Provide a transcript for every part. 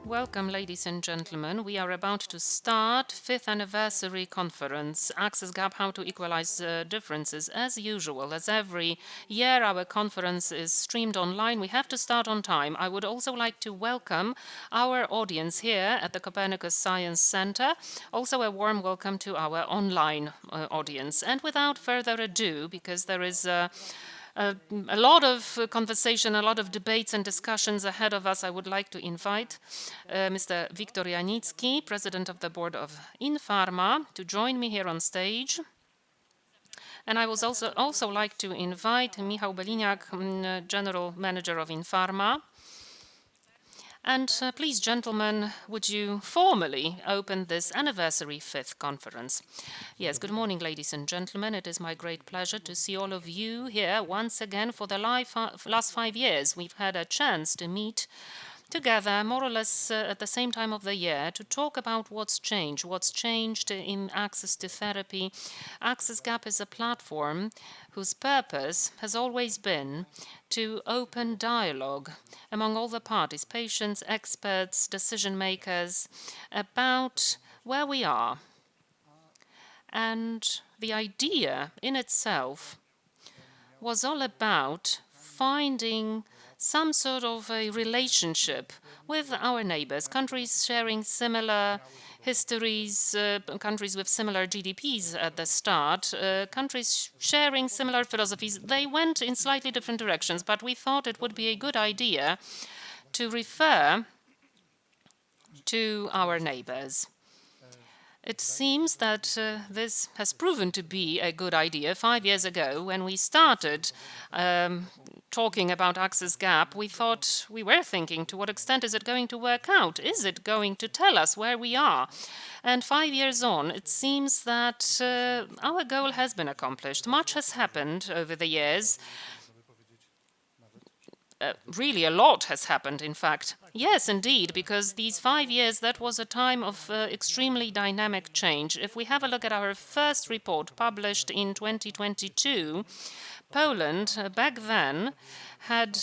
Welcome, ladies and gentlemen. We are about to start 5th anniversary conference, Access Gap, How to Equalize Differences. As usual, as every year, our conference is streamed online. We have to start on time. I would also like to welcome our audience here at the Copernicus Science Center. Also a warm welcome to our online audience. And without further ado, because there is a lot of conversation, a lot of debates and discussions ahead of us. I would like to invite Mr. Wiktor Janicki, President of the Board of Inpharma, to join me here on stage. And I would also like to invite Michał Beliniak, General Manager of Inpharma. And please, gentlemen, would you formally open this anniversary 5th conference? Yes, good morning, ladies and gentlemen. It is my great pleasure to see all of you here once again. For the last 5 years, we've had a chance to meet together more or less at the same time of the year to talk about what's changed in access to therapy. Access Gap is a platform whose purpose has always been to open dialogue among all the parties, patients, experts, decision makers, about where we are. And the idea in itself was all about finding some sort of a relationship with our neighbors, countries sharing similar histories, countries with similar GDPs at the start, countries sharing similar philosophies. They went in slightly different directions, but we thought it would be a good idea to refer to our neighbors. It seems that this has proven to be a good idea. 5 years ago, when we started talking about Access Gap, we were thinking, to what extent is it going to work out? Is it going to tell us where we are? And 5 years on, it seems that our goal has been accomplished. Much has happened over the years. Really a lot has happened, in fact. Yes, indeed, because these 5 years, that was a time of extremely dynamic change. If we have a look at our first report published in 2022, Poland back then had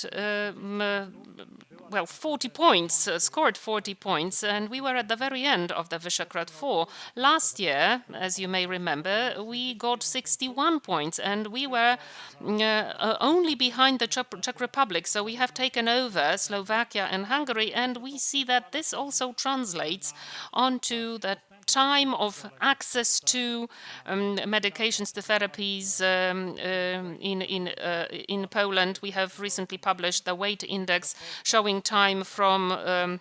40 points, scored 40 points, and we were at the very end of the Visegrad 4. Last year, as you may remember, we got 61 points, and we were only behind the Czech Republic. So we have taken over Slovakia and Hungary, and we see that this also translates onto the time of access to medications, to therapies in Poland. We have recently published the weight index showing time from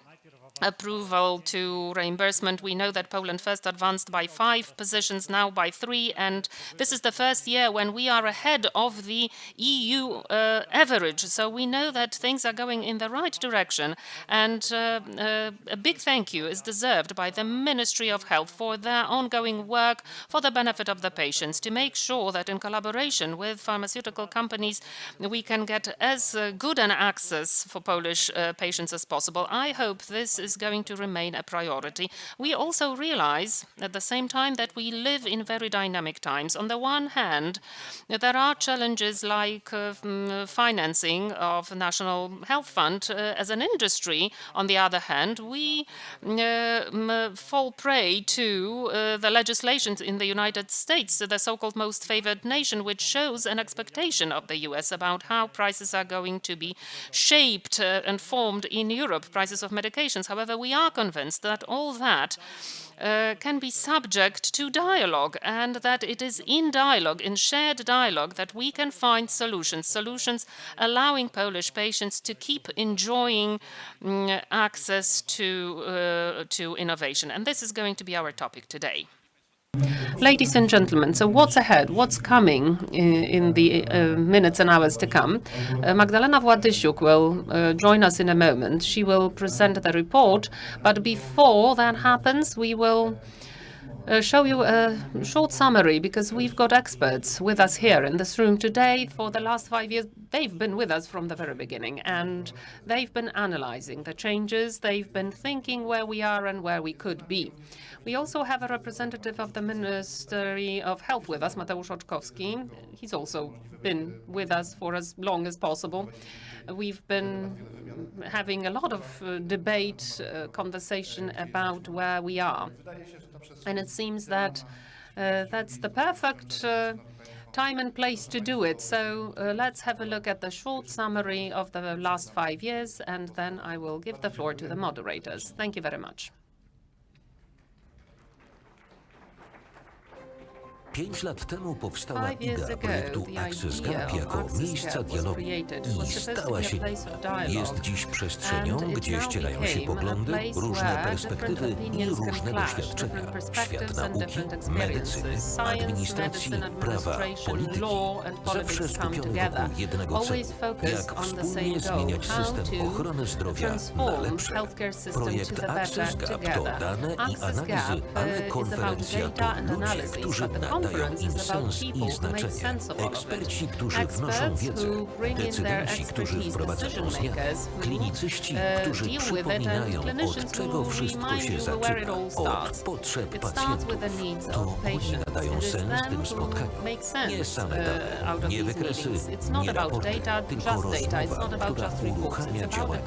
approval to reimbursement. We know that Poland first advanced by 5 positions, now by 3, and this is the first year when we are ahead of the EU average. So we know that things are going in the right direction, and a big thank you is deserved by the Ministry of Health for their ongoing work for the benefit of the patients, to make sure that in collaboration with pharmaceutical companies we can get as good an access for Polish patients as possible. I hope this is going to remain a priority. We also realize at the same time that we live in very dynamic times. On the one hand, there are challenges like financing of the National Health Fund as an industry. On the other hand, we fall prey to the legislation in the United States, the so-called most favored nation, which shows an expectation of the US about how prices are going to be shaped and formed in Europe, prices of medications. However, we are convinced that all that can be subject to dialogue, and that it is in dialogue, in shared dialogue, that we can find solutions allowing Polish patients to keep enjoying access to innovation. And this is going to be our topic today. Ladies and gentlemen, so what's ahead? What's coming in the minutes and hours to come? Magdalena Władysiuk will join us in a moment. She will present the report, but before that happens, we will show you a short summary because we've got experts with us here in this room today. For the last 5 years, they've been with us from the very beginning, and they've been analyzing the changes. They've been thinking where we are and where we could be. We also have a representative of the Ministry of Health with us, Mateusz Oczkowski. He's also been with us for as long as possible. We've been having a lot of debate, conversation about where we are. And it seems that that's the perfect time and place to do it. So let's have a look at the short summary of the last 5 years, and then I will give the floor to the moderators. Thank you very much. 5 lat temu powstała idea projektu Access Gap jako miejsca dialogu i stała się nim. Jest dziś przestrzenią, gdzie ścierają się poglądy, różne perspektywy i różne doświadczenia. Świat nauki, medycyny, administracji, prawa, polityki. Zawsze skupiony wokół jednego celu. Jak wspólnie zmieniać system ochrony zdrowia na lepsze. Projekt Access Gap to dane i analizy, ale konferencja to ludzie, którzy dają im sens i znaczenie. Eksperci, którzy wnoszą wiedzę, decydenci, którzy wprowadzają zmiany, klinicyści, którzy przypominają, od czego wszystko się zaczyna, od potrzeb pacjentów. To oni nadają sens tym spotkaniom. Nie same dane, nie wykresy, nie raporty, tylko rozmowa, która uruchamia działanie.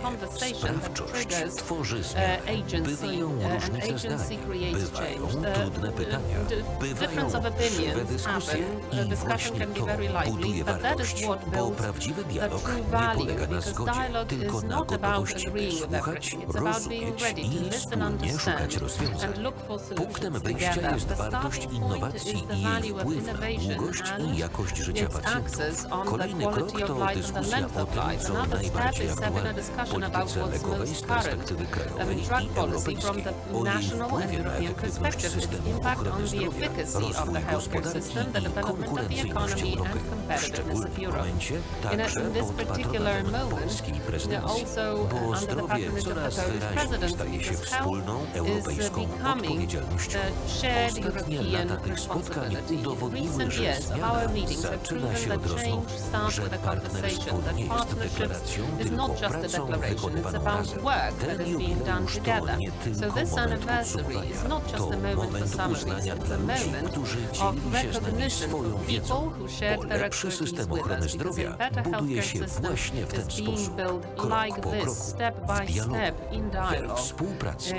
Sprawczość tworzy zmiany. Bywają różnice zdań, bywają trudne pytania, bywają żywe dyskusje i właśnie to buduje wartość, bo prawdziwy dialog nie polega na zgodzie, tylko na gotowości, by słuchać, rozumieć i wspólnie szukać rozwiązań. Punktem wyjścia jest wartość innowacji i jej wpływ na długość i jakość życia pacjentów. Kolejny krok to dyskusja o tym, co najbardziej aktualne w polityce lekowej z perspektywy krajowej i europejskiej, o jej wpływie na efektywność systemu ochrony zdrowia, rozwój gospodarki i konkurencyjność Europy. W szczególnym momencie także pod patronatem polskiej prezydencji, bo zdrowie coraz wyraźniej staje się wspólną europejską odpowiedzialnością. Ostatnie lata tych spotkań udowodniły, że zmiana zaczyna się od rozmowy, że partnerstwo nie jest deklaracją, tylko pracą wykonywaną razem. Ten jubileusz to nie tylko moment podsumowania, to moment uznania dla ludzi, którzy dzielili się z nami swoją wiedzą, bo lepszy system ochrony zdrowia buduje się właśnie w ten sposób, krok po kroku, w dialogu, we współpracy.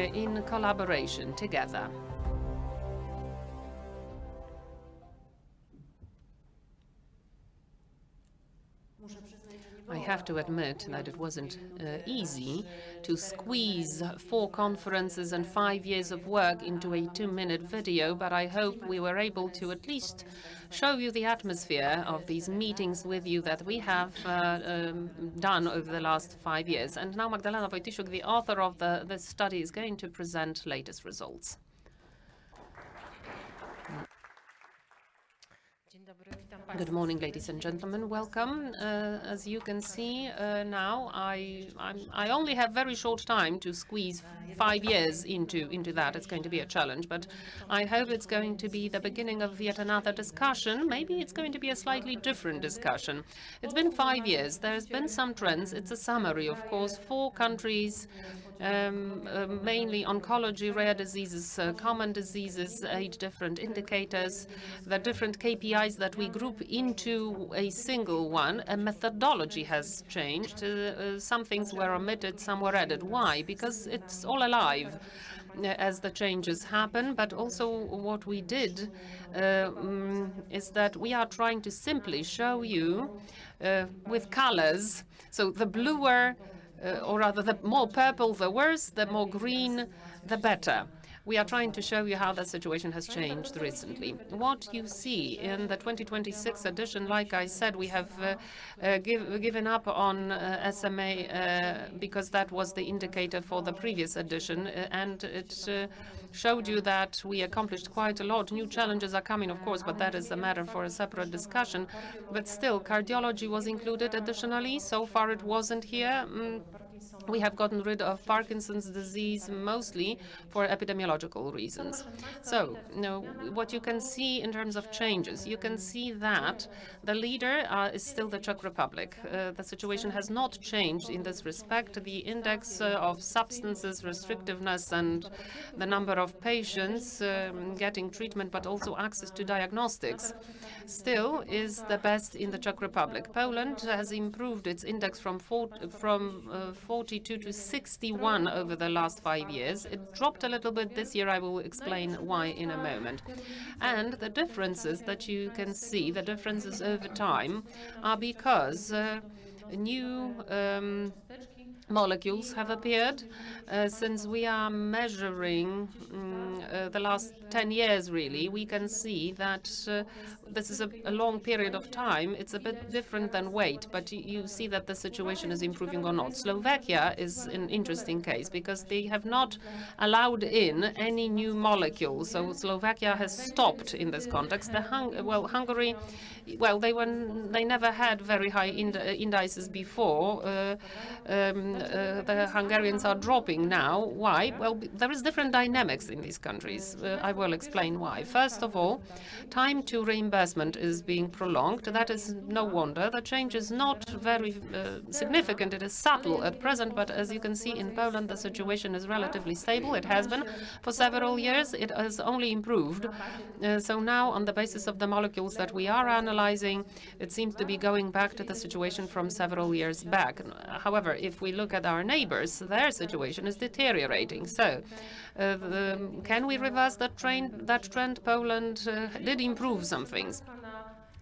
I have to admit that it wasn't easy to squeeze 4 conferences and 5 years of work into a 2-minute video, but I hope we were able to at least show you the atmosphere of these meetings with you that we have done over the last 5 years. And now Magdalena Wojtysiuk, the author of this study, is going to present latest results. Good morning, ladies and gentlemen. Welcome. As you can see now, I only have very short time to squeeze 5 years into that. It's going to be a challenge, but I hope it's going to be the beginning of yet another discussion. Maybe it's going to be a slightly different discussion. It's been 5 years. There's been some trends. It's a summary, of course. 4 countries, mainly oncology, rare diseases, common diseases, 8 different indicators, the different KPIs that we group into a single one. A methodology has changed. Some things were omitted, some were added. Why? Because it's all alive as the changes happen, but also what we did is that we are trying to simply show you with colors. So the bluer, or rather the more purple the worse, the more green the better. We are trying to show you how the situation has changed recently. What you see in the 2026 edition, like I said, we have given up on SMA because that was the indicator for the previous edition, and it showed you that we accomplished quite a lot. New challenges are coming, of course, but that is a matter for a separate discussion. But still, cardiology was included additionally. So far, it wasn't here. We have gotten rid of Parkinson's disease mostly for epidemiological reasons. So, what you can see in terms of changes, you can see that the leader is still the Czech Republic. The situation has not changed in this respect. The index of substances restrictiveness and the number of patients getting treatment, but also access to diagnostics, still is the best in the Czech Republic. Poland has improved its index from 42 to 61 over the last 5 years. It dropped a little bit this year. I will explain why in a moment. And the differences that you can see, the differences over time, are because new molecules have appeared. Since we are measuring the last 10 years, really, we can see that this is a long period of time. It's a bit different than weight, but you see that the situation is improving or not. Slovakia is an interesting case because they have not allowed in any new molecules. So Slovakia has stopped in this context. Hungary, they never had very high indices before. The Hungarians are dropping now. Why? Well, there is different dynamics in these countries. I will explain why. First of all, time to reimbursement is being prolonged. That is no wonder. The change is not very significant. It is subtle at present, but as you can see in Poland, the situation is relatively stable. It has been for several years. It has only improved. So now, on the basis of the molecules that we are analyzing, it seems to be going back to the situation from several years back. However, if we look at our neighbors, their situation is deteriorating. So, can we reverse that trend? Poland did improve some things.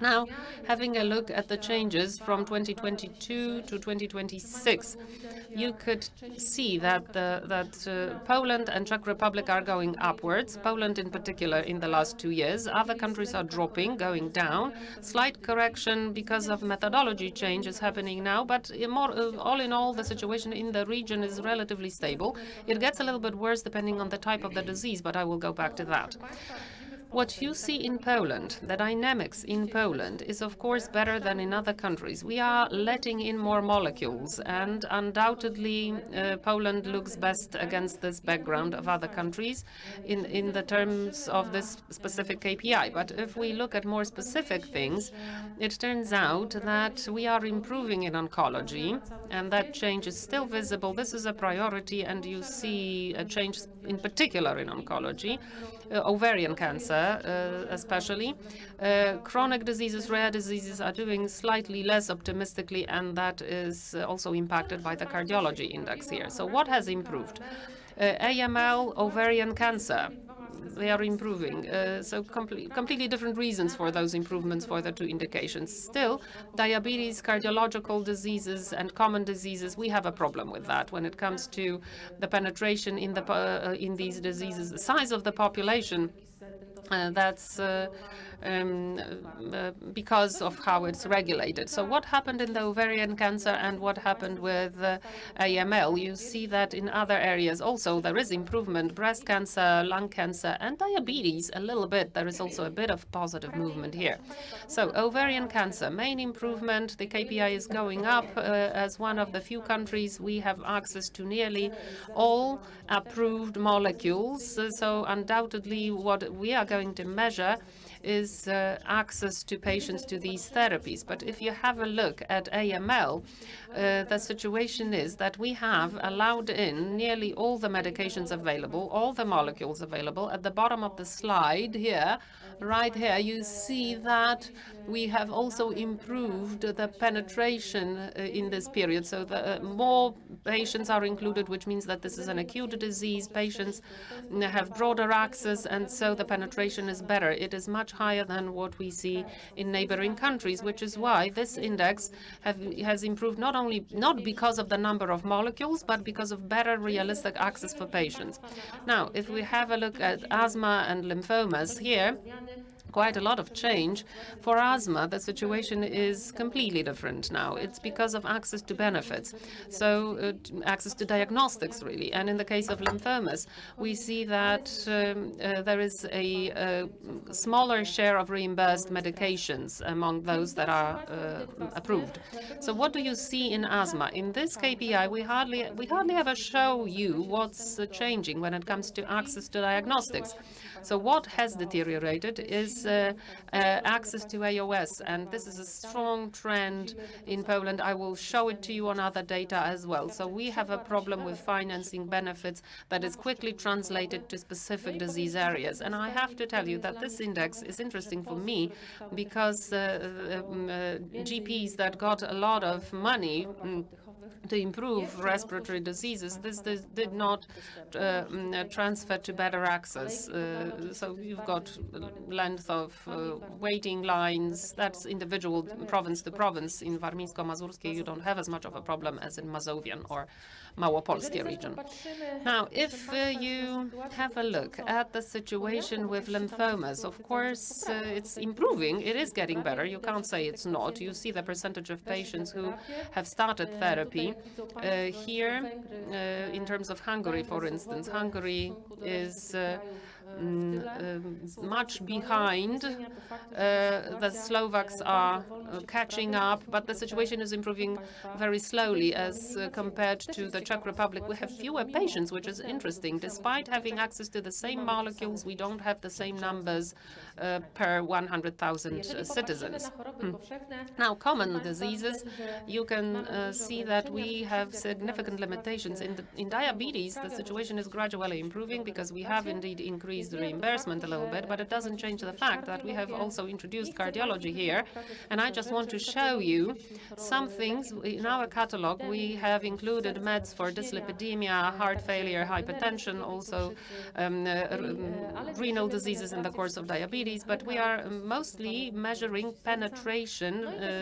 Now, having a look at the changes from 2022 to 2026, you could see that Poland and Czech Republic are going upwards. Poland, in particular, in the last 2 years. Other countries are dropping, going down. Slight correction because of methodology change is happening now, but all in all, the situation in the region is relatively stable. It gets a little bit worse depending on the type of the disease, but I will go back to that. What you see in Poland, the dynamics in Poland, is of course better than in other countries. We are letting in more molecules, and undoubtedly Poland looks best against this background of other countries in the terms of this specific KPI. But if we look at more specific things, it turns out that we are improving in oncology, and that change is still visible. This is a priority, and you see a change in particular in oncology. Ovarian cancer, especially. Chronic diseases, rare diseases are doing slightly less optimistically, and that is also impacted by the cardiology index here. So what has improved? AML, ovarian cancer. They are improving. So completely different reasons for those improvements for the two indications. Still, diabetes, cardiological diseases, and common diseases, we have a problem with that when it comes to the penetration in these diseases, the size of the population. That's because of how it's regulated. So what happened in the ovarian cancer and what happened with AML? You see that in other areas also there is improvement. Breast cancer, lung cancer, and diabetes a little bit. There is also a bit of positive movement here. So ovarian cancer, main improvement. The KPI is going up. As one of the few countries, we have access to nearly all approved molecules. So undoubtedly what we are going to measure is access to patients to these therapies. But if you have a look at AML, the situation is that we have allowed in nearly all the medications available, all the molecules available. At the bottom of the slide here, right here, you see that we have also improved the penetration in this period. So the more patients are included, which means that this is an acute disease. Patients have broader access, and so the penetration is better. It is much higher than what we see in neighboring countries, which is why this index has improved not because of the number of molecules, but because of better realistic access for patients. Now, if we have a look at asthma and lymphomas here, quite a lot of change. For asthma, the situation is completely different now. It's because of access to benefits, so access to diagnostics, really. And in the case of lymphomas, we see that there is a smaller share of reimbursed medications among those that are approved. So what do you see in asthma? In this KPI, we hardly ever show you what's changing when it comes to access to diagnostics. So what has deteriorated is access to AOS, and this is a strong trend in Poland. I will show it to you on other data as well. So we have a problem with financing benefits that is quickly translated to specific disease areas. And I have to tell you that this index is interesting for me because GPs that got a lot of money to improve respiratory diseases, this did not transfer to better access. So you've got length of waiting lines. That's individual province to province. In Warmińsko-Mazurskie, you don't have as much of a problem as in Mazovian or Małopolskie region. Now, if you have a look at the situation with lymphomas, of course, it's improving. It is getting better. You can't say it's not. You see the percentage of patients who have started therapy. Here, in terms of Hungary, for instance, Hungary is much behind. The Slovaks are catching up, but the situation is improving very slowly as compared to the Czech Republic. We have fewer patients, which is interesting. Despite having access to the same molecules, we don't have the same numbers per 100,000 citizens. Now, common diseases, you can see that we have significant limitations. In diabetes, the situation is gradually improving because we have indeed increased the reimbursement a little bit, but it doesn't change the fact that we have also introduced cardiology here. And I just want to show you some things. In our catalog, we have included meds for dyslipidemia, heart failure, hypertension, also renal diseases in the course of diabetes, but we are mostly measuring penetration,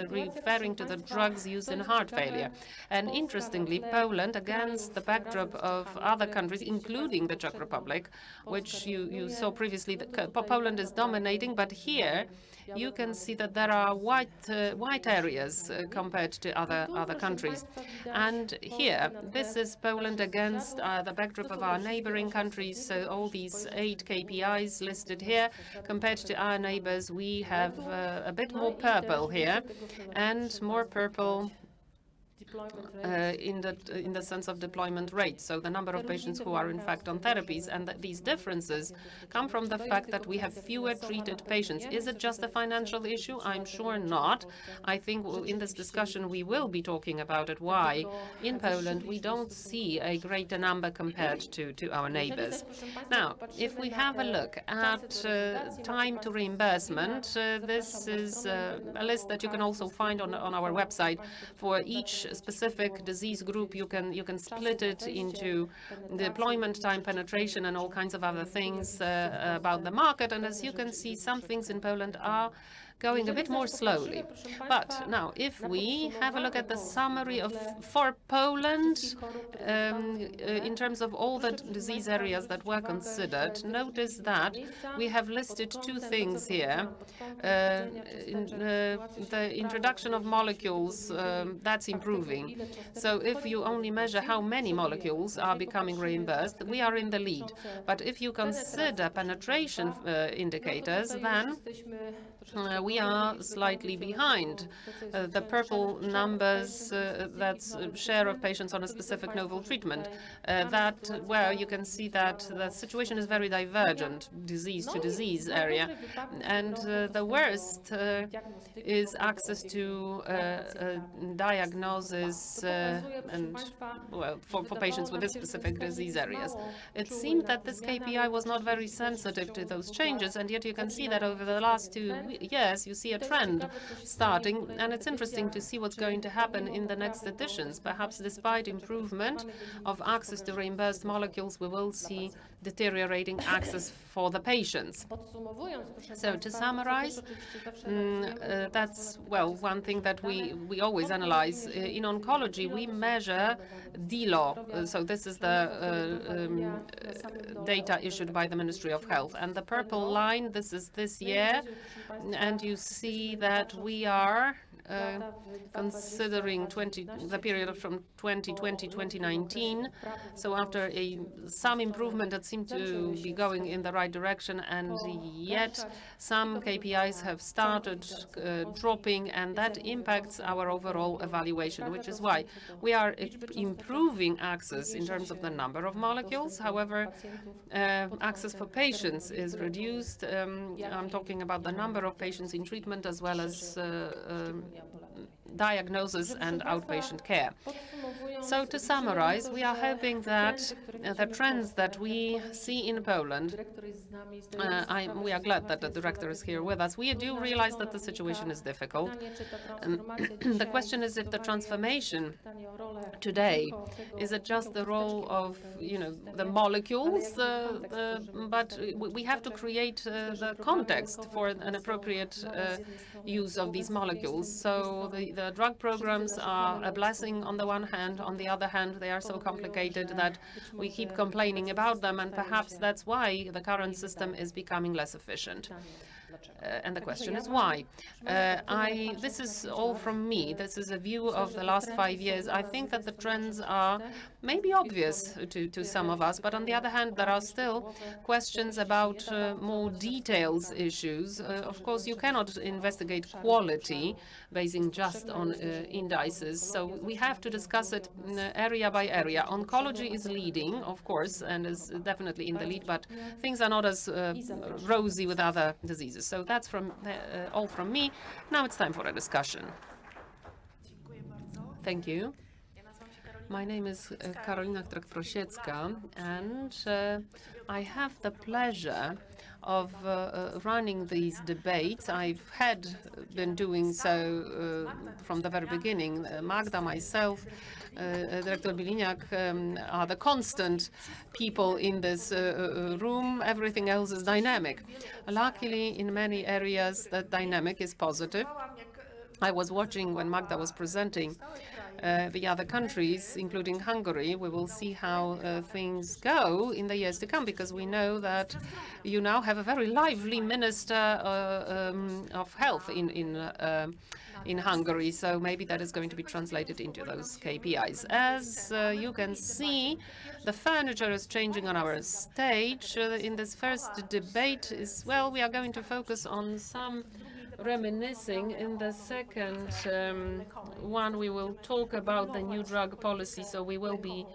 referring to the drugs used in heart failure. And interestingly, Poland, against the backdrop of other countries, including the Czech Republic, which you saw previously, that Poland is dominating, but here you can see that there are white areas compared to other countries. And here, this is Poland against the backdrop of our neighboring countries. So all these 8 KPIs listed here, compared to our neighbors, we have a bit more purple here and more purple in the sense of deployment rate, so the number of patients who are in fact on therapies, and that these differences come from the fact that we have fewer treated patients. Is it just a financial issue? I'm sure not. I think in this discussion we will be talking about it, why in Poland we don't see a greater number compared to our neighbors. Now, if we have a look at time to reimbursement, this is a list that you can also find on our website. For each specific disease group, you can split it into deployment time, penetration, and all kinds of other things about the market. And as you can see, some things in Poland are going a bit more slowly. But now, if we have a look at the summary for Poland, in terms of all the disease areas that were considered, notice that we have listed 2 things here. The introduction of molecules, that's improving. So if you only measure how many molecules are becoming reimbursed, we are in the lead. But if you consider penetration indicators, then we are slightly behind. The purple numbers, that's share of patients on a specific novel treatment. Where you can see that the situation is very divergent, disease to disease area. And the worst is access to diagnosis and, well, for patients with this specific disease areas. It seemed that this KPI was not very sensitive to those changes, and yet you can see that over the last 2 years, yes, you see a trend starting, and it's interesting to see what's going to happen in the next editions. Perhaps despite improvement of access to reimbursed molecules, we will see deteriorating access for the patients. So to summarize, that's, well, one thing that we always analyze. In oncology, we measure DLO. So this is the data issued by the Ministry of Health. And the purple line, this is this year. And you see that we are considering the period from 2020-2019. So after some improvement that seemed to be going in the right direction, and yet some KPIs have started dropping, and that impacts our overall evaluation, which is why we are improving access in terms of the number of molecules. However, access for patients is reduced. I'm talking about the number of patients in treatment as well as diagnosis and outpatient care. So to summarize, we are hoping that the trends that we see in Poland, we are glad that the director is here with us. We do realize that the situation is difficult. The question is if the transformation today, is it just the role of, the molecules, but we have to create the context for an appropriate use of these molecules. So the drug programs are a blessing on the one hand. On the other hand, they are so complicated that we keep complaining about them, and perhaps that's why the current system is becoming less efficient. And the question is why. This is all from me. This is a view of the last 5 years. I think that the trends are maybe obvious to some of us, but on the other hand, there are still questions about more details issues. Of course, you cannot investigate quality basing just on indices, so we have to discuss it area by area. Oncology is leading, of course, and is definitely in the lead, but things are not as rosy with other diseases. So that's all from me. Now it's time for a discussion. Thank you. My name is Karolina Krak-Prosiecka, and I have the pleasure of running these debates. I've been doing so from the very beginning. Magda, myself, Director Biliniak are the constant people in this room. Everything else is dynamic. Luckily, in many areas, that dynamic is positive. I was watching when Magda was presenting the other countries, including Hungary. We will see how things go in the years to come, because we know that you now have a very lively Minister of Health in Hungary, so maybe that is going to be translated into those KPIs. As you can see, the furniture is changing on our stage. In this first debate, we are going to focus on some reminiscing. In the second one, we will talk about the new drug policy, so we will be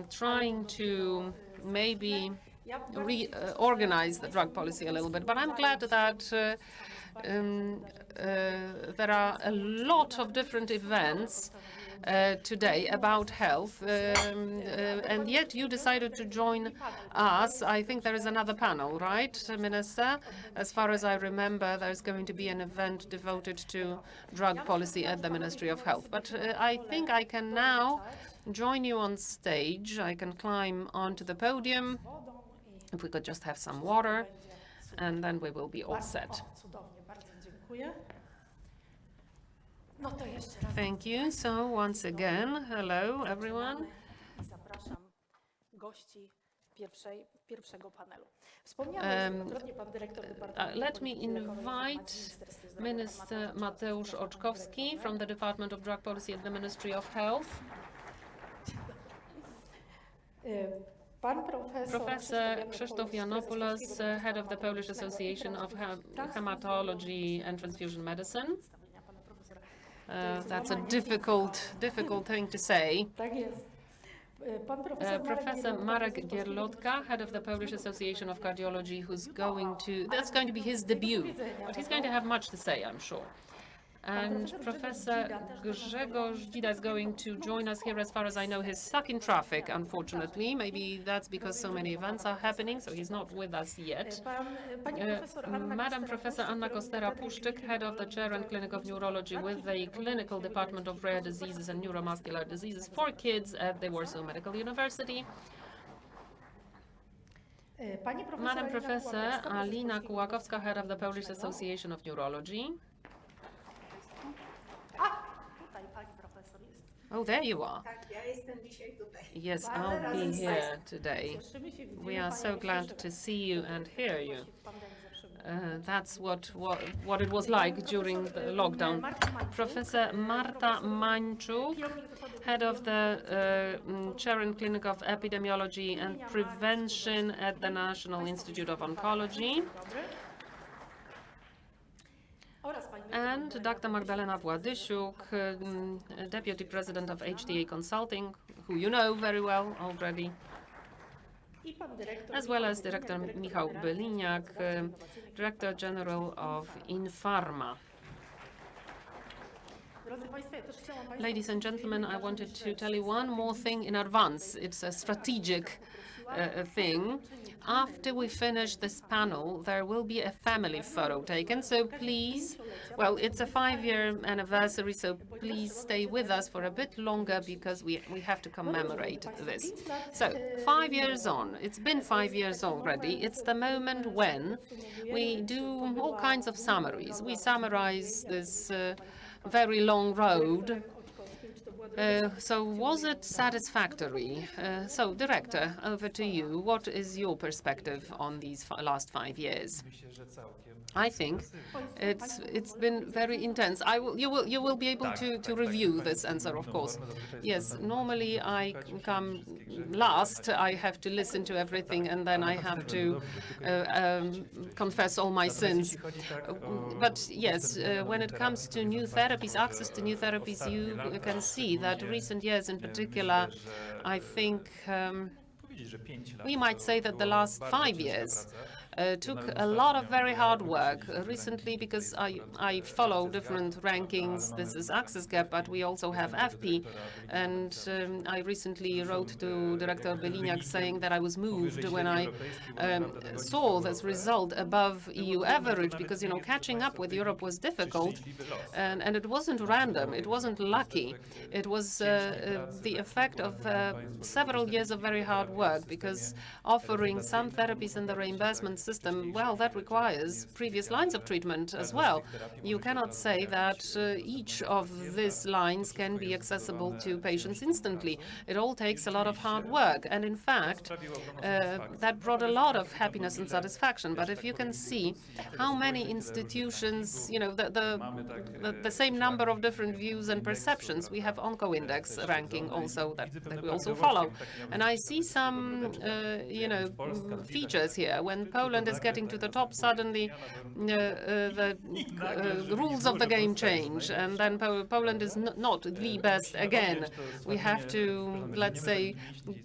trying to maybe reorganize the drug policy a little bit. But I'm glad that there are a lot of different events today about health, and yet you decided to join us. I think there is another panel, right, Minister? As far as I remember, there's going to be an event devoted to drug policy at the Ministry of Health. But I think I can now join you on stage. I can climb onto the podium. If we could just have some water, and then we will be all set. Thank you. So once again, hello everyone. Let me invite Minister Mateusz Oczkowski from the Department of Drug Policy at the Ministry of Health. Professor Krzysztof Janopoulos, head of the Polish Association of Hematology and Transfusion Medicine. That's a difficult thing to say. Professor Marek Gierlotka, head of the Polish Association of Cardiology, that's going to be his debut, but he's going to have much to say, I'm sure. And Professor Grzegorz Dzida is going to join us here. As far as I know, he's stuck in traffic, unfortunately. Maybe that's because so many events are happening, so he's not with us yet. Madam Professor Anna Kostera-Puszczyk, head of the Chair and Clinic of Neurology with the Clinical Department of Rare Diseases and Neuromuscular Diseases for Kids at the Warsaw Medical University. Madam Professor Alina Kułakowska, head of the Polish Association of Neurology. Oh, there you are. Yes, I'll be here today. We are so glad to see you and hear you. That's what it was like during the lockdown. Professor Marta Mańczuk, head of the Chair and Clinic of Epidemiology and Prevention at the National Institute of Oncology. And Dr. Magdalena Władysiuk, Deputy President of HTA Consulting, who you know very well already, as well as Director Michał Beliniak, Director General of Infarma. Ladies and gentlemen, I wanted to tell you one more thing in advance. It's a strategic thing. After we finish this panel, there will be a family photo taken. So please, well, it's a 5-year anniversary, so please stay with us for a bit longer because we have to commemorate this. So 5 years on, it's been 5 years already. It's the moment when we do all kinds of summaries. We summarize this very long road. So was it satisfactory? So, Director, over to you. What is your perspective on these last 5 years? I think it's been very intense. You will be able to review this answer, of course. Yes, normally I come last. I have to listen to everything, and then I have to confess all my sins. But yes, when it comes to new therapies, access to new therapies, you can see that recent years in particular, I think we might say that the last 5 years took a lot of very hard work recently, because I follow different rankings. This is Access Gap, but we also have FP. And I recently wrote to Director Beliniak saying that I was moved when I saw this result above EU average, because, catching up with Europe was difficult. And it wasn't random. It wasn't lucky. It was the effect of several years of very hard work, because offering some therapies in the reimbursement system, well, that requires previous lines of treatment as well. You cannot say that each of these lines can be accessible to patients instantly. It all takes a lot of hard work. And in fact, that brought a lot of happiness and satisfaction. But if you can see how many institutions, the same number of different views and perceptions, we have OncoIndex ranking also that we also follow. And I see some, features here. When Poland is getting to the top, suddenly the rules of the game change, and then Poland is not the best again. We have to, let's say,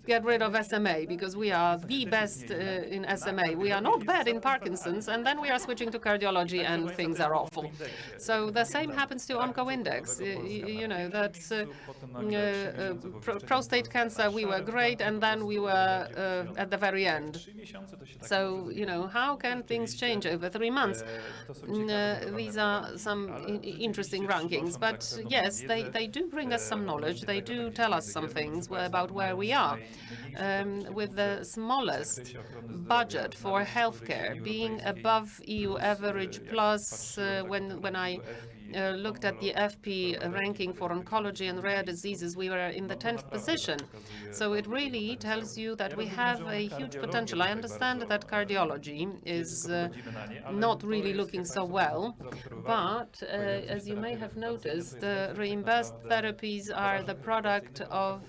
get rid of SMA, because we are the best in SMA. We are not bad in Parkinson's, and then we are switching to cardiology, and things are awful. So the same happens to OncoIndex. That's prostate cancer, we were great, and then we were at the very end. So, how can things change over 3 months? These are some interesting rankings. But yes, they do bring us some knowledge. They do tell us some things about where we are. With the smallest budget for healthcare being above EU average, plus when I looked at the FP ranking for oncology and rare diseases, we were in the 10th position. So it really tells you that we have a huge potential. I understand that cardiology is not really looking so well, but as you may have noticed, the reimbursed therapies are the product of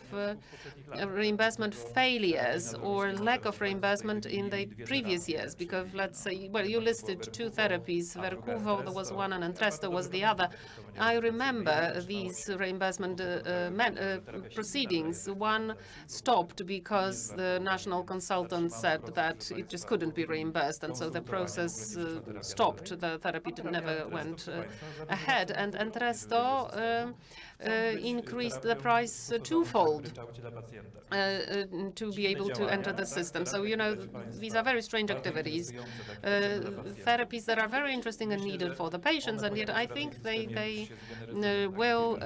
reimbursement failures or lack of reimbursement in the previous years. Because let's say, well, you listed 2 therapies, Verquvo was one and Entresto was the other. other. I remember these reimbursement proceedings. One stopped because the national consultant said that it just couldn't be reimbursed, and so the process stopped. The therapy never went ahead. And Entresto increased the price twofold to be able to enter the system. So, these are very strange activities, therapies that are very interesting and needed for the patients, and yet I think they will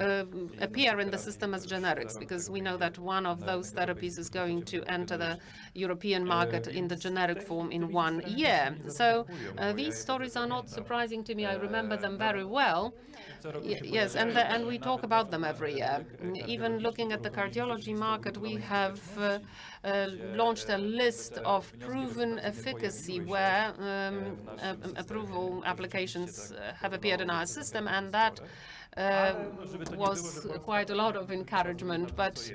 appear in the system as generics, because we know that one of those therapies is going to enter the European market in the generic form in 1 year. So these stories are not surprising to me. I remember them very well. Yes, and we talk about them every year. Even looking at the cardiology market, we have launched a list of proven efficacy where approval applications have appeared in our system, and that was quite a lot of encouragement. But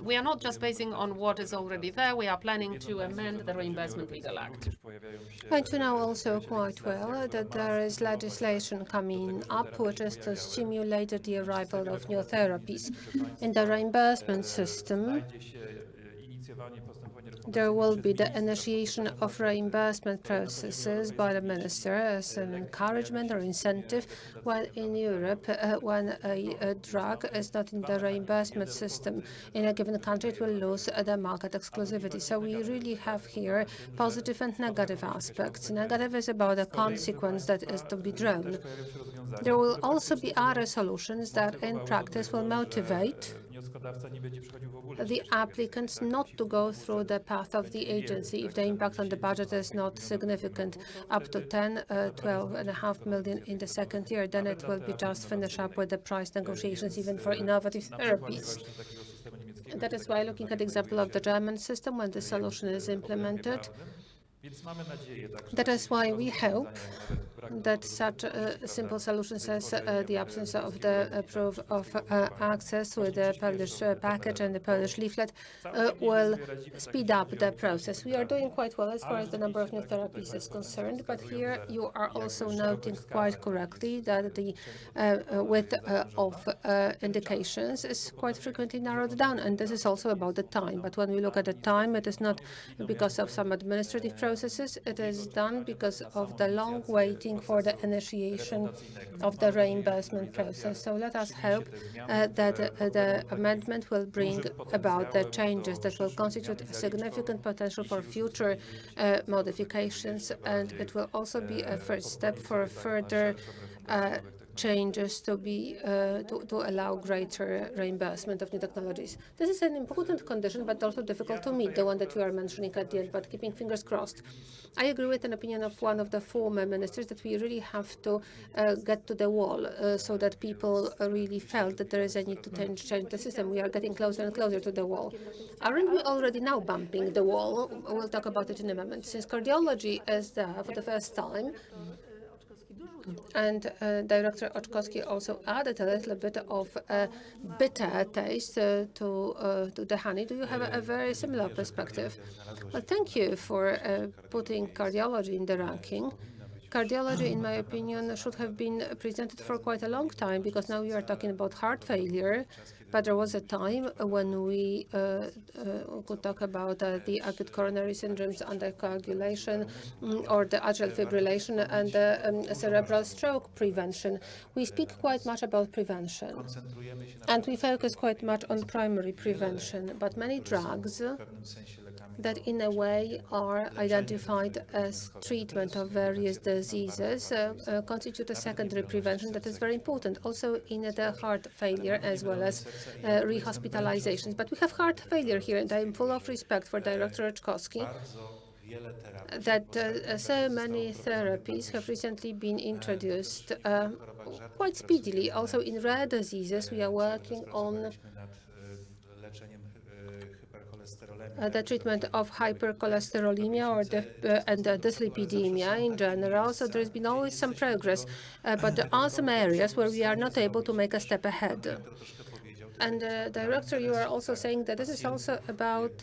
we are not just basing on what is already there. We are planning to amend the Reimbursement Legal Act. Point to know also quite well that there is legislation coming up which is to stimulate the arrival of new therapies. In the reimbursement system, there will be the initiation of reimbursement processes by the minister as an encouragement or incentive, while in Europe, when a drug is not in the reimbursement system in a given country, it will lose the market exclusivity. So we really have here positive and negative aspects. Negative is about the consequence that is to be drawn. There will also be other solutions that in practice will motivate the applicants not to go through the path of the agency if the impact on the budget is not significant, up to 10, 12.5 million in the second year. Then it will be just finish up with the price negotiations, even for innovative therapies. That is why, looking at the example of the German system, when the solution is implemented, that is why we hope that such simple solutions as the absence of the proof of access with the Polish package and the Polish leaflet will speed up the process. We are doing quite well as far as the number of new therapies is concerned, but here you are also noting quite correctly that the width of indications is quite frequently narrowed down, and this is also about the time. But when we look at the time, it is not because of some administrative processes, it is done because of the long waiting for the initiation of the reimbursement process. So let us hope that the amendment will bring about the changes that will constitute a significant potential for future modifications, and it will also be a first step for further changes to allow greater reimbursement of new technologies. This is an important condition, but also difficult to meet, the one that you are mentioning at the end, but keeping fingers crossed. I agree with an opinion of one of the former ministers that we really have to get to the wall so that people really felt that there is a need to change the system. We are getting closer and closer to the wall. Aren't we already now bumping the wall? We'll talk about it in a moment. Since cardiology is there for the first time, and Director Oczkowski also added a little bit of a bitter taste to the honey. Do you have a very similar perspective? Well, thank you for putting cardiology in the ranking. Cardiology, in my opinion, should have been presented for quite a long time, because now we are talking about heart failure, but there was a time when we could talk about the acute coronary syndromes, anticoagulation, or the atrial fibrillation and the cerebral stroke prevention. We speak quite much about prevention, and we focus quite much on primary prevention, but many drugs that in a way are identified as treatment of various diseases constitute a secondary prevention that is very important, also in the heart failure as well as rehospitalizations. But we have heart failure here, and I am full of respect for Director Oczkowski that so many therapies have recently been introduced quite speedily. Also in rare diseases, we are working on the treatment of hypercholesterolemia and dyslipidemia in general. So there's been always some progress, but there are some areas where we are not able to make a step ahead. And Director, you are also saying that this is also about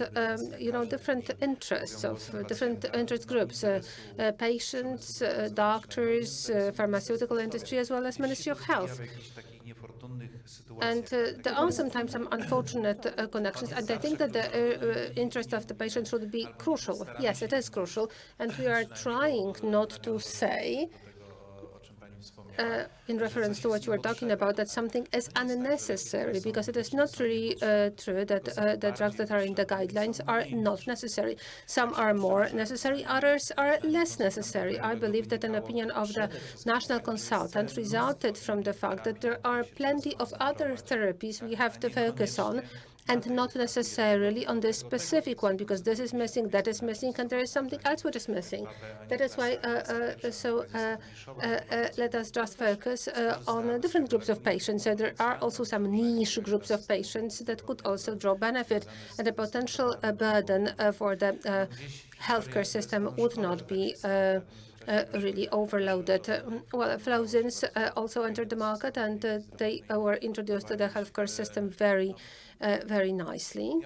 different interests of different interest groups, patients, doctors, pharmaceutical industry, as well as Ministry of Health. And there are sometimes some unfortunate connections, and I think that the interest of the patient should be crucial. Yes, it is crucial, and we are trying not to say, in reference to what you were talking about, that something is unnecessary, because it is not really true that the drugs that are in the guidelines are not necessary. Some are more necessary, others are less necessary. I believe that an opinion of the national consultant resulted from the fact that there are plenty of other therapies we have to focus on, and not necessarily on this specific one, because this is missing, that is missing, and there is something else which is missing. That is why, let us just focus on different groups of patients. And there are also some niche groups of patients that could also draw benefit, and the potential burden for the healthcare system would not be really overloaded. Well, Flozins also entered the market, and they were introduced to the healthcare system very nicely.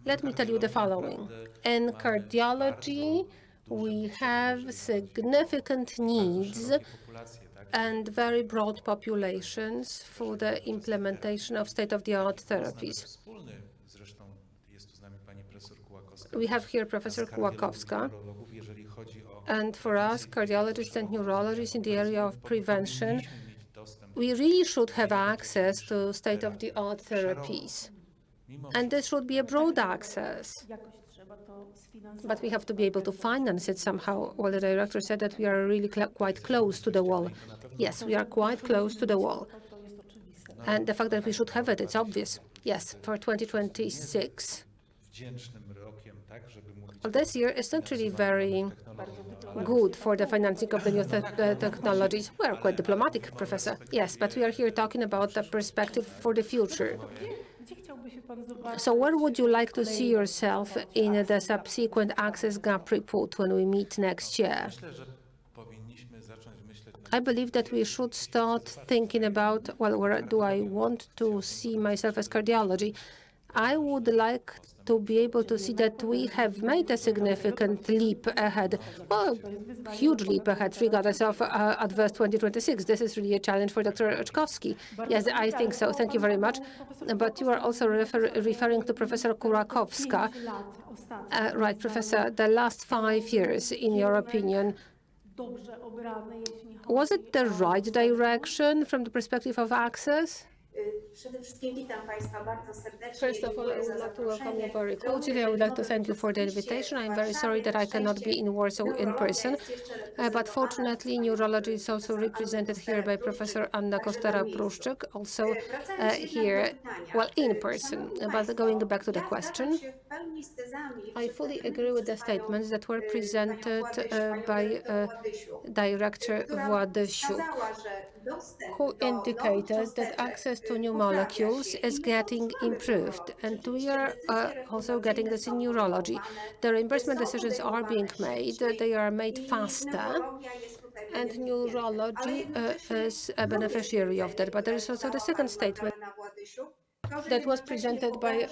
Let me tell you the following. In cardiology, we have significant needs and very broad populations for the implementation of state-of-the-art therapies. We have here Professor Kułakowska, and for us, cardiologists and neurologists in the area of prevention, we really should have access to state-of-the-art therapies. And this should be a broad access. But we have to be able to finance it somehow. Well, the director said that we are really quite close to the wall. Yes, we are quite close to the wall. And the fact that we should have it, it's obvious. Yes, for 2026. Well, this year is not really very good for the financing of the new technologies. We are quite diplomatic, Professor. Yes, but we are here talking about the perspective for the future. So where would you like to see yourself in the subsequent access gap report when we meet next year? I believe that we should start thinking about, well, where do I want to see myself as cardiology? I would like to be able to see that we have made a significant leap ahead, well, huge leap ahead, regardless of Adverse 2026. This is really a challenge for Dr. Oczkowski. Yes, I think so. Thank you very much. But you are also referring to Professor Kułakowska. Right, Professor, the last 5 years, in your opinion, was it the right direction from the perspective of access? First of all, I would like to welcome you very cordially. I would like to thank you for the invitation. I'm very sorry that I cannot be in Warsaw in person, but fortunately, neurology is also represented here by Professor Anna Kostera-Pruszczyk, also here, well, in person. But going back to the question, I fully agree with the statements that were presented by Director Władysuk, who indicated that access to new molecules is getting improved, and we are also getting this in neurology. The reimbursement decisions are being made, they are made faster, and neurology is a beneficiary of that. But there is also the second statement that was presented by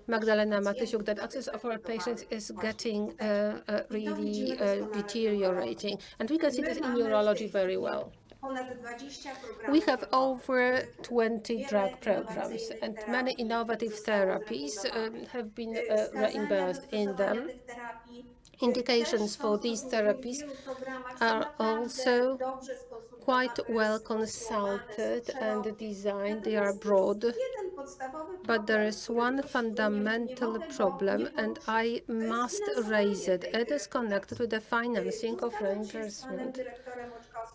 Magdalena Matysiuk, that access of our patients is getting really deteriorating, and we can see this in neurology very well. We have over 20 drug programs, and many innovative therapies have been reimbursed in them. Indications for these therapies are also quite well consulted and designed. They are broad, but there is one fundamental problem, and I must raise it. It is connected with the financing of reimbursement.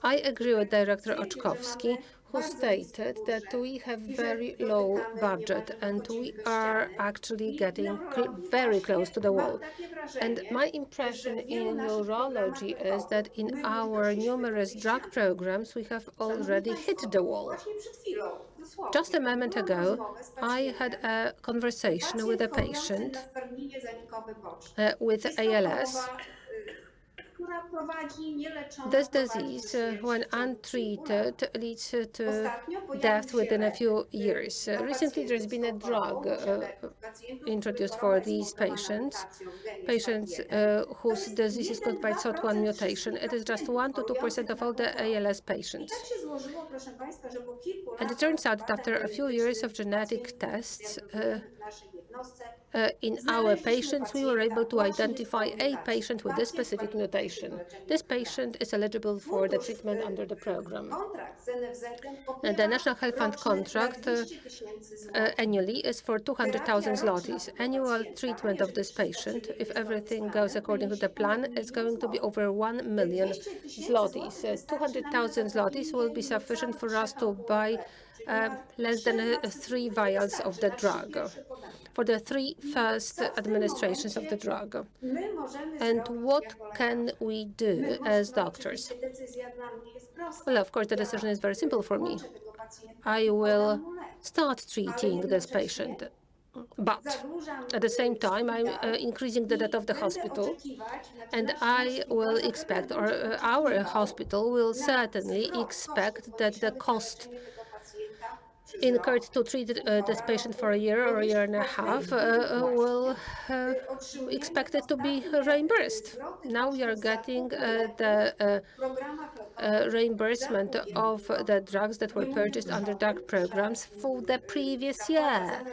I agree with Director Oczkowski, who stated that we have very low budget, and we are actually getting very close to the wall. And my impression in neurology is that in our numerous drug programs, we have already hit the wall. Just a moment ago, I had a conversation with a patient with ALS, This disease, when untreated, leads to death within a few years. Recently, there's been a drug introduced for these patients whose disease is caused by SOT1 mutation. It is just 1 to 2% of all the ALS patients. And it turns out that after a few years of genetic tests, in our patients, we were able to identify a patient with this specific mutation. This patient is eligible for the treatment under the program. The National Health Fund contract annually is for 200,000 zlotys. Annual treatment of this patient, if everything goes according to the plan, is going to be over 1 million zlotys. 200,000 zlotys will be sufficient for us to buy less than 3 vials of the drug for the 3 first administrations of the drug. And what can we do as doctors? Well, of course, the decision is very simple for me. I will start treating this patient. But at the same time, I'm increasing the debt of the hospital, and I will expect, or our hospital will certainly expect, that the cost incurred to treat this patient for a year or a year and a half will expect it to be reimbursed. Now we are getting the reimbursement of the drugs that were purchased under drug programs for the previous year.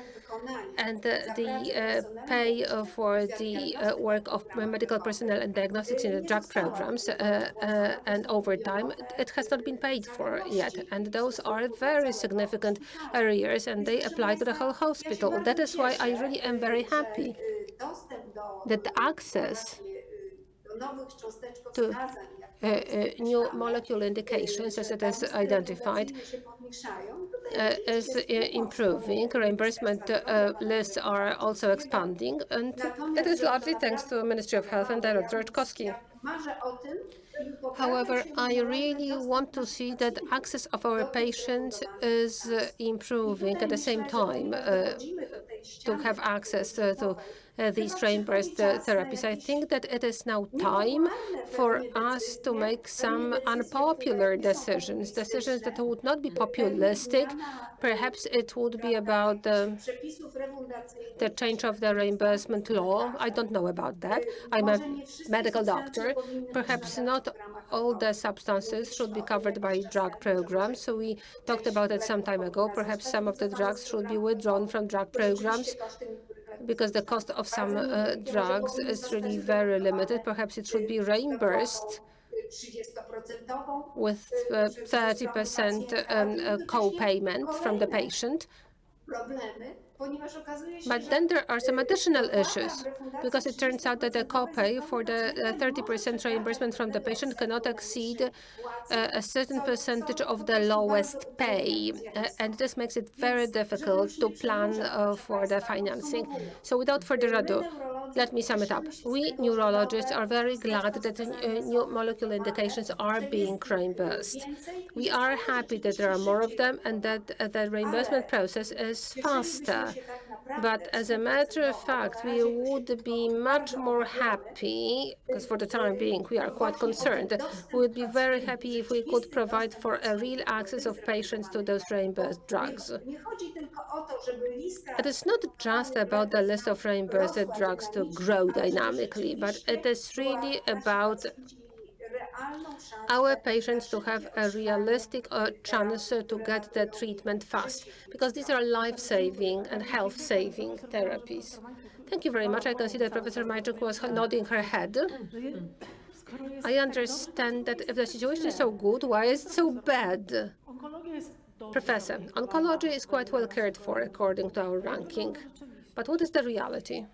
And the pay for the work of medical personnel and diagnostics in the drug programs and overtime, it has not been paid for yet. And those are very significant arrears, and they apply to the whole hospital. That is why I really am very happy that the access to new molecule indications, as it is identified, is improving. Reimbursement lists are also expanding, and it is largely thanks to the Ministry of Health and Director Rutkowski. However, I really want to see that access of our patients is improving at the same time to have access to these reimbursed therapies. I think that it is now time for us to make some unpopular decisions that would not be populistic. Perhaps it would be about the change of the reimbursement law. I don't know about that. I'm a medical doctor. Perhaps not all the substances should be covered by drug programs. So we talked about it some time ago. Perhaps some of the drugs should be withdrawn from drug programs, because the cost of some drugs is really very limited. Perhaps it should be reimbursed with 30% co-payment from the patient. But then there are some additional issues, because it turns out that the copay for the 30% reimbursement from the patient cannot exceed a certain percentage of the lowest pay, and this makes it very difficult to plan for the financing. So without further ado, let me sum it up. We neurologists are very glad that new molecular indications are being reimbursed. We are happy that there are more of them and that the reimbursement process is faster. But as a matter of fact, we would be much more happy, because for the time being we are quite concerned, we would be very happy if we could provide for a real access of patients to those reimbursed drugs. It is not just about the list of reimbursed drugs to grow dynamically, but it is really about our patients to have a realistic chance to get the treatment fast, because these are life-saving and health-saving therapies. Thank you very much. I can see that Professor Majczuk was nodding her head. I understand that if the situation is so good, why is it so bad? Professor, oncology is quite well cared for according to our ranking. But what is the reality?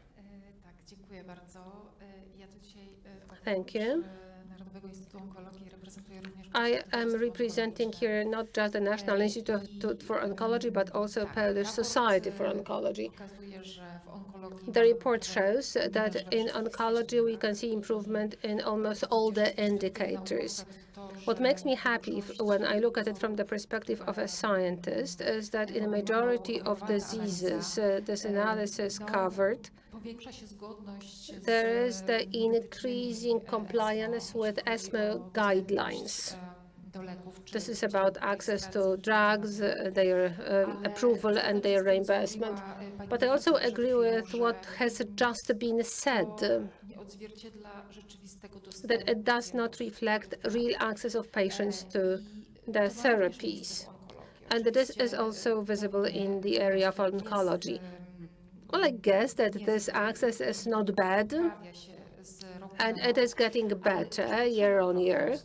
Thank you. I am representing here not just the National Institute for Oncology, but also Polish Society for Oncology. The report shows that in oncology we can see improvement in almost all the indicators. What makes me happy when I look at it from the perspective of a scientist is that in a majority of diseases this analysis covered there is the increasing compliance with ESMO guidelines. This is about access to drugs, their approval and their reimbursement. But I also agree with what has just been said, that it does not reflect real access of patients to the therapies. And this is also visible in the area of oncology. Well, I guess that this access is not bad, and it is getting better year on year,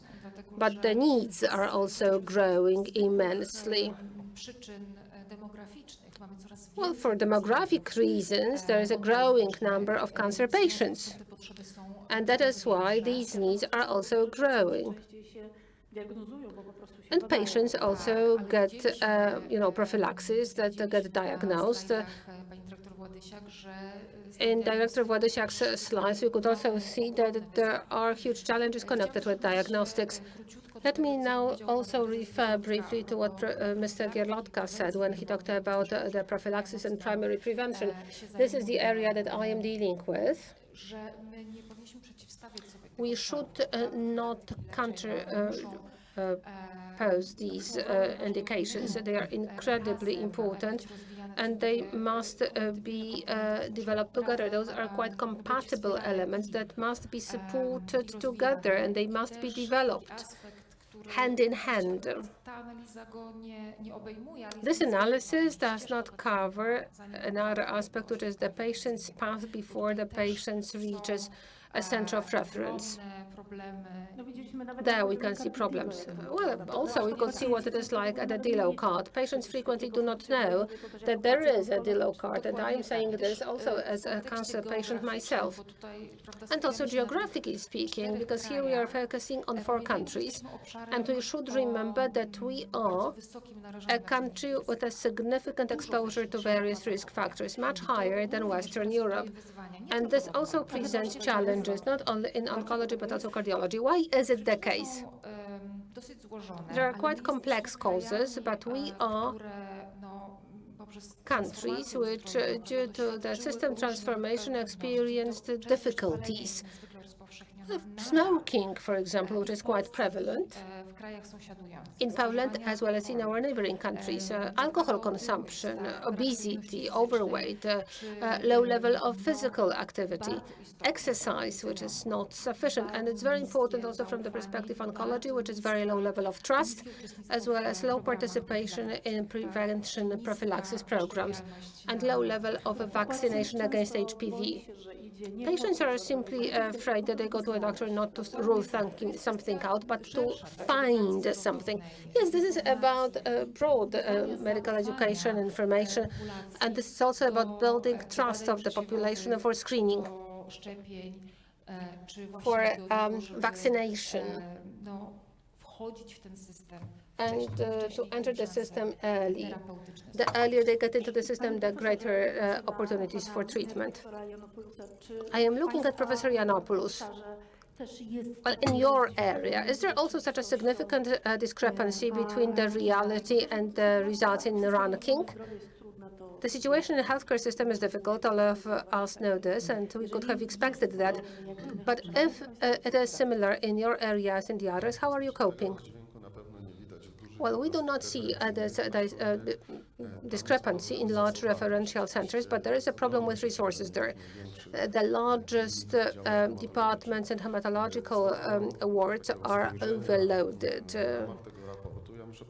but the needs are also growing immensely. Well, for demographic reasons, there is a growing number of cancer patients, and that is why these needs are also growing. And patients also get, prophylaxis, that get diagnosed. In Director Władysak's slides, we could also see that there are huge challenges connected with diagnostics. Let me now also refer briefly to what Mr. Gierlotka said when he talked about the prophylaxis and primary prevention. This is the area that I am dealing with. We should not pose these indications. They are incredibly important, and they must be developed together. Those are quite compatible elements that must be supported together, and they must be developed hand in hand. This analysis does not cover another aspect, which is the patient's path before the patient reaches a center of reference. There we can see problems. Well, also we could see what it is like at a DLO card. Patients frequently do not know that there is a DLO card, and I am saying this also as a cancer patient myself. And also geographically speaking, because here we are focusing on 4 countries, and we should remember that we are a country with a significant exposure to various risk factors, much higher than Western Europe. And this also presents challenges, not only in oncology, but also cardiology. Why is it the case? There are quite complex causes, but we are countries which, due to the system transformation, experienced difficulties. Smoking, for example, which is quite prevalent in Poland as well as in our neighboring countries. Alcohol consumption, obesity, overweight, low level of physical activity, exercise, which is not sufficient. And it's very important also from the perspective of oncology, which is very low level of trust, as well as low participation in prevention prophylaxis programs, and low level of vaccination against HPV. Patients are simply afraid that they go to a doctor not to rule something out, but to find something. Yes, this is about broad medical education, information, and this is also about building trust of the population for screening, for vaccination, and to enter the system early. The earlier they get into the system, the greater opportunities for treatment. I am looking at Professor Yiannopoulos. Well, in your area, is there also such a significant discrepancy between the reality and the results in the ranking? The situation in the healthcare system is difficult. All of us know this, and we could have expected that. But if it is similar in your areas and the others, how are you coping? Well, we do not see this discrepancy in large referential centers, but there is a problem with resources there. The largest departments and hematological wards are overloaded.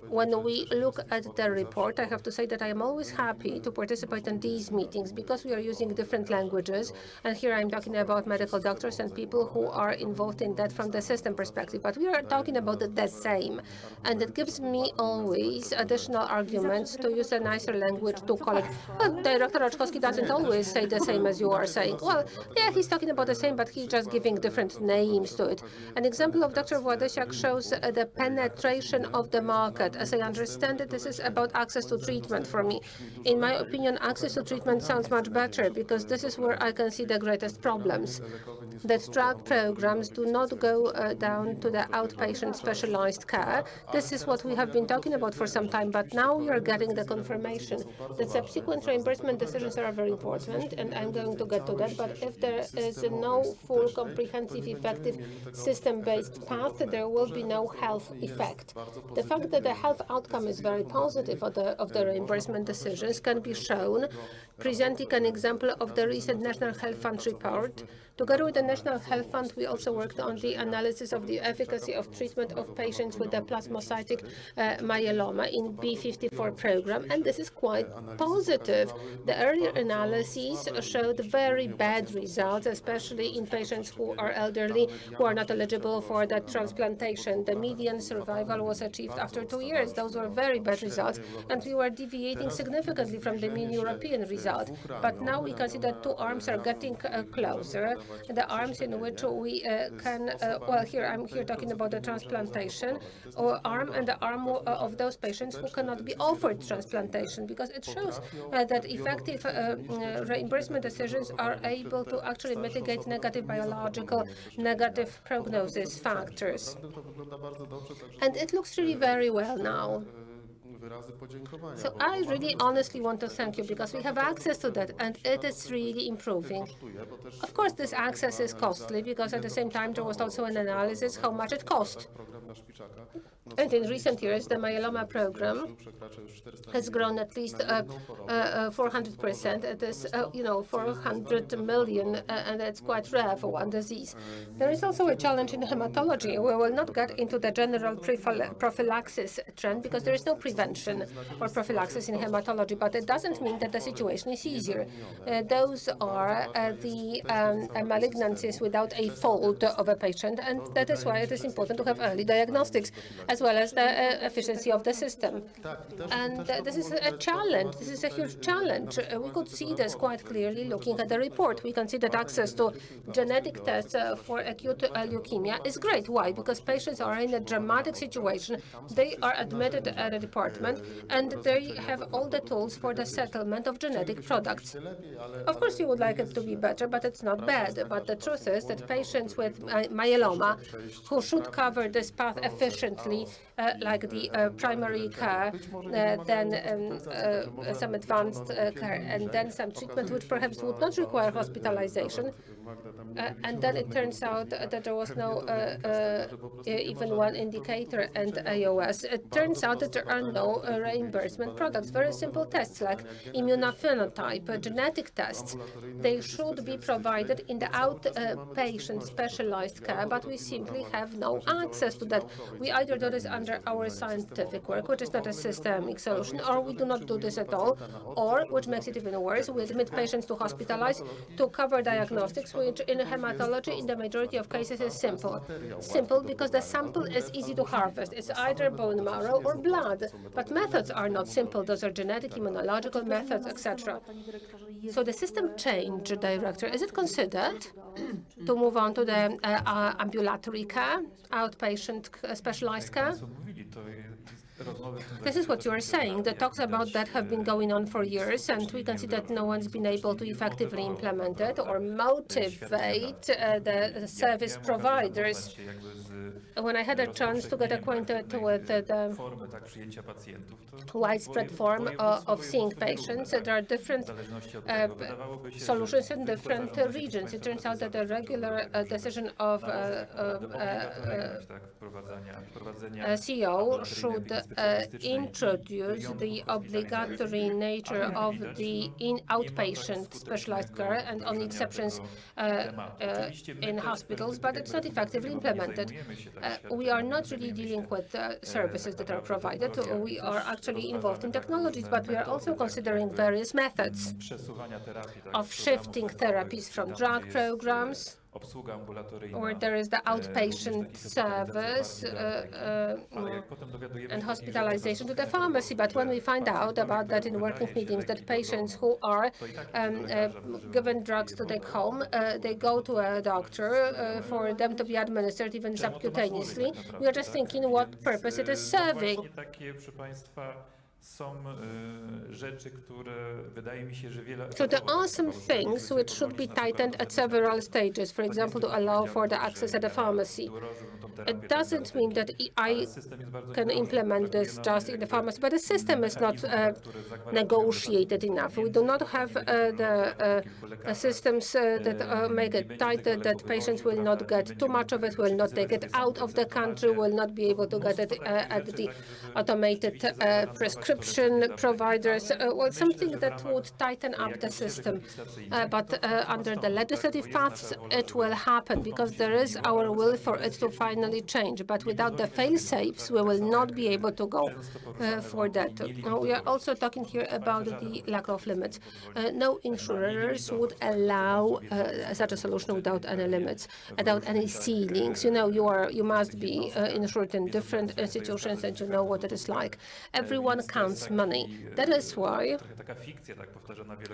When we look at the report, I have to say that I am always happy to participate in these meetings because we are using different languages. And here I'm talking about medical doctors and people who are involved in that from the system perspective. But we are talking about the same. And it gives me always additional arguments to use a nicer language to call it. Well, Dr. Raczkowski doesn't always say the same as you are saying. Well, yeah, he's talking about the same, but he's just giving different names to it. An example of Dr. Władysiak shows the penetration of the market. As I understand it, this is about access to treatment for me. In my opinion, access to treatment sounds much better because this is where I can see the greatest problems. That drug programs do not go down to the outpatient specialized care. This is what we have been talking about for some time, but now we are getting the confirmation that subsequent reimbursement decisions are very important, and I'm going to get to that. But if there is no full, comprehensive, effective system-based path, there will be no health effect. The fact that the health outcome is very positive of the reimbursement decisions can be shown, presenting an example of the recent National Health Fund report. Together with the National Health Fund, we also worked on the analysis of the efficacy of treatment of patients with the plasmacytic myeloma in B54 program, and this is quite positive. The earlier analyses showed very bad results, especially in patients who are elderly, who are not eligible for the transplantation. The median survival was achieved after 2 years. Those were very bad results, and we were deviating significantly from the mean European result. But now we can see that two arms are getting closer. The arms in which we can, I'm here talking about the transplantation arm and the arm of those patients who cannot be offered transplantation, because it shows that effective reimbursement decisions are able to actually mitigate negative biological, negative prognosis factors. And it looks really very well now. So I really honestly want to thank you, because we have access to that and it is really improving. Of course, this access is costly, because at the same time there was also an analysis how much it cost. And in recent years, the myeloma program has grown at least 400%. It is, 400 million, and it's quite rare for one disease. There is also a challenge in hematology. We will not get into the general prophylaxis trend, because there is no prevention or prophylaxis in hematology, but it doesn't mean that the situation is easier. Those are the malignancies without a fault of a patient, and that is why it is important to have early diagnostics, as well as the efficiency of the system. And this is a challenge. This is a huge challenge. We could see this quite clearly looking at the report. We can see that access to genetic tests for acute leukemia is great. Why? Because patients are in a dramatic situation. They are admitted at a department, and they have all the tools for the settlement of genetic products. Of course, you would like it to be better, but it's not bad. But the truth is that patients with myeloma who should cover this path efficiently, like the primary care, then some advanced care, and then some treatment which perhaps would not require hospitalization. And then it turns out that there was no even one indicator and AOS. It turns out that there are no reimbursement products. Very simple tests like immunophenotype, genetic tests. They should be provided in the outpatient specialized care, but we simply have no access to that. We either do this under our scientific work, which is not a systemic solution, or we do not do this at all, or, which makes it even worse, we admit patients to hospitalize to cover diagnostics, which in hematology in the majority of cases is simple. Simple because the sample is easy to harvest. It's either bone marrow or blood, but methods are not simple. Those are genetic, immunological methods, etc. So the system change, Director, is it considered to move on to the ambulatory care, outpatient specialized care? This is what you are saying. The talks about that have been going on for years, and we can see that no one's been able to effectively implement it or motivate the service providers. When I had a chance to get acquainted with the widespread form of seeing patients, there are different solutions in different regions. It turns out that the regular decision of CEO should introduce the obligatory nature of the outpatient specialized care and only exceptions in hospitals, but it's not effectively implemented. We are not really dealing with services that are provided. We are actually involved in technologies, but we are also considering various methods of shifting therapies from drug programs or there is the outpatient service and hospitalization to the pharmacy. But when we find out about that in working meetings, that patients who are given drugs to take home, they go to a doctor for them to be administered even subcutaneously, we are just thinking what purpose it is serving. So there are some things which should be tightened at several stages, for example, to allow for the access at the pharmacy. It doesn't mean that I can implement this just in the pharmacy, but the system is not negotiated enough. We do not have the systems that make it tight, that patients will not get too much of it, will not take it out of the country, will not be able to get it at the automated prescription providers, well, something that would tighten up the system. But under the legislative paths, it will happen because there is our will for it to finally change. But without the fail-safes, we will not be able to go for that. We are also talking here about the lack of limits. No insurers would allow such a solution without any limits, without any ceilings. You know, you must be insured in different institutions, and you know what it is like. Everyone counts money. That is why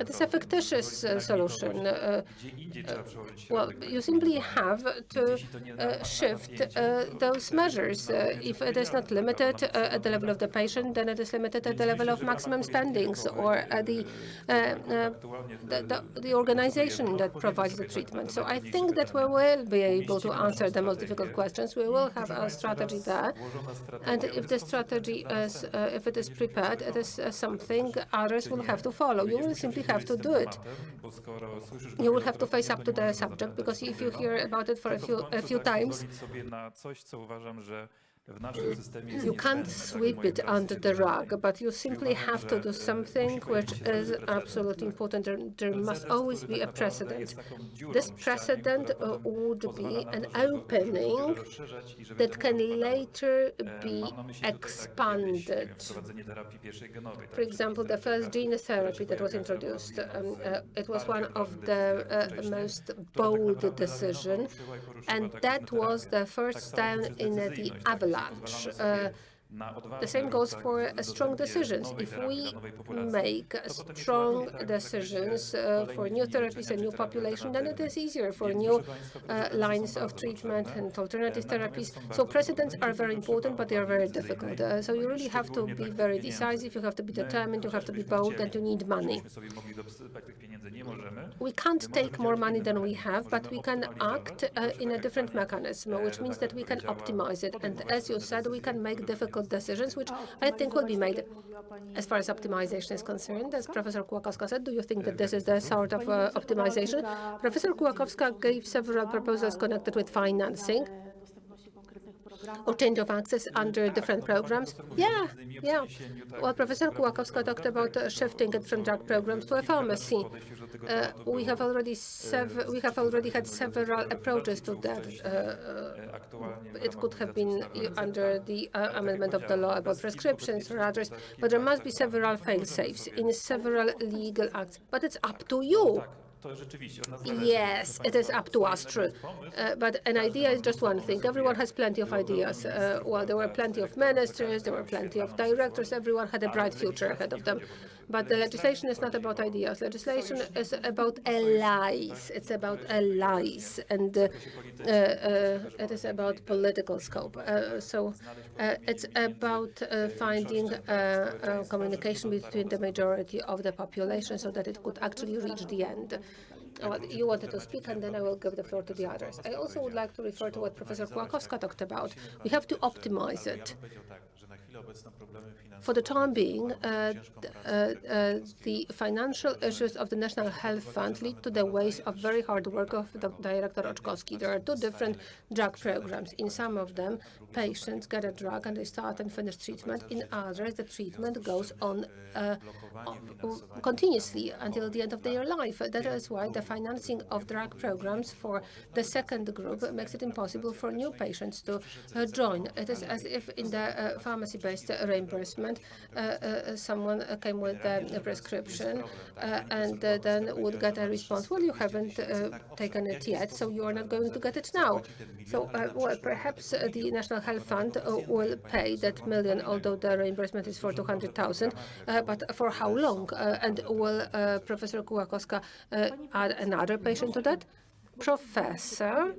it is a fictitious solution. Well, you simply have to shift those measures. If it is not limited at the level of the patient, then it is limited at the level of maximum spendings or at the organization that provides the treatment. So I think that we will be able to answer the most difficult questions. We will have a strategy there, and if the strategy is, if it is prepared, it is something others will have to follow. You will simply have to do it. You will have to face up to the subject, because if you hear about it for a few times, you can't sweep it under the rug, but you simply have to do something which is absolutely important. There must always be a precedent. This precedent would be an opening that can later be expanded. For example, the first gene therapy that was introduced, it was one of the most bold decisions, and that was the first time in the avalanche. The same goes for strong decisions. If we make strong decisions for new therapies and new population, then it is easier for new lines of treatment and alternative therapies. So precedents are very important, but they are very difficult. So you really have to be very decisive, you have to be determined, you have to be bold, and you need money. We can't take more money than we have, but we can act in a different mechanism, which means that we can optimize it. And as you said, we can make difficult decisions, which I think will be made. As far as optimization is concerned, as Professor Kłakowska said, do you think that this is the sort of optimization? Professor Kłakowska gave several proposals connected with financing or change of access under different programs. Yeah. Well, Professor Kłakowska talked about shifting it from drug programs to a pharmacy. We have already had several approaches to that. It could have been under the amendment of the law about prescriptions or others, but there must be several fail-safes in several legal acts. But it's up to you. Yes, it is up to us, true. But an idea is just one thing. Everyone has plenty of ideas. Well, there were plenty of ministers, there were plenty of directors. Everyone had a bright future ahead of them. But the legislation is not about ideas. Legislation is about allies. It's about allies, and it is about political scope. So it's about finding communication between the majority of the population so that it could actually reach the end. You wanted to speak, and then I will give the floor to the others. I also would like to refer to what Professor Kłakowska talked about. We have to optimize it. For the time being, the financial issues of the National Health Fund lead to the waste of very hard work of the Director Oczkowski. There are two different drug programs. In some of them, patients get a drug and they start and finish treatment. In others, the treatment goes on continuously until the end of their life. That is why the financing of drug programs for the second group makes it impossible for new patients to join. It is as if in the pharmacy therapy-based reimbursement. Someone came with a prescription and then would get a response, well, you haven't taken it yet, so you are not going to get it now. So, well, perhaps the National Health Fund will pay that million, although the reimbursement is for 200,000. But for how long? And will Professor Kułakowska add another patient to that? Professor,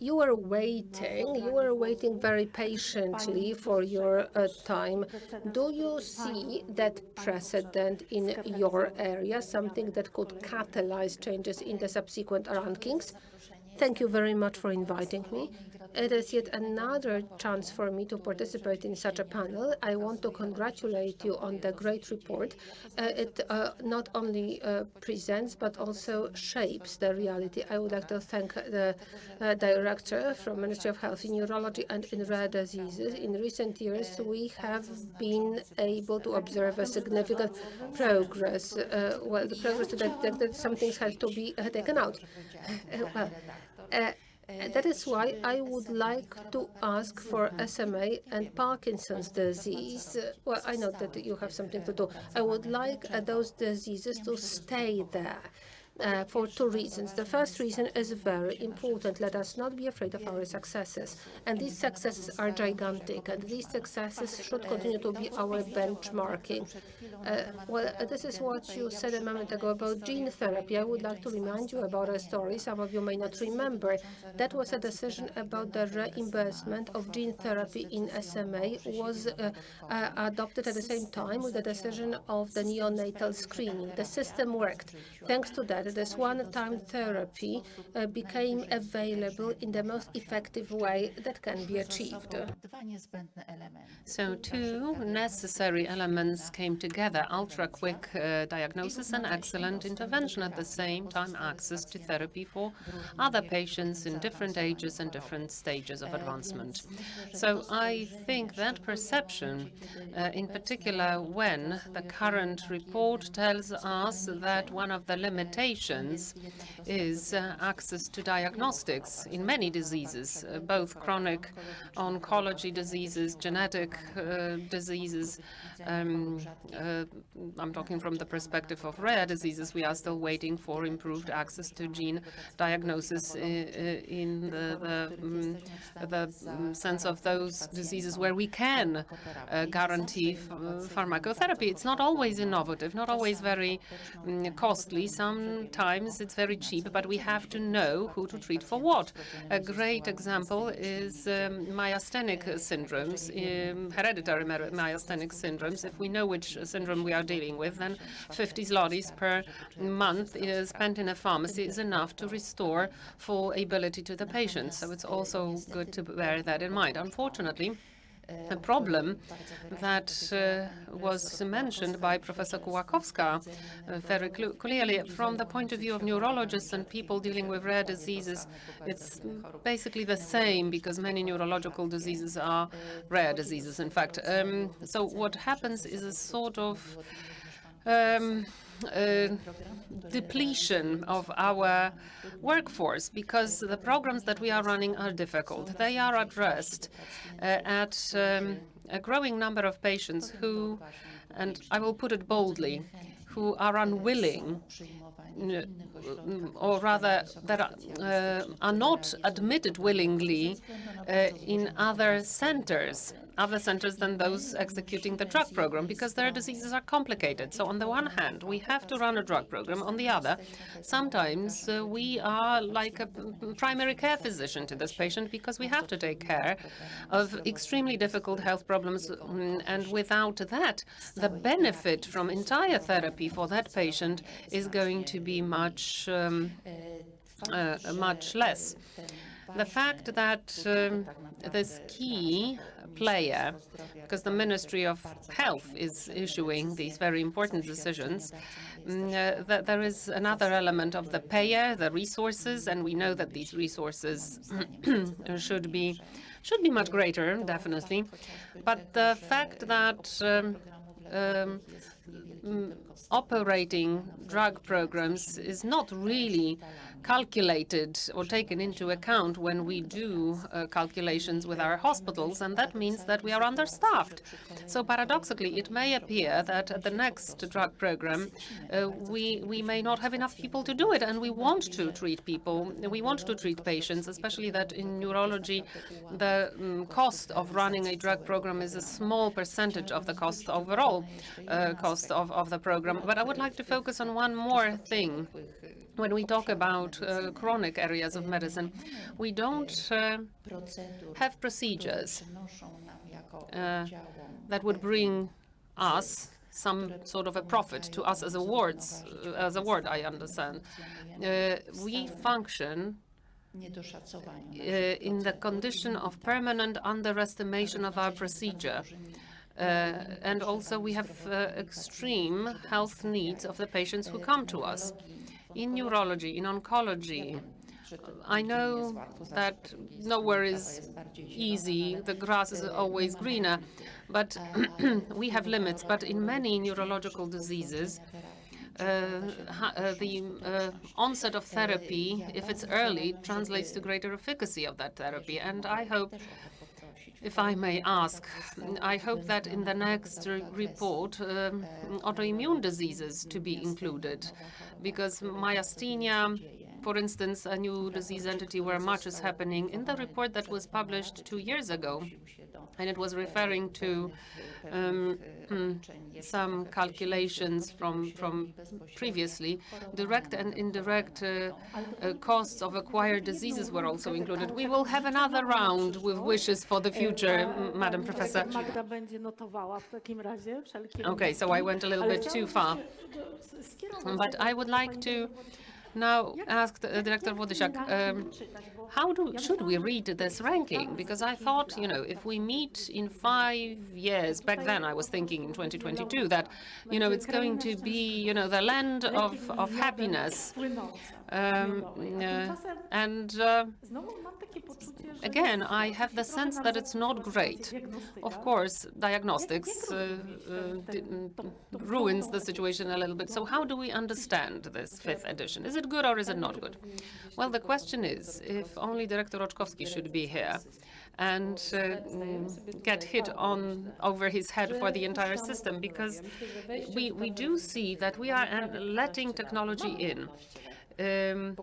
you were waiting very patiently for your time. Do you see that precedent in your area, something that could catalyze changes in the subsequent rankings? Thank you very much for inviting me. It is yet another chance for me to participate in such a panel. I want to congratulate you on the great report. It not only presents but also shapes the reality. I would like to thank the director from Ministry of Health in Neurology and in Rare Diseases. In recent years, we have been able to observe a significant progress. Well, the progress to that some things had to be taken out. That is why I would like to ask for SMA and Parkinson's disease. Well, I know that you have something to do. I would like those diseases to stay there. For two reasons. The first reason is very important. Let us not be afraid of our successes. And these successes are gigantic, and these successes should continue to be our benchmarking. Well, this is what you said a moment ago about gene therapy. I would like to remind you about a story some of you may not remember. That was a decision about the reimbursement of gene therapy in SMA was adopted at the same time with the decision of the neonatal screening. The system worked. Thanks to that, this one-time therapy became available in the most effective way that can be achieved. So two necessary elements came together: ultra-quick diagnosis and excellent intervention. At the same time, access to therapy for other patients in different ages and different stages of advancement. So I think that perception, in particular when the current report tells us that one of the limitations is access to diagnostics in many diseases, both chronic oncology diseases, genetic diseases. I'm talking from the perspective of rare diseases. We are still waiting for improved access to gene diagnosis in the sense of those diseases where we can guarantee pharmacotherapy. It's not always innovative, not always very costly. Sometimes it's very cheap, but we have to know who to treat for what. A great example is myasthenic syndromes, hereditary myasthenic syndromes. If we know which syndrome we are dealing with, then 50 zlotys per month spent in a pharmacy is enough to restore full ability to the patient. So it's also good to bear that in mind. Unfortunately, a problem that was mentioned by Professor Kułakowska very clearly from the point of view of neurologists and people dealing with rare diseases. It's basically the same because many neurological diseases are rare diseases, in fact. So what happens is a sort of depletion of our workforce because the programs that we are running are difficult. They are addressed at a growing number of patients who, and I will put it boldly, who are unwilling, or rather that are not admitted willingly in other centers than those executing the drug program, because their diseases are complicated. So on the one hand, we have to run a drug program. On the other, sometimes we are like a primary care physician to this patient because we have to take care of extremely difficult health problems. And without that, the benefit from entire therapy for that patient is going to be much less. The fact that this key player, because the Ministry of Health is issuing these very important decisions, that there is another element of the payer, the resources, and we know that these resources should be much greater, definitely. But the fact that operating drug programs is not really calculated or taken into account when we do calculations with our hospitals, and that means that we are understaffed. So paradoxically, it may appear that at the next drug program, we may not have enough people to do it, and we want to treat people. We want to treat patients, especially that in neurology, the cost of running a drug program is a small percentage of the cost overall cost of the program. But I would like to focus on one more thing. When we talk about chronic areas of medicine, we don't have procedures that would bring us some sort of a profit to us as a ward, I understand. We function in the condition of permanent underestimation of our procedure. And also we have extreme health needs of the patients who come to us. In neurology, in oncology, I know that nowhere is easy, the grass is always greener, but we have limits. But in many neurological diseases, the onset of therapy, if it's early, translates to greater efficacy of that therapy. And I hope, if I may ask, I hope that in the next report, autoimmune diseases to be included, because myasthenia, for instance, a new disease entity where much is happening. In the report that was published 2 years ago, and it was referring to some calculations from previously, direct and indirect costs of acquired diseases were also included. We will have another round with wishes for the future, Madam Professor. Okay, so I went a little bit too far. But I would like to now ask Director Włodysiak, should we read this ranking? Because I thought, if we meet in 5 years, back then I was thinking in 2022 that, it's going to be, the land of happiness. Again, I have the sense that it's not great. Of course, diagnostics ruins the situation a little bit. So how do we understand this 5th edition? Is it good or is it not good? Well, the question is, if only Director Oczkowski should be here and get hit over his head for the entire system, because we do see that we are letting technology in. In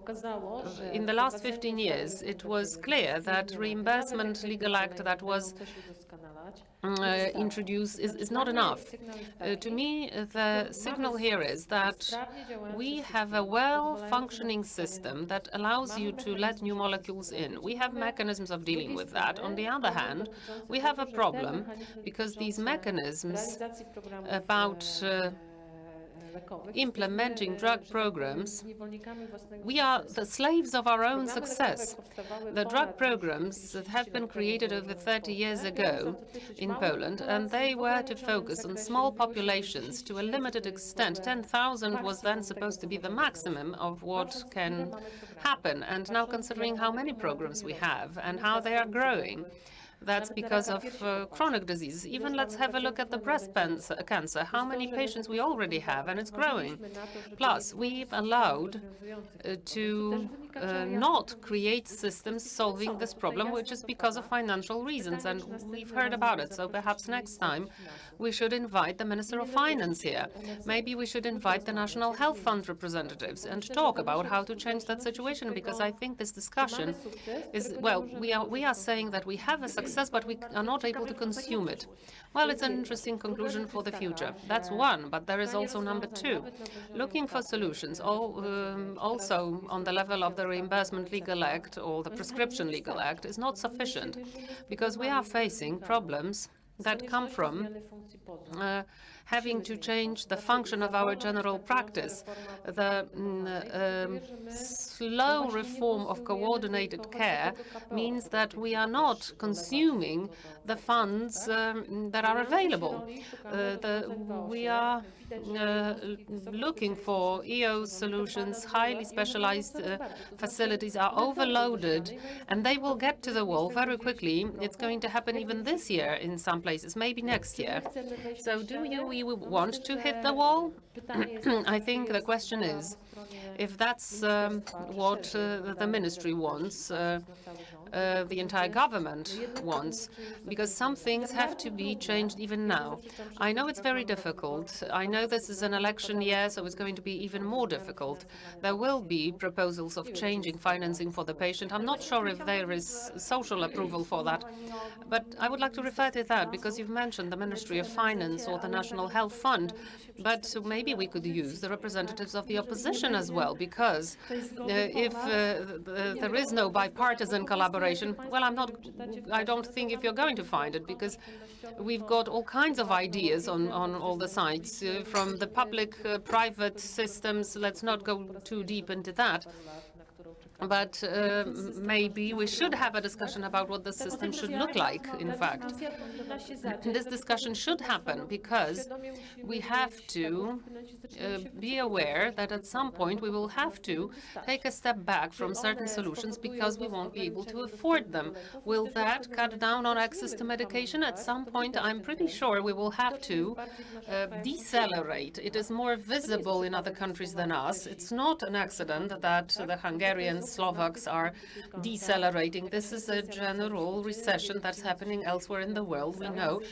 the last 15 years, it was clear that reimbursement legal act that was introduced is not enough. To me, the signal here is that we have a well-functioning system that allows you to let new molecules in. We have mechanisms of dealing with that. On the other hand, we have a problem because these mechanisms about implementing drug programs, we are the slaves of our own success. The drug programs that have been created over 30 years ago in Poland, and they were to focus on small populations to a limited extent. 10,000 was then supposed to be the maximum of what can happen. And now considering how many programs we have and how they are growing, that's because of chronic diseases. Even let's have a look at the breast cancer, how many patients we already have, and it's growing. Plus, we've allowed to not create systems solving this problem, which is because of financial reasons, and we've heard about it. So perhaps next time we should invite the Minister of Finance here. Maybe we should invite the National Health Fund representatives and talk about how to change that situation, because I think this discussion is, well, we are saying that we have a success, but we are not able to consume it. Well, it's an interesting conclusion for the future. That's one, but there is also number two. Looking for solutions, also on the level of the Reimbursement Legal Act or the Prescription Legal Act, is not sufficient, because we are facing problems that come from having to change the function of our general practice. The slow reform of coordinated care means that we are not consuming the funds that are available. We are looking for EO solutions. Highly specialized facilities are overloaded, and they will get to the wall very quickly. It's going to happen even this year in some places, maybe next year. So do we want to hit the wall? I think the question is, if that's what the ministry wants, the entire government wants, because some things have to be changed even now. I know it's very difficult. I know this is an election year, so it's going to be even more difficult. There will be proposals of changing financing for the patient. I'm not sure if there is social approval for that, but I would like to refer to that because you've mentioned the Ministry of Finance or the National Health Fund, but maybe we could use the representatives of the opposition as well, because if there is no bipartisan collaboration, well, I don't think if you're going to find it, because we've got all kinds of ideas on all the sides, from the public, private systems. Let's not go too deep into that. But maybe we should have a discussion about what the system should look like, in fact. This discussion should happen because we have to be aware that at some point we will have to take a step back from certain solutions because we won't be able to afford them. Will that cut down on access to medication? At some point, I'm pretty sure we will have to decelerate. It is more visible in other countries than us. It's not an accident that the Hungarians, Slovaks are decelerating. This is a general recession that's happening elsewhere in the world. We know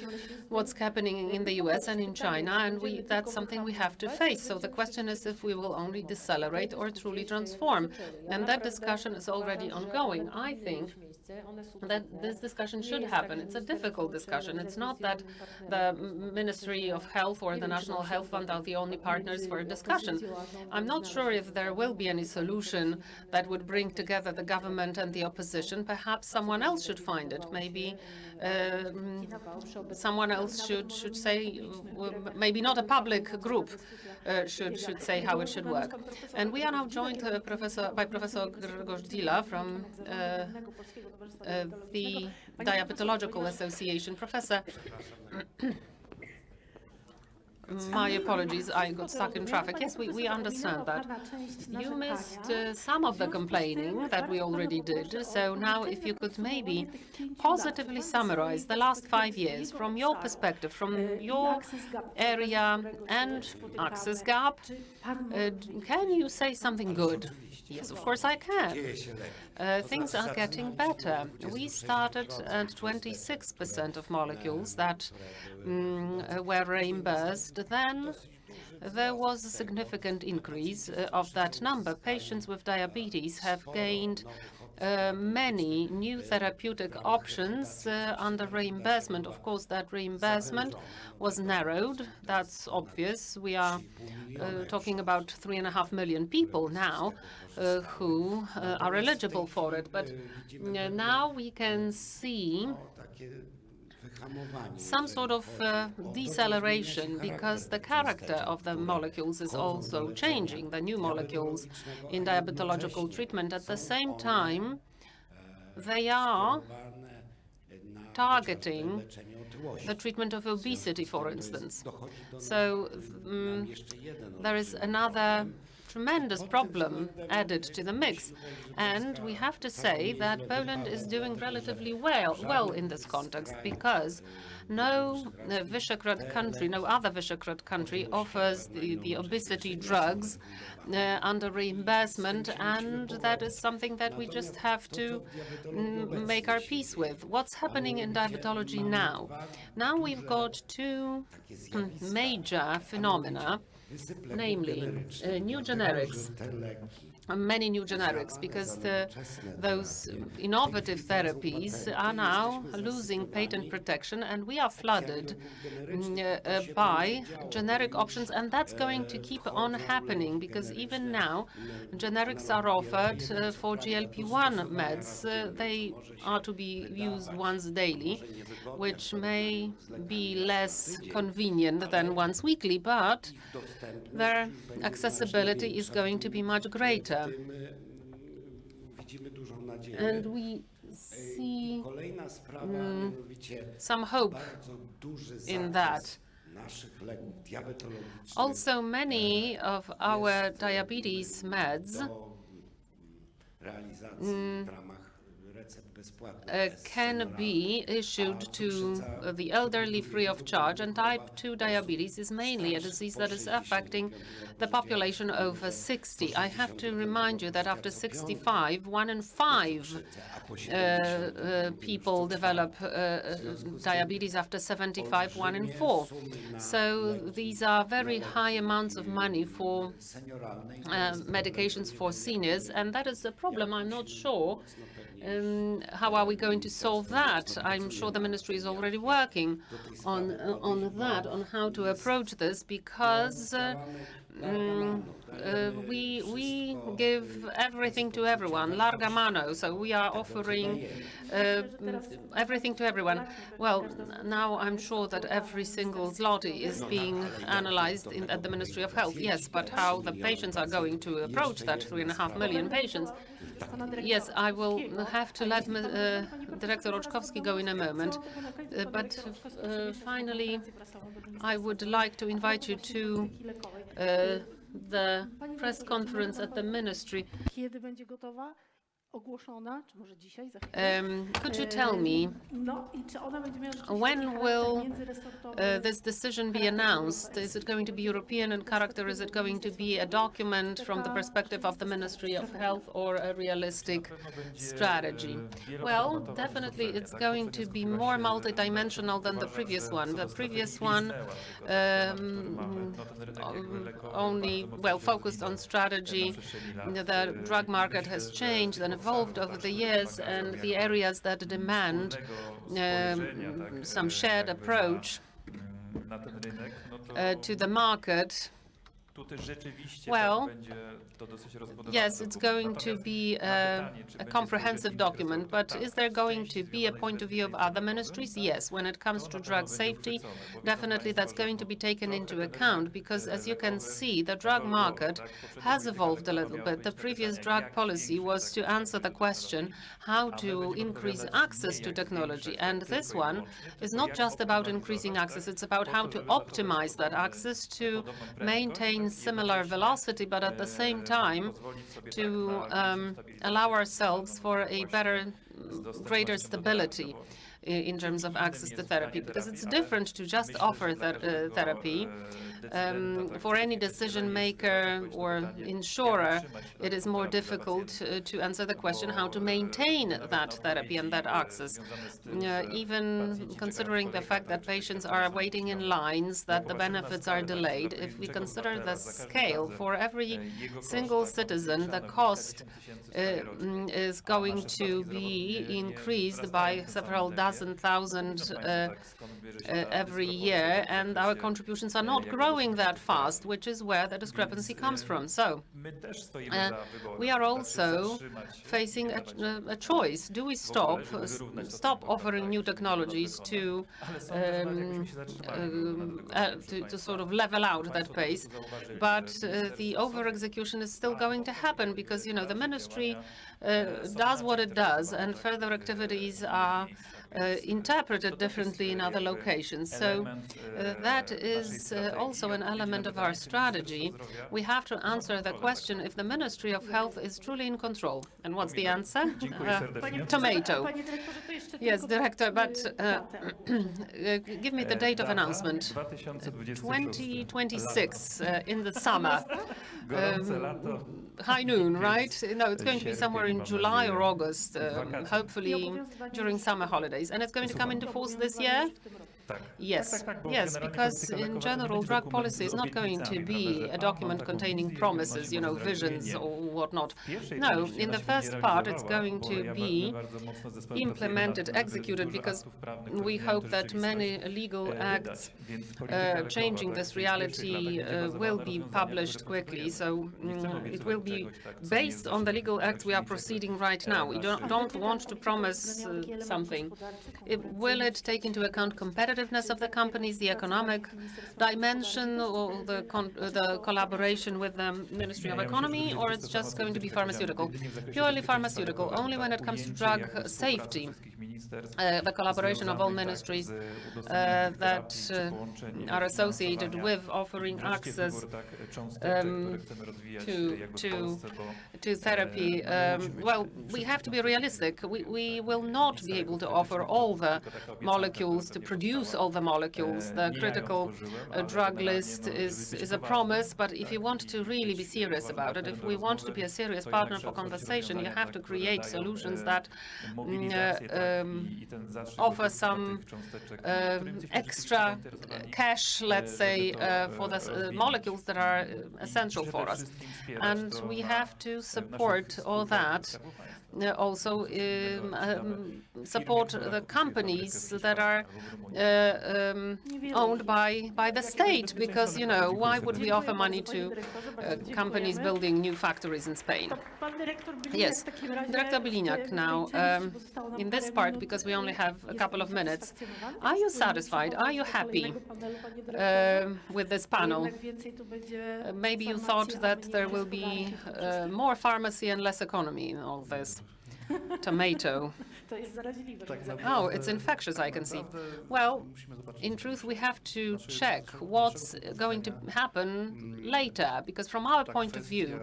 what's happening in the US and in China, and that's something we have to face. So the question is if we will only decelerate or truly transform. And that discussion is already ongoing. I think that this discussion should happen. It's a difficult discussion. It's not that the Ministry of Health or the National Health Fund are the only partners for a discussion. I'm not sure if there will be any solution that would bring together the government and the opposition. Perhaps someone else should find it. Maybe someone else should say, maybe not a public group should say how it should work. And we are now joined by Professor Grzegorz Dila from the Diabetological Association. Professor, my apologies, I got stuck in traffic. Yes, we understand that. You missed some of the complaining that we already did. So now if you could maybe positively summarize the last 5 years from your perspective, from your area and access gap, can you say something good? Yes, of course I can. Things are getting better. We started at 26% of molecules that were reimbursed. Then there was a significant increase of that number. Patients with diabetes have gained many new therapeutic options under reimbursement. Of course, that reimbursement was narrowed. That's obvious. We are talking about 3.5 million people now who are eligible for it. But now we can see some sort of deceleration because the character of the molecules is also changing, the new molecules in diabetological treatment. At the same time, they are targeting the treatment of obesity, for instance. So there is another tremendous problem added to the mix. And we have to say that Poland is doing relatively well in this context because no Visegrad country, no other Visegrad country offers the obesity drugs under reimbursement, and that is something that we just have to make our peace with. What's happening in diabetology now? Now we've got two major phenomena, namely new generics, many new generics, because those innovative therapies are now losing patent protection, and we are flooded by generic options, and that's going to keep on happening because even now generics are offered for GLP-1 meds. They are to be used once daily, which may be less convenient than once weekly, but their accessibility is going to be much greater. And we see some hope in that. Also, many of our diabetes meds can be issued to the elderly free of charge, and type 2 diabetes is mainly a disease that is affecting the population over 60. I have to remind you that after 65, 1 in 5 people develop diabetes. After 75, 1 in 4. So these are very high amounts of money for medications for seniors, and that is a problem. I'm not sure how are we going to solve that. I'm sure the ministry is already working on that, on how to approach this, because we give everything to everyone, larga mano, so we are offering everything to everyone. Well, now I'm sure that every single zloty is being analyzed at the Ministry of Health. Yes, but how the patients are going to approach that 3.5 million patients? Yes, I will have to let Director Oczkowski go in a moment. But finally, I would like to invite you to the press conference at the ministry. Could you tell me when will this decision be announced? Is it going to be European in character? Is it going to be a document from the perspective of the Ministry of Health, or a realistic strategy? Well, definitely it's going to be more multidimensional than the previous one. The previous one only, well, focused on strategy. The drug market has changed and evolved over the years, and the areas that demand some shared approach to the market, well, yes, it's going to be a comprehensive document, but is there going to be a point of view of other ministries? Yes, when it comes to drug safety, definitely that's going to be taken into account, because as you can see, the drug market has evolved a little bit. The previous drug policy was to answer the question how to increase access to technology, and this one is not just about increasing access, it's about how to optimize that access to maintain similar velocity, but at the same time to allow ourselves for a greater stability in terms of access to therapy, because it's different to just offer therapy. For any decision maker or insurer, it is more difficult to answer the question how to maintain that therapy and that access. Even considering the fact that patients are waiting in lines, that the benefits are delayed, if we consider the scale, for every single citizen, the cost is going to be increased by several dozen thousand every year, and our contributions are not growing that fast, which is where the discrepancy comes from. So we are also facing a choice. Do we stop offering new technologies to sort of level out that pace? But the over-execution is still going to happen, because, you know, the ministry does what it does, and further activities are interpreted differently in other locations. So that is also an element of our strategy. We have to answer the question if the Ministry of Health is truly in control. And what's the answer? Tomato. Yes, Director, but give me the date of announcement. 2026, in the summer. High noon, right? No, it's going to be somewhere in July or August, hopefully during summer holidays. And it's going to come into force this year? Yes, yes, because in general, drug policy is not going to be a document containing promises, you know, visions or whatnot. No, in the first part, it's going to be implemented, executed, because we hope that many legal acts changing this reality will be published quickly. So it will be based on the legal acts we are proceeding right now. We don't want to promise something. Will it take into account competitiveness competitiveness of the companies, the economic dimension, or the collaboration with the Ministry of Economy, or it's just going to be pharmaceutical? Purely pharmaceutical. Only when it comes to drug safety, the collaboration of all ministries that are associated with offering access to therapy. Well, we have to be realistic. We will not be able to offer all the molecules, to produce all the molecules. The critical drug list is a promise, but if you want to really be serious about it, if we want to be a serious partner for conversation, you have to create solutions that offer some extra cash, let's say, for the molecules that are essential for us. And we have to support all that. Also support the companies that are owned by the state, because, you know, why would we offer money to companies building new factories in Spain? Yes, Director Biliniak, now, in this part, because we only have a couple of minutes, are you satisfied? Are you happy with this panel? Maybe you thought that there will be more pharmacy and less economy in all this. Tomato. Oh, it's infectious, I can see. Well, in truth, we have to check what's going to happen later, because from our point of view,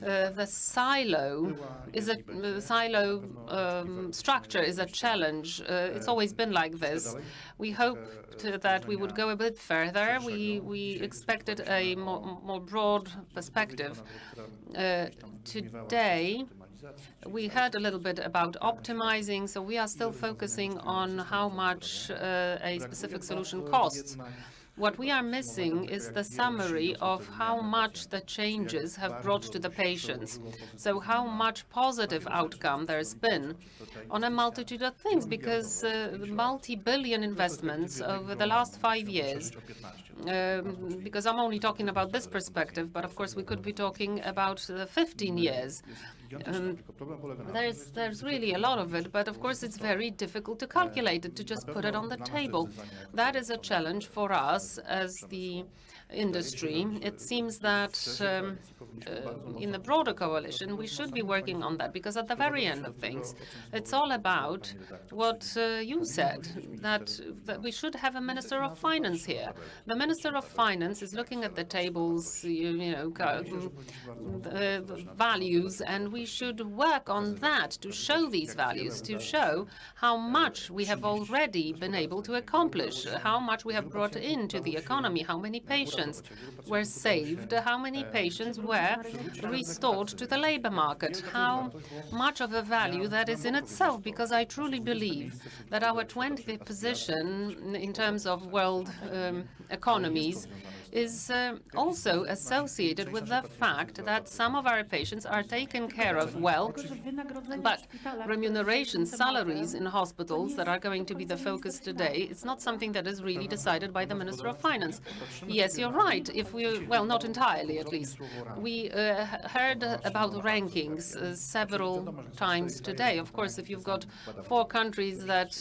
the silo structure is a challenge. It's always been like this. We hoped that we would go a bit further. We expected a more broad perspective. Today, we heard a little bit about optimizing, so we are still focusing on how much a specific solution costs. What we are missing is the summary of how much the changes have brought to the patients. So how much positive outcome there's been on a multitude of things, because multi-billion investments over the last 5 years, because I'm only talking about this perspective, but of course we could be talking about 15 years. There's really a lot of it, but of course it's very difficult to calculate it, to just put it on the table. That is a challenge for us as the industry. It seems that in the broader coalition we should be working on that, because at the very end of things it's all about what you said, that we should have a Minister of Finance here. The Minister of Finance is looking at the tables, the values, and we should work on that to show these values, to show how much we have already been able to accomplish, how much we have brought into the economy, how many patients were saved, how many patients were restored to the labor market, how much of a value that is in itself, because I truly believe that our 20th position in terms of world economies is also associated with the fact that some of our patients are taken care of well, but remuneration, salaries in hospitals that are going to be the focus today, it's not something that is really decided by the Minister of Finance. Yes, you're right. If we, well, not entirely at least. We heard about rankings several times today. Of course, if you've got 4 countries that,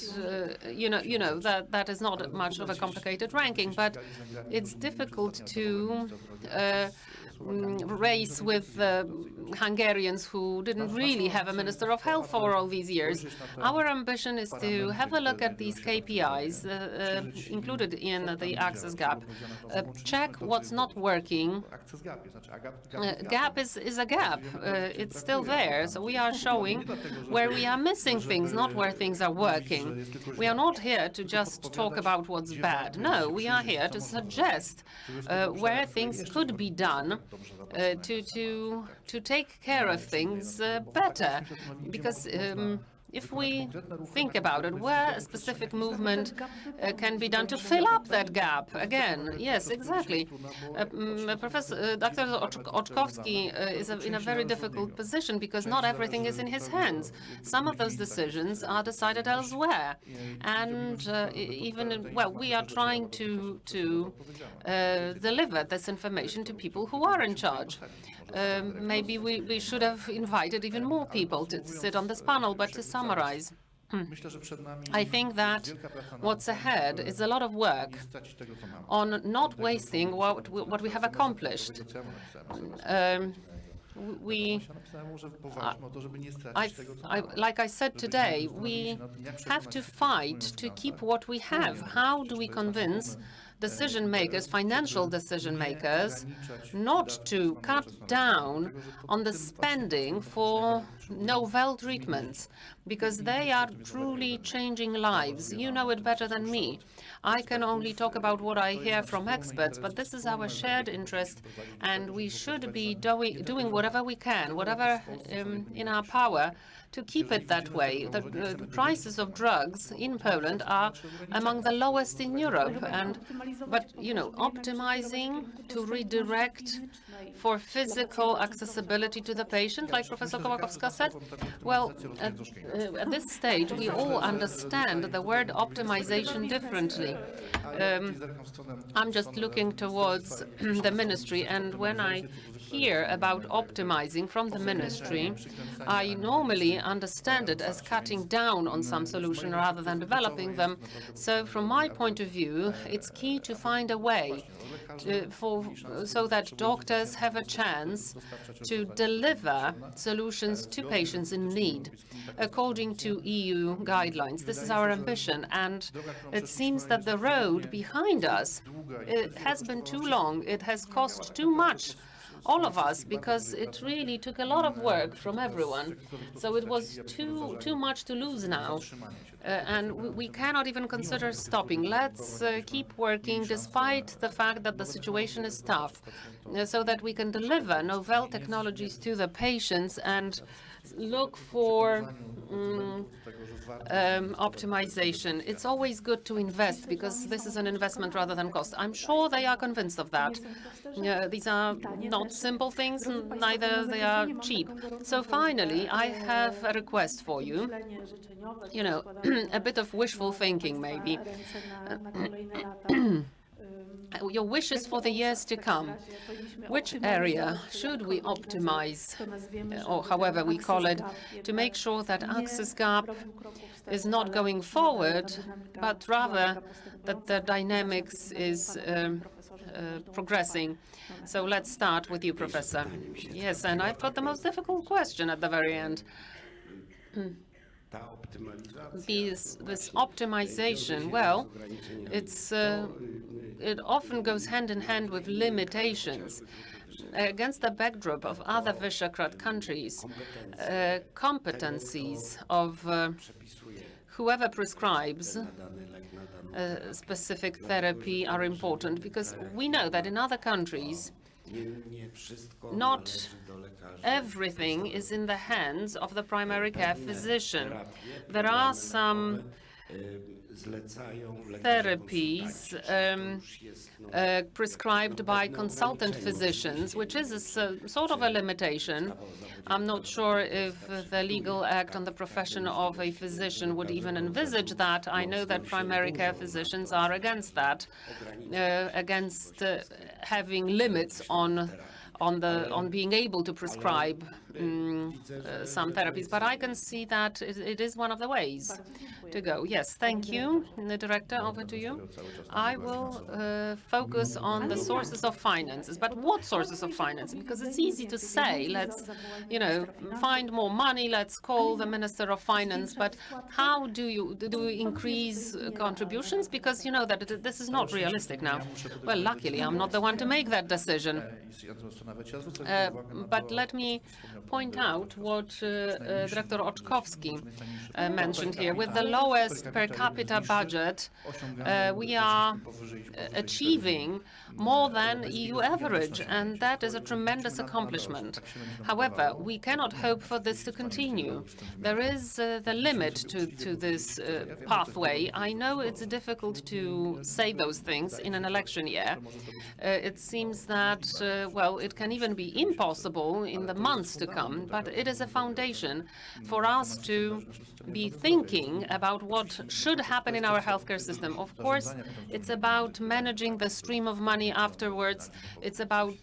that is not much of a complicated ranking, but it's difficult to race with Hungarians who didn't really have a Minister of Health for all these years. Our ambition is to have a look at these KPIs included in the access gap, check what's not working. Gap is a gap. It's still there. So we are showing where we are missing things, not where things are working. We are not here to just talk about what's bad. No, we are here to suggest where things could be done to take care of things better, because if we think about it, where a specific movement can be done to fill up that gap again. Yes, exactly. Dr. Oczkowski is in a very difficult position, because not everything is in his hands. Some of those decisions are decided elsewhere. And we are trying to deliver this information to people who are in charge. Maybe we should have invited even more people to sit on this panel, but to summarize, I think that what's ahead is a lot of work on not wasting what we have accomplished. Like I said today, we have to fight to keep what we have. How do we convince decision makers, financial decision makers, not to cut down on the spending for novel treatments, because they are truly changing lives? You know it better than me. I can only talk about what I hear from experts, but this is our shared interest, and we should be doing whatever we can, whatever in our power, to keep it that way. The prices of drugs in Poland are among the lowest in Europe, but optimizing to redirect for physical accessibility to the patient, like Professor Kołakowska said. Well, at this stage, we all understand the word optimization differently. I'm just looking towards the ministry, and when I hear about optimizing from the ministry, I normally understand it as cutting down on some solution rather than developing them. So from my point of view, it's key to find a way so that doctors have a chance to deliver solutions to patients in need according to EU guidelines. This is our ambition, and it seems that the road behind us, it has been too long. It has cost too much, all of us, because it really took a lot of work from everyone. So it was too much to lose now. And we cannot even consider stopping. Let's keep working despite the fact that the situation is tough, so that we can deliver novel technologies to the patients and look for optimization. It's always good to invest, because this is an investment rather than cost. I'm sure they are convinced of that. These are not simple things, neither they are cheap. So finally, I have a request for you. A bit of wishful thinking, maybe. Your wishes for the years to come. Which area should we optimize, or however we call it, to make sure that Access Gap is not going forward, but rather that the dynamics is progressing? So let's start with you, Professor. Yes, and I've got the most difficult question at the very end. This optimization, well, it often goes hand in hand with limitations. Against the backdrop of other Visegrad countries, competencies of whoever prescribes specific therapy are important, because we know that in other countries, not everything is in the hands of the primary care physician. There are some therapies prescribed by consultant physicians, which is a sort of a limitation. I'm not sure if the legal act on the profession of a physician would even envisage that. I know that primary care physicians are against that, against having limits on being able to prescribe some therapies, but I can see that it is one of the ways to go. Yes, thank you. The director, over to you. I will focus on the sources of finances, but what sources of finance? Because it's easy to say, let's, find more money, let's call the Minister of Finance, but how do we increase contributions? Because you know that this is not realistic now. Well, luckily, I'm not the one to make that decision. But let me point out what Director Oczkowski mentioned here. With the lowest per capita budget, we are achieving more than EU average, and that is a tremendous accomplishment. However, we cannot hope for this to continue. There is the limit to this pathway. I know it's difficult to say those things in an election year. It seems that, well, it can even be impossible in the months to outcome, but it is a foundation for us to be thinking about what should happen in our healthcare system. Of course, it's about managing the stream of money afterwards. It's about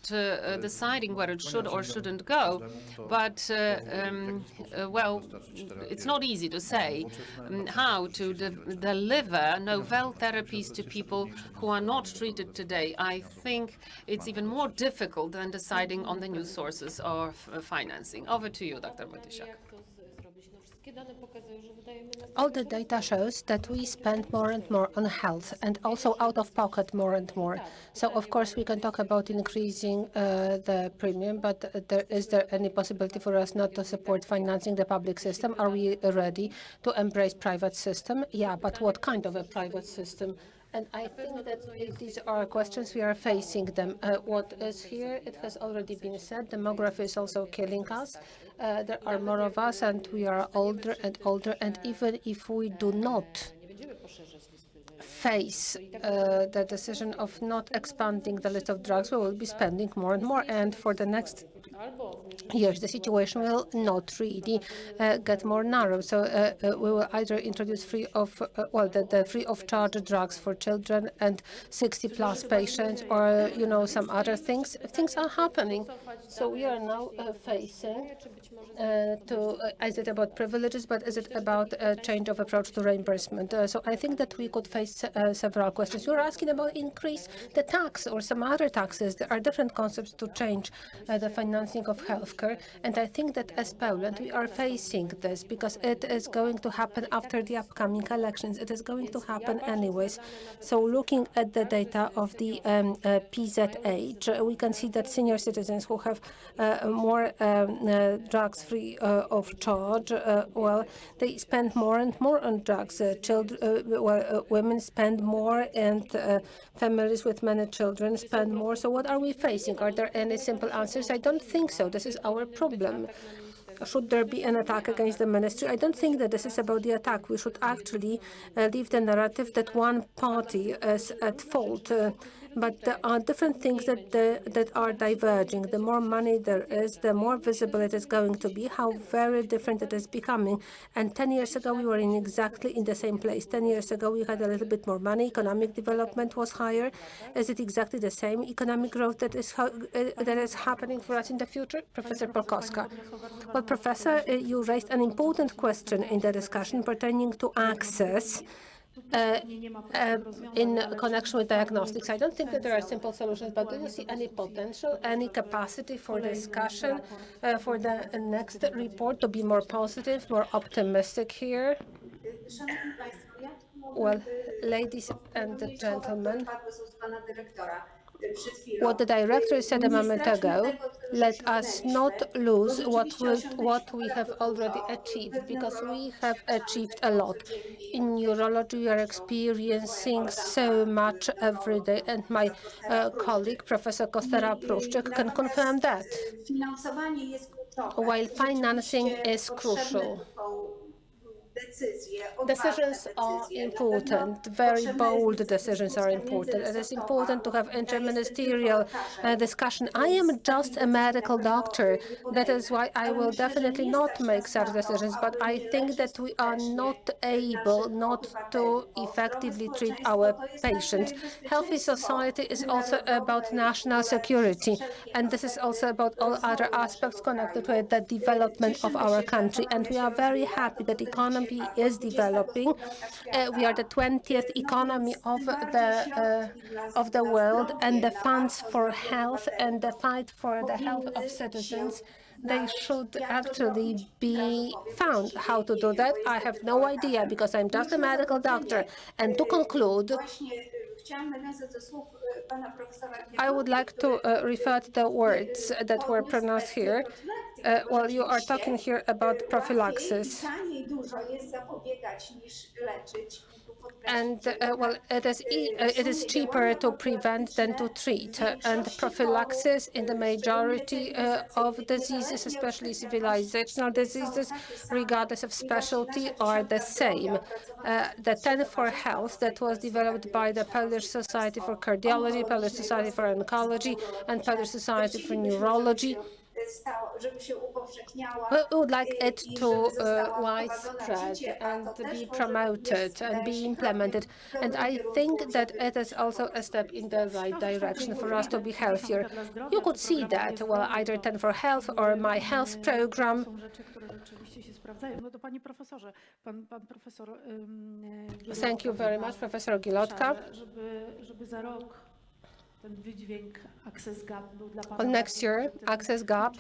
deciding where it should or shouldn't go. But, well, it's not easy to say how to deliver novel therapies to people who are not treated today. I think it's even more difficult than deciding on the new sources of financing. Over to you, Dr. Matysiak. All the data shows that we spend more and more on health and also out of pocket more and more. So, of course, we can talk about increasing the premium, but is there any possibility for us not to support financing the public system? Are we ready to embrace private system? Yeah, but what kind of a private system? And I think that these are questions we are facing them. What is here, it has already been said, demography is also killing us. There are more of us and we are older and older. And even if we do not face the decision of not expanding the list of drugs, we will be spending more and more. And for the next years, the situation will not really get more narrow. So we will either introduce the free of charge drugs for children and 60+ patients, or some other things. Things are happening. So we are now facing is it about privileges, but is it about a change of approach to reimbursement? So I think that we could face several questions. You're asking about increase the tax or some other taxes. There are different concepts to change the financing of healthcare. And I think that as Poland, we are facing this because it is going to happen after the upcoming elections. It is going to happen anyways. So looking at the data of the PZH, we can see that senior citizens who have more drugs free of charge, they spend more and more on drugs. Women spend more, and families with many children spend more. So what are we facing? Are there any simple answers? I don't think so. This is our problem. Should there be an attack against the ministry? I don't think that this is about the attack. We should actually leave the narrative that one party is at fault. But there are different things that are diverging. The more money there is, the more visible it is going to be, how very different it is becoming. And 10 years ago, we were exactly in the same place. 10 years ago, we had a little bit more money. Economic development was higher. Is it exactly the same economic growth that is happening for us in the future? Professor Polkowska. Well, Professor, you raised an important question in the discussion pertaining to access in connection with diagnostics. I don't think that there are simple solutions, but do you see any potential, any capacity for discussion for the next report to be more positive, more optimistic here? Well, ladies and gentlemen, what the director said a moment ago, let us not lose what we have already achieved, because we have achieved a lot. In neurology, we are experiencing so much every day, and my colleague, Professor Kostera-Pruszczyk, can confirm that. While financing is crucial, decisions are important. Very bold decisions are important. It is important to have interministerial discussion. I am just a medical doctor. That is why I will definitely not make such decisions. But I think that we are not able not to effectively treat our patients. Healthy society is also about national security. And this is also about all other aspects connected with the development of our country. And we are very happy that economy is developing. We are the 20th economy of the world, and the funds for health and the fight for the health of citizens, they should actually be found. How to do that? I have no idea, because I'm just a medical doctor. And to conclude, I would like to refer to the words that were pronounced here. Well, you are talking here about prophylaxis. And well, it is cheaper to prevent than to treat. And prophylaxis in the majority of diseases, especially civilizational diseases, regardless of specialty, are the same. The 10 for Health that was developed by the Polish Society for Cardiology, Polish Society for Oncology, and Polish Society for Neurology We would like it to widespread and to be promoted and be implemented. And I think that it is also a step in the right direction for us to be healthier. You could see that, well, either 10 for Health or My Health program. Thank you very much, Professor Gilotka. Well, next year, access gap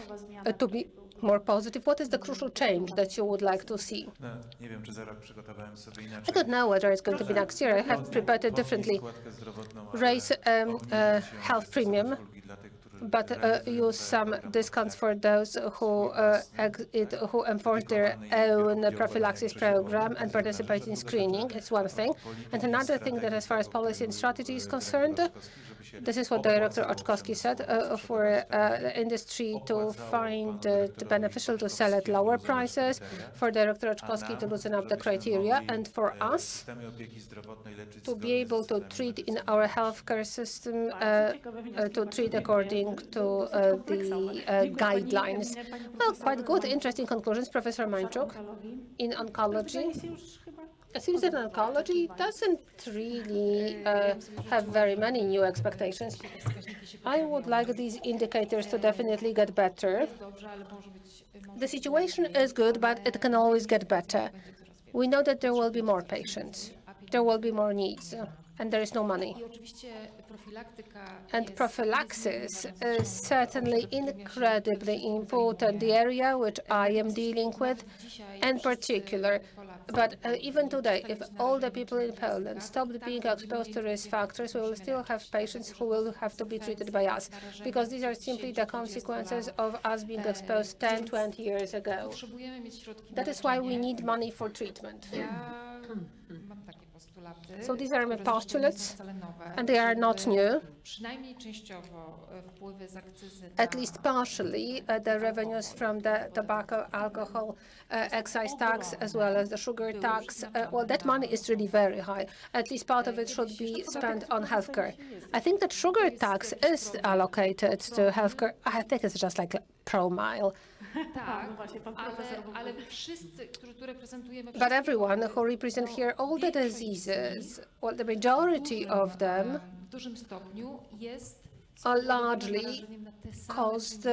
to be more positive. What is the crucial change that you would like to see? I don't know whether it's going to be next year. I have prepared it differently. Raise health premium, but use some discounts for those who enforce their own prophylaxis program and participate in screening. It's one thing. And another thing that as far as policy and strategy is concerned, this is what Director Oczkowski said, for the industry to find it beneficial to sell at lower prices, for Director Oczkowski to loosen up the criteria, and for us to be able to treat in our healthcare system, to treat according to the guidelines. Well, quite good, interesting conclusions, Professor Mańczuk. In oncology, it seems that oncology doesn't really have very many new expectations. I would like these indicators to definitely get better. The situation is good, but it can always get better. We know that there will be more patients, there will be more needs, and there is no money. And prophylaxis is certainly incredibly important, the area which I am dealing with in particular. But even today, if all the people in Poland stopped being exposed to risk factors, we will still have patients who will have to be treated by us, because these are simply the consequences of us being exposed 10, 20 years ago. That is why we need money for treatment. So these are my postulates, and they are not new. At least partially, the revenues from the tobacco, alcohol, excise tax, as well as the sugar tax, well, that money is really very high. At least part of it should be spent on healthcare. I think that sugar tax is allocated to healthcare. I think it's just like a pro-mile. But everyone who represent here all the diseases, well, the majority of them are largely caused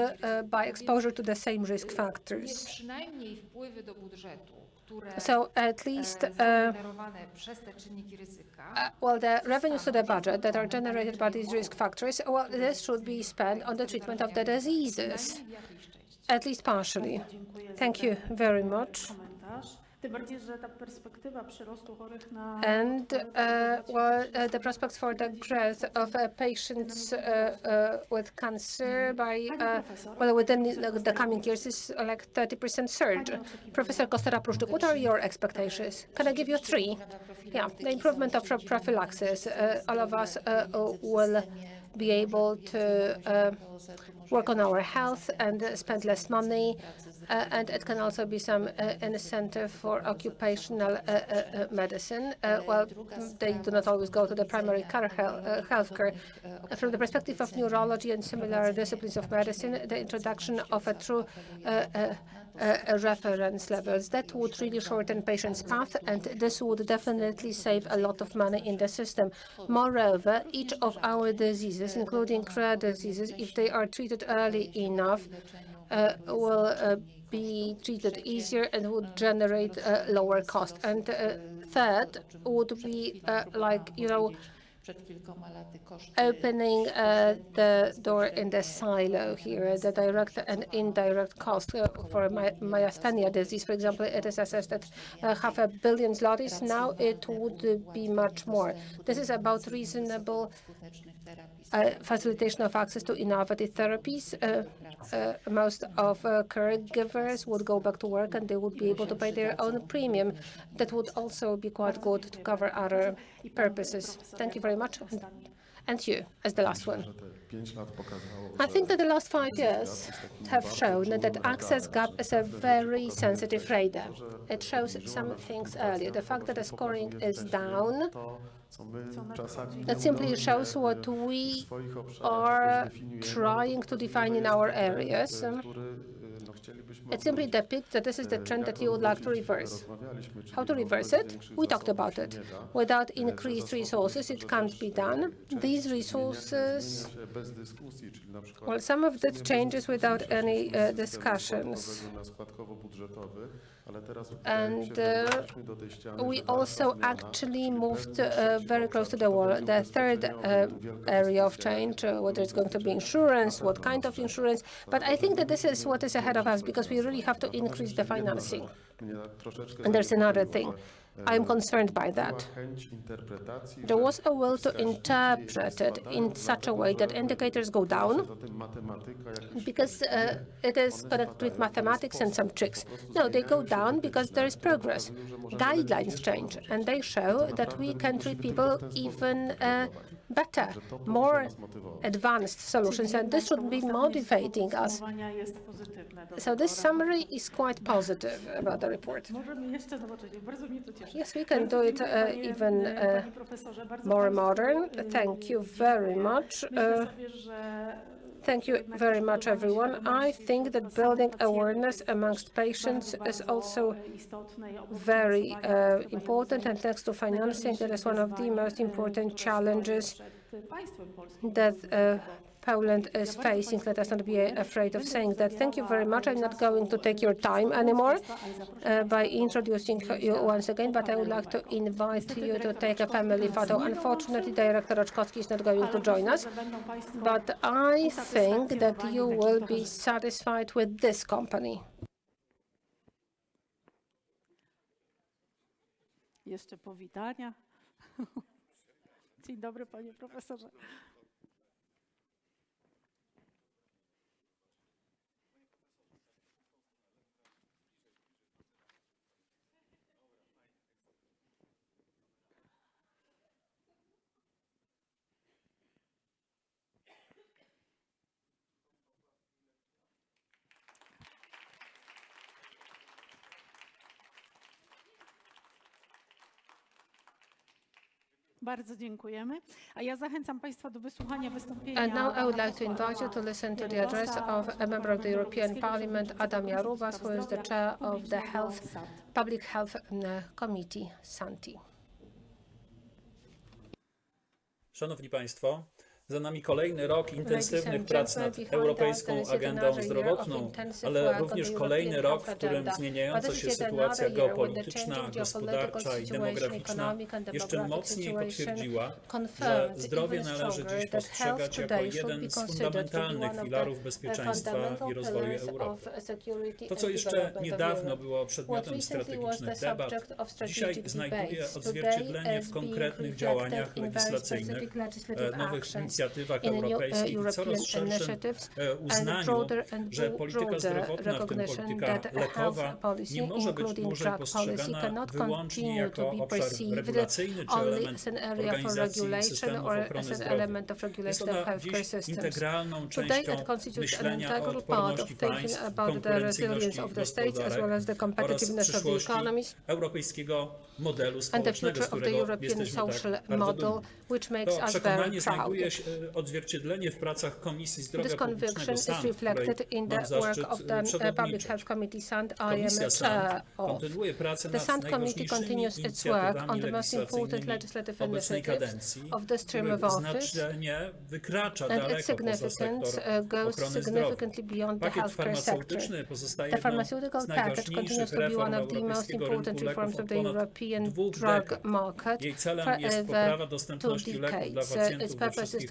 by exposure to the same risk factors. So at least, well, the revenues to the budget that are generated by these risk factors, well, this should be spent on the treatment of the diseases, at least partially. Thank you very much. And the prospects for the growth of patients with cancer by within the coming years is like 30% surge. Professor Kostera-Pruszczyk, what are your expectations? Can I give you three? Yeah, the improvement of prophylaxis. All of us will be able to work on our health and spend less money. And it can also be some incentive for occupational medicine. Well, they do not always go to the primary care healthcare. From the perspective of neurology and similar disciplines of medicine, the introduction of a true reference levels, that would really shorten patients' path, and this would definitely save a lot of money in the system. Moreover, each of our diseases, including rare diseases, if they are treated early enough, will be treated easier and would generate lower cost. And third would be like, you know, opening the door in the silo here, the direct and indirect cost for myasthenia disease, for example, it is assessed at $500 million zlotys. Now it would be much more. This is about reasonable facilitation of access to innovative therapies. Most of caregivers would go back to work and they would be able to pay their own premium. That would also be quite good to cover other purposes. Thank you very much. and you as the last one. I think that the last 5 years have shown that access gap is a very sensitive radar. It shows some things earlier. The fact that the scoring is down, that simply shows what we are trying to define in our areas. It simply depicts that this is the trend that you would like to reverse. How to reverse it? We talked about it. Without increased resources, it can't be done. These resources, well, some of that changes without any discussions. And we also actually moved very close to the wall. The third area of change, whether it's going to be insurance, what kind of insurance, but I think that this is what is ahead of us because we really have to increase the financing. And there's another thing. I'm concerned by that. There was a will to interpret it in such a way that indicators go down because it is connected with mathematics and some tricks. No, they go down because there is progress. Guidelines change, and they show that we can treat people even better, more advanced solutions, and this should be motivating us. So this summary is quite positive about the report. Yes, we can do it even more modern. Thank you very much. Thank you very much, everyone. I think that building awareness amongst patients is also very important, and thanks to financing, that is one of the most important challenges that Poland is facing. Let us not be afraid of saying that. Thank you very much. I'm not going to take your time anymore by introducing you once again, but I would like to invite you to take a family photo. Unfortunately, Director Roczkowski is not going to join us, but I think that you will be satisfied with this company. Jeszcze powitania. Dzień dobry, panie profesorze. Bardzo dziękujemy. A ja zachęcam Państwa do wysłuchania wystąpienia. And now I would like to invite you to listen to the address of a member of the European Parliament, Adam Jarubas, who is the chair of the Public Health Committee, SANTI. Szanowni Państwo, za nami kolejny rok intensywnych prac nad Europejską Agendą Zdrowotną, ale również kolejny rok, w którym zmieniająca się sytuacja geopolityczna, gospodarcza i demograficzna jeszcze mocniej potwierdziła, że zdrowie należy dziś postrzegać jako jeden z fundamentalnych filarów bezpieczeństwa i rozwoju Europy. To, co jeszcze niedawno było przedmiotem strategicznych debat, dzisiaj znajduje odzwierciedlenie w konkretnych działaniach legislacyjnych, nowych inicjatywach europejskich i coraz szerszym uznaniu, że polityka zdrowotna, w tym polityka lekowa, nie może być dłużej postrzegana wyłącznie jako obszar regulacyjny czy element organizacji systemów ochrony zdrowia. Jest ona dziś integralną częścią myślenia o odporności państw, konkurencyjności gospodarek oraz przyszłości europejskiego modelu społecznego, z którego jesteśmy tak bardzo dumni. To przekonanie znajduje się odzwierciedlenie w pracach Komisji Zdrowia Publicznego SAN, której mam zaszczyt przewodniczyć. Komisja SAN kontynuuje pracę nad najważniejszymi inicjatywami legislacyjnymi obecnej kadencji, których znaczenie wykracza daleko poza sektor ochrony zdrowia. Pakiet farmaceutyczny pozostaje jedną z najważniejszych reform europejskiego rynku leków od ponad 2 dekad. Jej celem jest poprawa dostępności leków dla pacjentów we wszystkich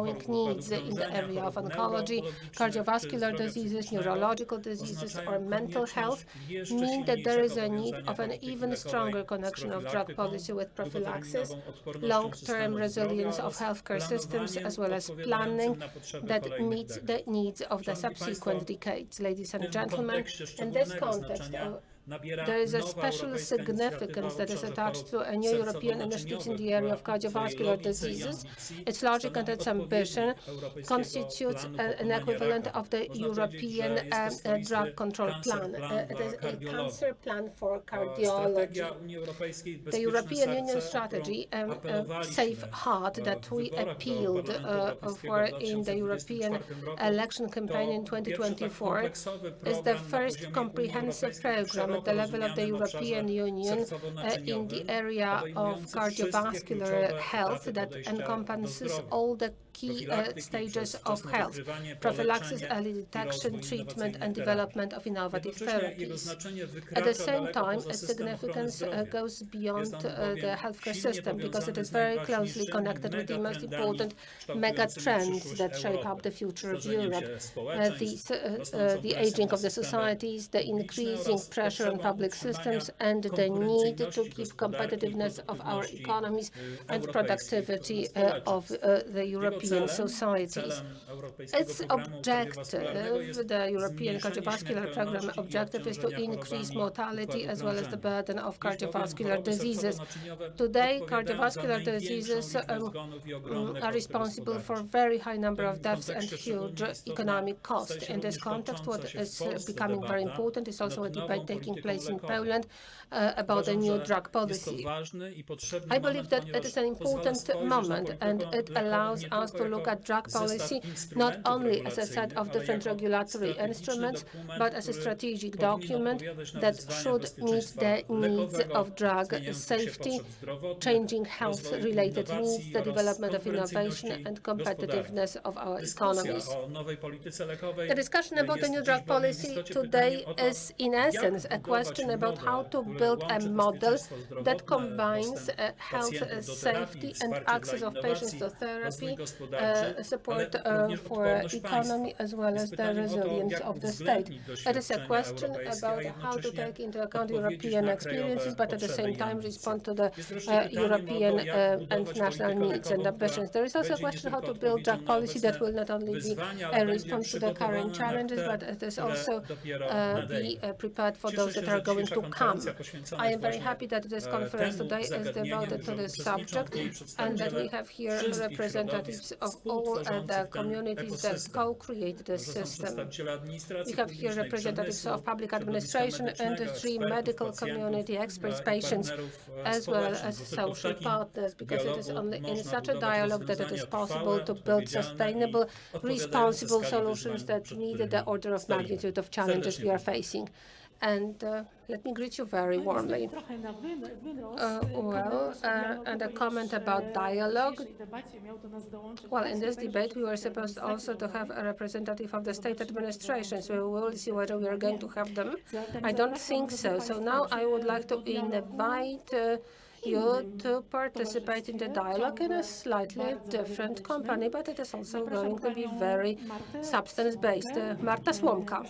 growing needs in the area of oncology, cardiovascular diseases, neurological diseases, or mental health mean that there is a need of an even stronger connection of drug policy with prophylaxis, long-term resilience of healthcare systems, as well as planning that meets the needs of the subsequent decades. Ladies and gentlemen, in this context, nabiera there is a nowa special europejska significance inicjatywa that is obszarze attached to chorób a new European initiative in the area of cardiovascular diseases. Its logic and its ambition constitutes an equivalent of the European drug control plan. It is a cancer plan for cardiology. The European Union strategy, Safe Heart, that we appealed for in the European election campaign in 2024, is the first comprehensive program at the level of the European Union in the area of cardiovascular health that encompasses all the key stages of health: prophylaxis, early detection, treatment, and development of innovative therapies. At the same time, its significance goes beyond the healthcare system because it is very closely connected with the most important mega trends that shape up the future of Europe. The aging of the societies, the increasing pressure on public systems, and the need to keep competitiveness of our economies and productivity of the European societies. Its objective, the European Cardiovascular Program objective, is to increase mortality as well as the burden of cardiovascular diseases. Today, cardiovascular diseases are responsible for a very high number of deaths and huge economic cost. In this context, what is becoming very important is also a debate taking place in Poland about a new drug policy. I believe that it is an important moment, and it allows us to look at drug policy not only as a set of different regulatory instruments, but as a strategic document that should meet the needs of drug safety, changing health-related needs, the development of innovation, and competitiveness of our economies. The discussion about the new drug policy today is, in essence, a question about how to build a model that combines health safety and access of patients to therapy, support for economy, as well as the resilience of the state. It is a question about how to take into account European experiences, but at the same time respond to the European and national needs and ambitions. There is also a question how to build drug policy that will not only be a response to the current challenges, but it is also be prepared for those that are going to come. I am very happy that this conference today is devoted to this subject, and that we have here representatives of all the communities that co-create this system. We have here representatives of public administration, industry, medical community, experts, patients, as well as social partners, because it is only in such a dialogue that it is possible to build sustainable, responsible solutions that meet the order of magnitude of challenges we are facing. And let me greet you very warmly. And a comment about dialogue. Well, in this debate, we were supposed also to have a representative of the state administration, so we will see whether we are going to have them. I don't think so. So now I would like to invite you to participate in the dialogue in a slightly different company, but it is also going to be very substance-based. Marta Słomka,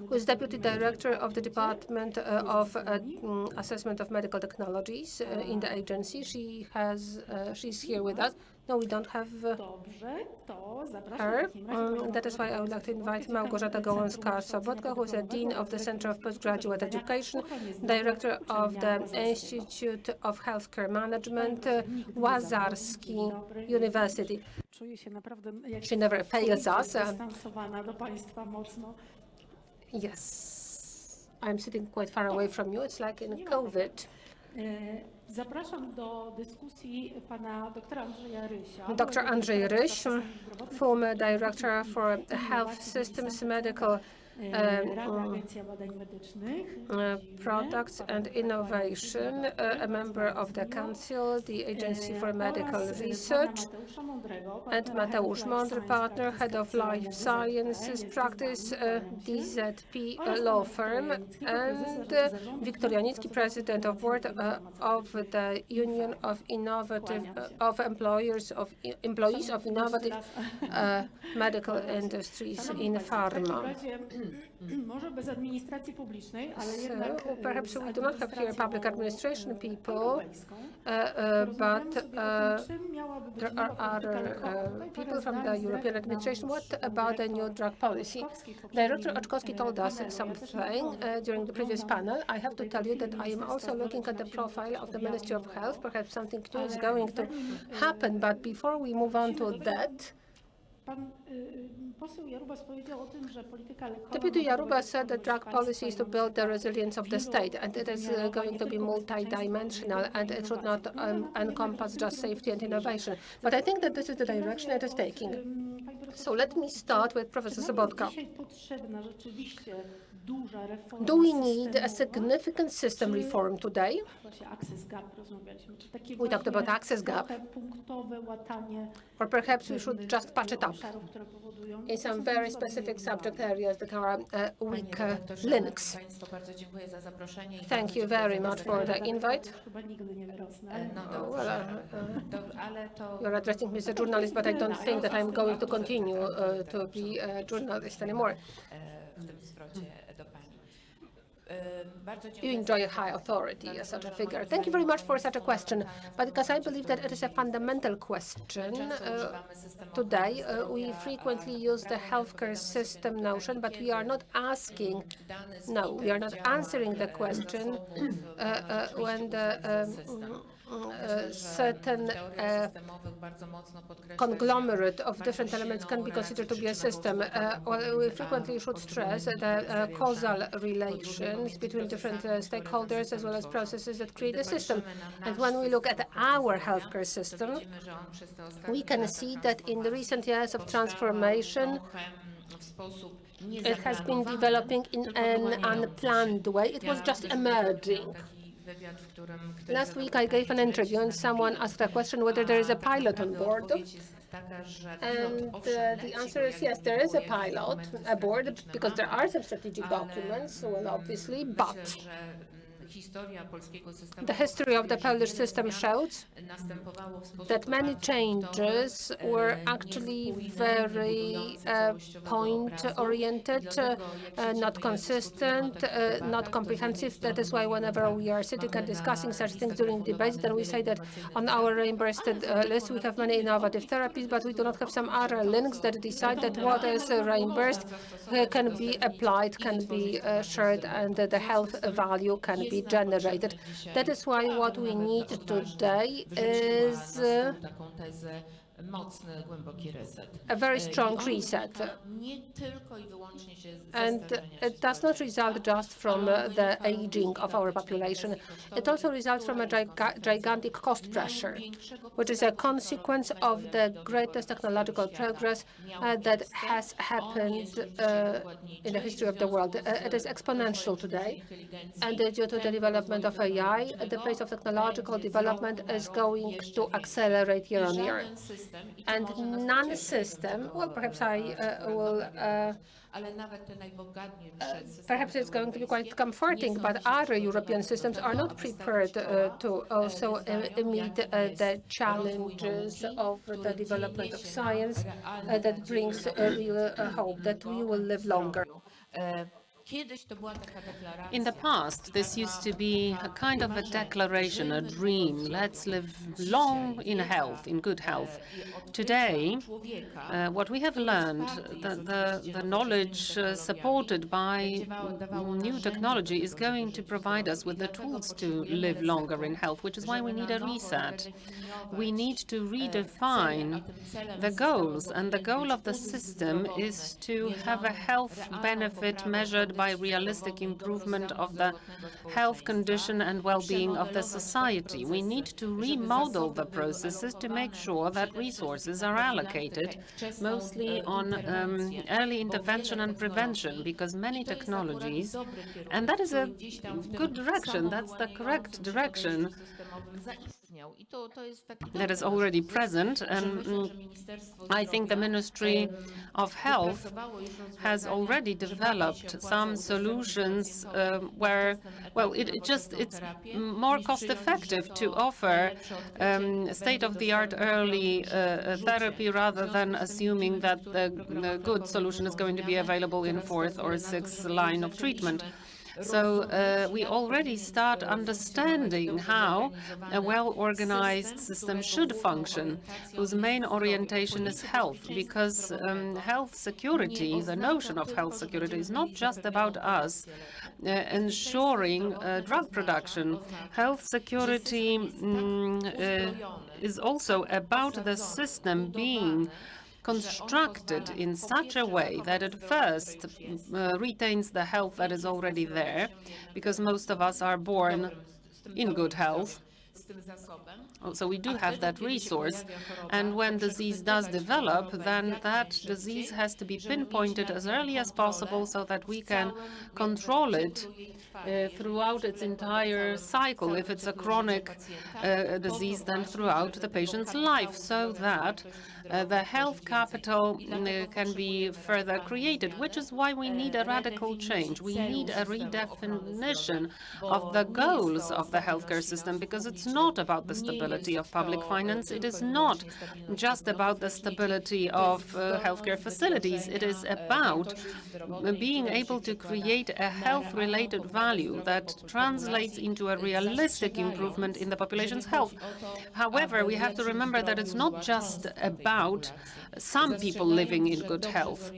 who is Deputy Director of the Department of Assessment of Medical Technologies in the agency. She's here with us. No, we don't have her. That is why I would like to invite Małgorzata Gołąska-Sobotka, who is a Dean of the Center of Postgraduate Education, Director of the Institute of Healthcare Management, Łazarski University. She never fails us. Yes, I'm sitting quite far away from you. It's like in COVID. Zapraszam do dyskusji pana doktora Andrzeja Rysia. Dr. Andrzej Ryś, former Director for Health Systems, Medical Products and Innovation, a member of the Council, the Agency for Medical Research, and Mateusz Mądry, Partner, Head of Life Sciences Practice, DZP Law Firm, and Wiktor Janicki, President of Board of the Union of Employees of Innovative Medical Industries in Pharma. może bez administracji publicznej, ale jednak So perhaps z we do not have here public administration people, europejską. but Technicznym miałaby być there nowa are polityka other lekowa. Tutaj people parę from zdań the z European reklam administration. What z about the new dyrektor drug policy? Oczkowskiej w Director poprzednim Oczkowski told us panelu. Ja też something mam during the previous panel. I have to tutaj tell you profil that I am also Ministerstwa looking at the Zdrowia, profile of the się Ministry of Health. objawiło. Perhaps something new is Ale going to zanim, happen, but before we move on to that, Pan poseł Jarubas powiedział o tym, że polityka lekowa... Deputy Jaruba said that drug policy is to build the resilience of the state, and it is going to be multidimensional, and it should not encompass just safety and innovation. But I think that this is the direction it is taking. So let me start with Professor Sobotka. Do we need a significant system reform today? We talked about access gap. Or perhaps we should just patch it up in some very specific subject areas that are weak links. Thank you very much for the invite. You're addressing me as a journalist, but I don't think that I'm going to continue to be a journalist anymore. You enjoy a high authority as such a figure. Thank you very much for such a question, but because I believe that it is a fundamental question today, we frequently use the healthcare system notion, but we are not asking, no, we are not answering the question when the certain conglomerate of different elements can be considered to be a system. Well, we frequently should stress the causal relations between different stakeholders as well as processes that create a system. And when we look at our healthcare system, we can see that in the recent years of transformation, it has been developing in an unplanned way. It was just emerging. Last week I gave an interview and someone asked a question whether there is a pilot on board. And the answer is yes, there is a pilot aboard because there are some strategic documents, well, obviously, but the history of the Polish system shows that many changes were actually very point-oriented, not consistent, not comprehensive. That is why whenever we are sitting and discussing such things during debates, then we say that on our reimbursed list we have many innovative therapies, but we do not have some other links that decide that what is reimbursed can be applied, can be shared, and the health value can be generated. That is why what we need today is a very strong reset. And it does not result just from the aging of our population. It also results from a gigantic cost pressure, which is a consequence of the greatest technological progress that has happened in the history of the world. It is exponential today, and due to the development of AI, the pace of technological development is going to accelerate year on year. And non-system, well, perhaps I will, perhaps it's going to be quite comforting, but other European systems are not prepared to also meet the challenges of the development of science that brings real hope that we will live longer. In the past, this used to be a kind of a declaration, a dream. Let's live long in health, in good health. Today, what we have learned, the knowledge supported by new technology is going to provide us with the tools to live longer in health, which is why we need a reset. We need to redefine the goals, and the goal of the system is to have a health benefit measured by realistic improvement of the health condition and well-being of the society. We need to remodel the processes to make sure that resources are allocated mostly on early intervention and prevention, because many technologies, and that is a good direction, that's the correct direction, that is already present. And I think the Ministry of Health has already developed some solutions where, well, it's more cost-effective to offer state-of-the-art early therapy rather than assuming that the good solution is going to be available in fourth or sixth line of treatment. So we already start understanding how a well-organized system should function, whose main orientation is health, because health security, the notion of health security, is not just about us ensuring drug production. Health security is also about the system being constructed in such a way that it first retains the health that is already there, because most of us are born in good health. So we do have that resource, and when disease does develop, then that disease has to be pinpointed as early as possible so that we can control it throughout its entire cycle. If it's a chronic disease, then throughout the patient's life, so that the health capital can be further created, which is why we need a radical change. We need a redefinition of the goals of the healthcare system, because it's not about the stability of public finance. It is not just about the stability of healthcare facilities. It is about being able to create a health-related value that translates into a realistic improvement in the population's health. However, we have to remember that it's not just about some people living in good health.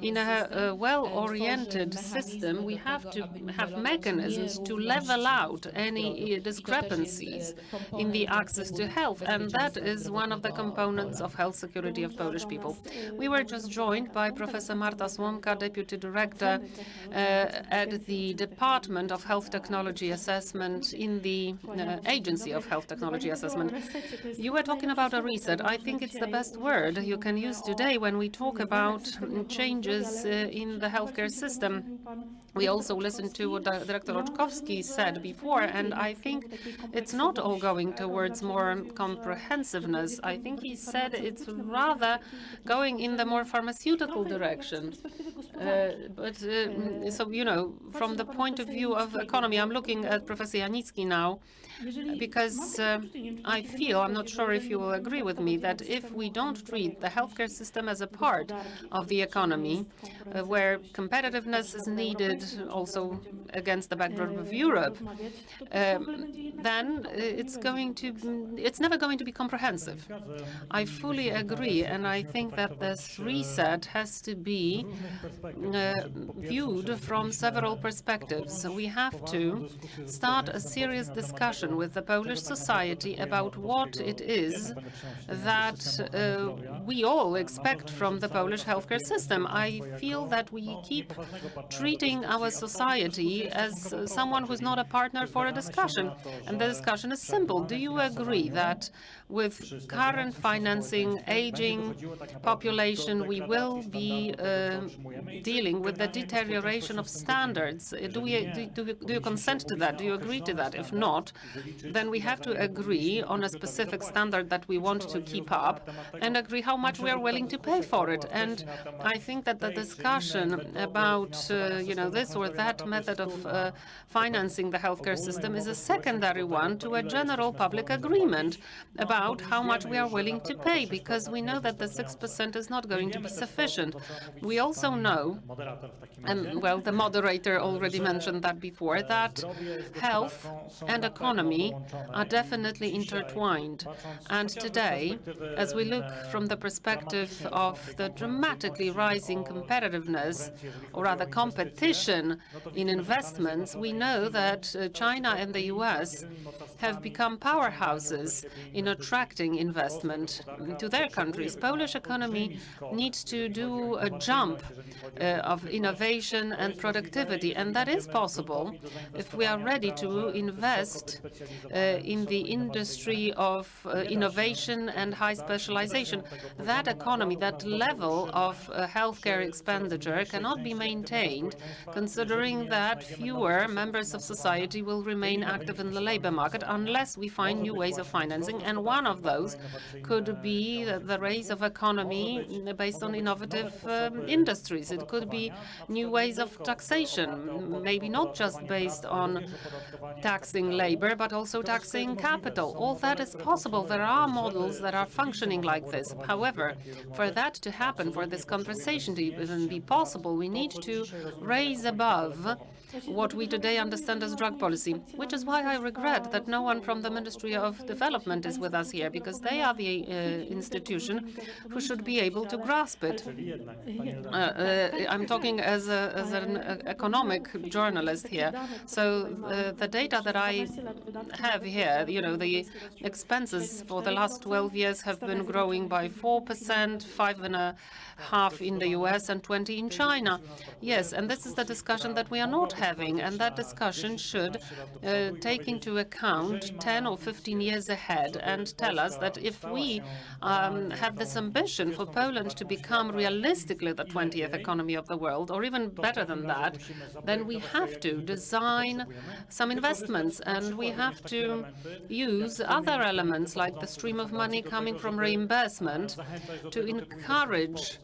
In a well-oriented system, we have to have mechanisms to level out any discrepancies in the access to health, and that is one of the components of health security of Polish people. We were just joined by Professor Marta Słomka, Deputy Director at the Department of Health Technology Assessment in the Agency of Health Technology Assessment. You were talking about a reset. I think it's the best word you can use today when we talk about changes in the healthcare system. We also listened to what Director Roczkowski said before, and I think it's not all going towards more comprehensiveness. I think he said it's rather going in the more pharmaceutical direction. So, you know, from the point of view of economy, I'm looking at Professor Janicki now, because I feel, I'm not sure if you will agree with me, that if we don't treat the healthcare system as a part of the economy, where competitiveness is needed also against the backdrop of Europe, then it's never going to be comprehensive. I fully agree, and I think that this reset has to be viewed from several perspectives. We have to start a serious discussion with the Polish society about what it is that we all expect from the Polish healthcare system. I feel that we keep treating our society as someone who's not a partner for a discussion. And the discussion is simple. Do you agree that with current financing, aging population, we will be dealing with the deterioration of standards? Do you consent to that? Do you agree to that? If not, then we have to agree on a specific standard that we want to keep up and agree how much we are willing to pay for it. And I think that the discussion about you know, this or that method of financing the healthcare system is a secondary one to a general public agreement about how much we are willing to pay, because we know that the 6% is not going to be sufficient. We also know, and well, the moderator already mentioned that before, that health and economy are definitely intertwined. And today, as we look from the perspective of the dramatically rising competitiveness, or rather competition in investments, we know that China and the US have become powerhouses in attracting investment to their countries. Polish economy needs to do a jump of innovation and productivity, and that is possible if we are ready to invest in the industry of innovation and high specialization. That economy, that level of healthcare expenditure cannot be maintained, considering that fewer members of society will remain active in the labor market unless we find new ways of financing. And one of those could be the rise of economy based on innovative industries. It could be new ways of taxation, maybe not just based on taxing labor, but also taxing capital. All that is possible. There are models that are functioning like this. However, for that to happen, for this conversation to even be possible, we need to raise above what we today understand as drug policy, which is why I regret that no one from the Ministry of Development is with us here, because they are the institution who should be able to grasp it. I'm talking as an economic journalist here. So the data that I have here, the expenses for the last 12 years have been growing by 4%, 5.5% in the US and 20% in China. Yes, and this is the discussion that we are not having, and that discussion should take into account 10 or 15 years ahead and tell us that if we have this ambition for Poland to become realistically the 20th economy of the world, or even better than that, then we have to design some investments, and we have to use other elements like the stream of money coming from reimbursement to encourage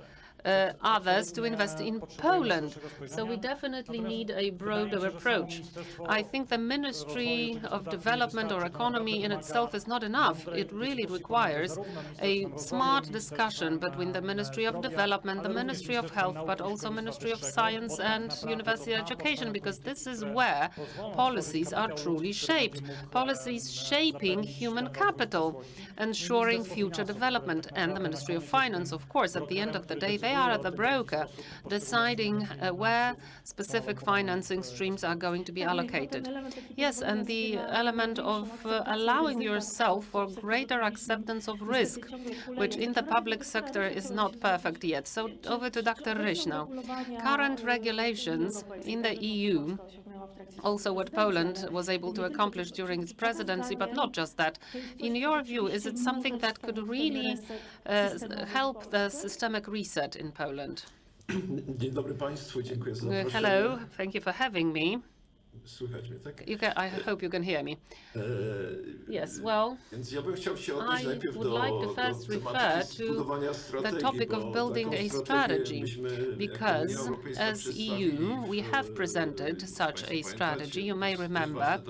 others to invest in Poland. So we definitely need a broader approach. I think the Ministry of Development or Economy in itself is not enough. It really requires a smart discussion between the Ministry of Development, the Ministry of Health, but also Ministry of Science and University Education, because this is where policies are truly shaped. Policies shaping human capital, ensuring future development, and the Ministry of Finance, of course, at the end of the day, they are the broker deciding where specific financing streams are going to be allocated. Yes, and the element of allowing yourself for greater acceptance of risk, which in the public sector is not perfect yet. So over to Dr. Ryś now. Current regulations in the EU, also what Poland was able to accomplish during its presidency, but not just that. In your view, is it something that could really help the systemic reset in Poland? Dzień dobry Państwu, dziękuję za zaproszenie. Hello, thank you for having me. Słychać mnie, tak? I hope you can hear me. Yes, well, Więc ja bym chciał się odnieść I najpierw would like to first refer to the topic of building a strategy, because as EU we have presented such a strategy. You may remember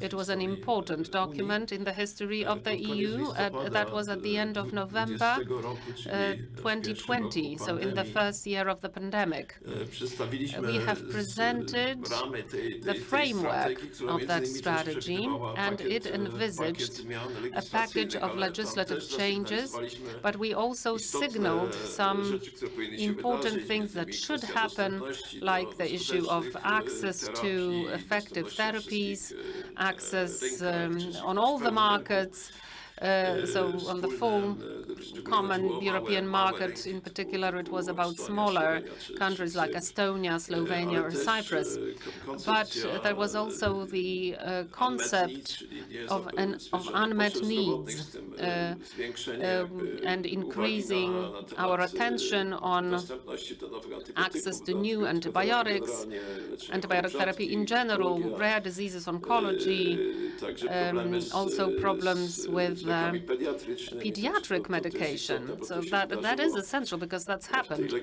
it was an important document in the history of the EU. That was at the end of November 2020, so in the first year of the pandemic. We have presented the framework of that strategy, and it envisaged a package of legislative changes, but we also signaled some important things that should happen, like the issue of access to effective therapies, access on all the markets, so on the full common European market. In particular, it was about smaller countries like Estonia, Slovenia, or Cyprus. But there was also the concept of unmet needs and increasing our attention on access to new antibiotics, antibiotic therapy in general, rare diseases, oncology, also problems with pediatric medication. So that is essential, because that's happened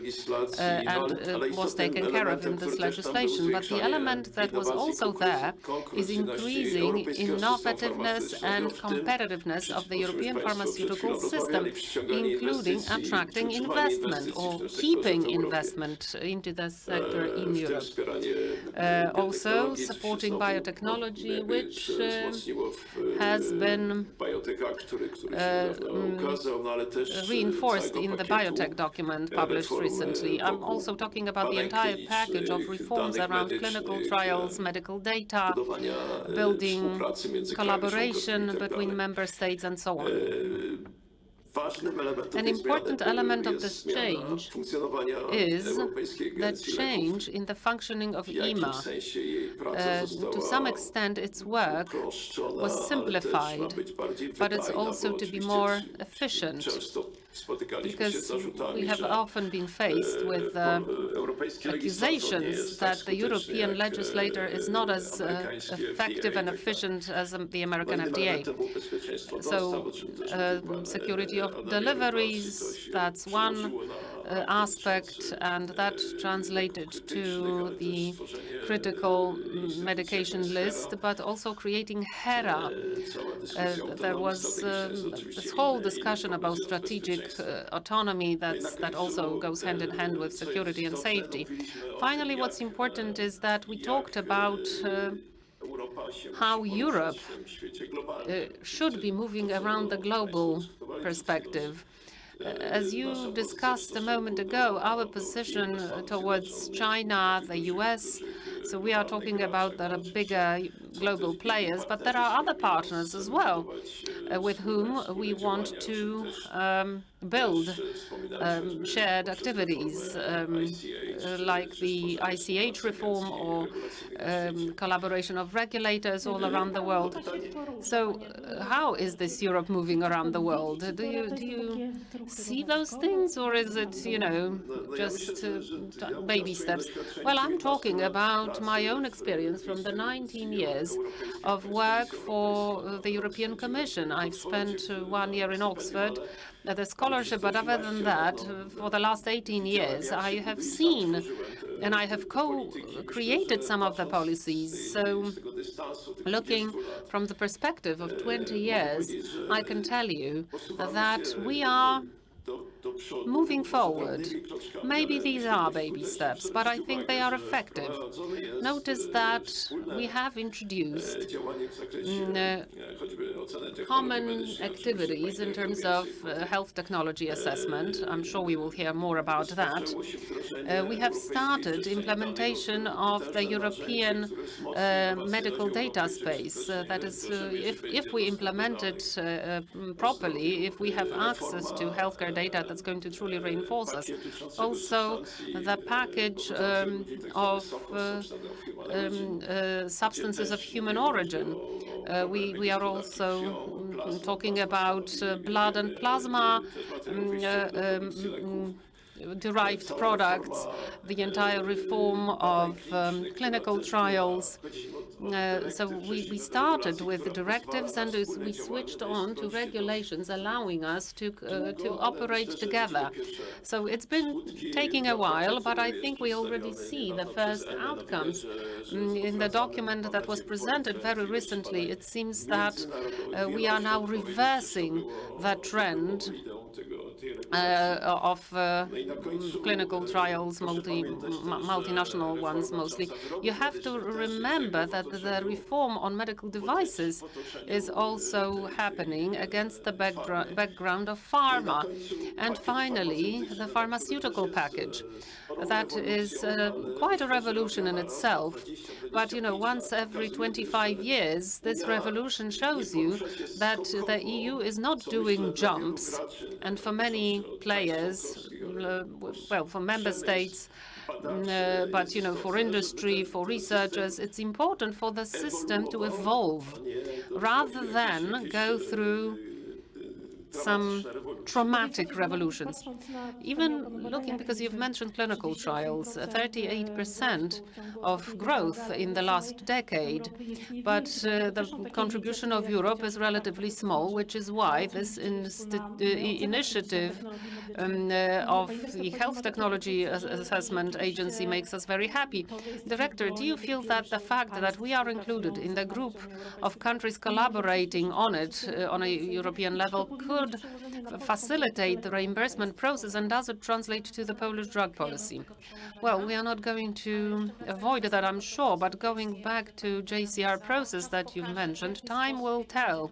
and was taken care of in this legislation. But the element that was also there is increasing innovativeness and competitiveness of the European pharmaceutical system, including attracting investment or keeping investment into the sector in Europe. Also supporting biotechnology, which has been reinforced in the biotech document published recently. I'm also talking about the entire package of reforms around clinical trials, medical data, building collaboration between member states, and so on. An important element of this change is the change in the functioning of EMA. To some extent, its work was simplified, but it's also to be more efficient. because we have often been faced with accusations that the European legislator is not as effective and efficient as the American FDA. So security of deliveries, that's one aspect, and that translated to the critical medication list, but also creating HERA. There was this whole discussion about strategic autonomy that also goes hand in hand with security and safety. Finally, what's important is that we talked about how Europe should be moving around the global perspective. As you discussed a moment ago, our position towards China, the US, so we are talking about the bigger global players, but there are other partners as well with whom we want to build shared activities like the ICH reform or collaboration of regulators all around the world. So how is this Europe moving around the world? Do you see those things, or is it, you know, just baby steps? Well, I'm talking about my own experience from the 19 years of work for the European Commission. I've spent 1 year in Oxford at a scholarship, but other than that, for the last 18 years, I have seen and I have co-created some of the policies. So looking from the perspective of 20 years, I can tell you that we are moving forward. Maybe these are baby steps, but I think they are effective. Notice that we have introduced common activities in terms of health technology assessment. I'm sure we will hear more about that. We have started implementation of the European medical data space. That is, if we implement it properly, if we have access to healthcare data that's going to truly reinforce us. Also, the package of substances of human origin. We are also talking about blood and plasma derived products, the entire reform of clinical trials. So we started with directives and we switched on to regulations allowing us to operate together. So it's been taking a while, but I think we already see the first outcomes. In the document that was presented very recently, it seems that we are now reversing that trend of clinical trials, multinational ones mostly. You have to remember that the reform on medical devices is also happening against the background of pharma. And finally, the pharmaceutical package. That is quite a revolution in itself. But, you know, once every 25 years, this revolution shows you that the EU is not doing jumps. And for many players, well, for member states, but, you know, for industry, for researchers, it's important for the system to evolve rather than go through some traumatic revolutions. Even looking, because you've mentioned clinical trials, 38% of growth in the last decade, but the contribution of Europe is relatively small, which is why this initiative of the Health Technology Assessment Agency makes us very happy. Director, do you feel that the fact that we are included in the group of countries collaborating on it on a European level could facilitate the reimbursement process, and does it translate to the Polish drug policy? Well, we are not going to avoid that, I'm sure, but going back to JCR process that you mentioned, time will tell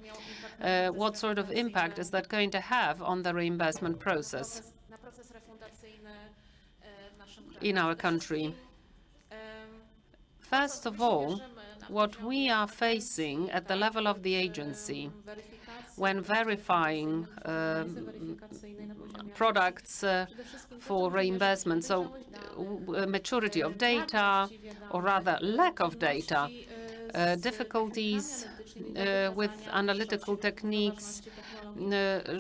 what sort of impact is that going to have on the reimbursement process in our country. First of all, what we are facing at the level of the agency when verifying products for reimbursement, so maturity of data, or rather lack of data, difficulties with analytical techniques,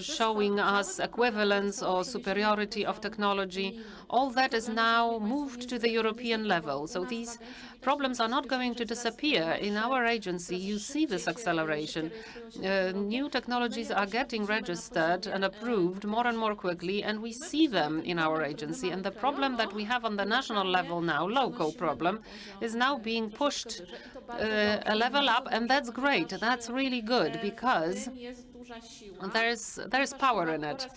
showing us equivalence or superiority of technology, all that is now moved to the European level. So these problems are not going to disappear. In our agency, you see this acceleration. New technologies are getting registered and approved more and more quickly, and we see them in our agency. And the problem that we have on the national level now, local problem, is now being pushed a level up, and that's great. That's really good, because there's power in it.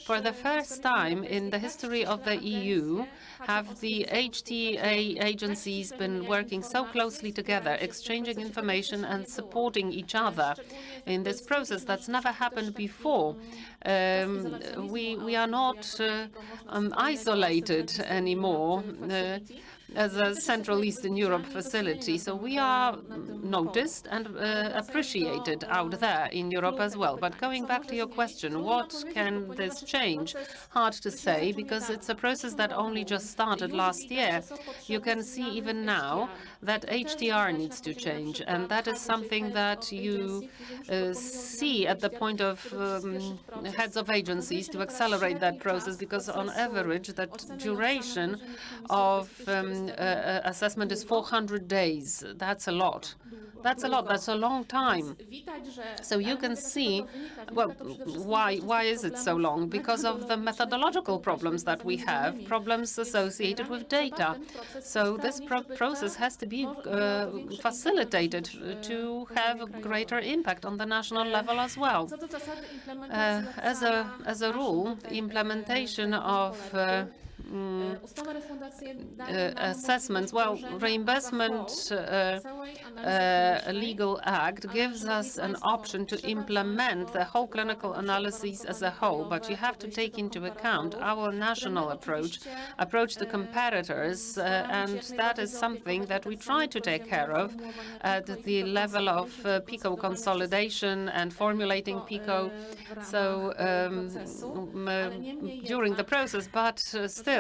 For the first time in the history of the EU, have the HTA agencies been working so closely together, exchanging information and supporting each other in this process. That's never happened before. We are not isolated anymore as a Central Eastern Europe facility. So we are noticed and appreciated out there in Europe as well. But going back to your question, what can this change? Hard to say, because it's a process that only just started last year. You can see even now that HDR needs to change, and that is something that you see at the point of heads of agencies to accelerate that process, because on average that duration of assessment is 400 days. That's a lot. That's a lot. That's a long time. So you can see, well, why is it so long? Because of the methodological problems that we have, problems associated with data. So this process has to be facilitated to have a greater impact on the national level as well. As a rule, the implementation of assessments, well, reimbursement legal act gives us an option to implement the whole clinical analyses as a whole, but you have to take into account our national approach to competitors, and that is something that we try to take care of at the level of PICO consolidation and formulating PICO, so during the process, but still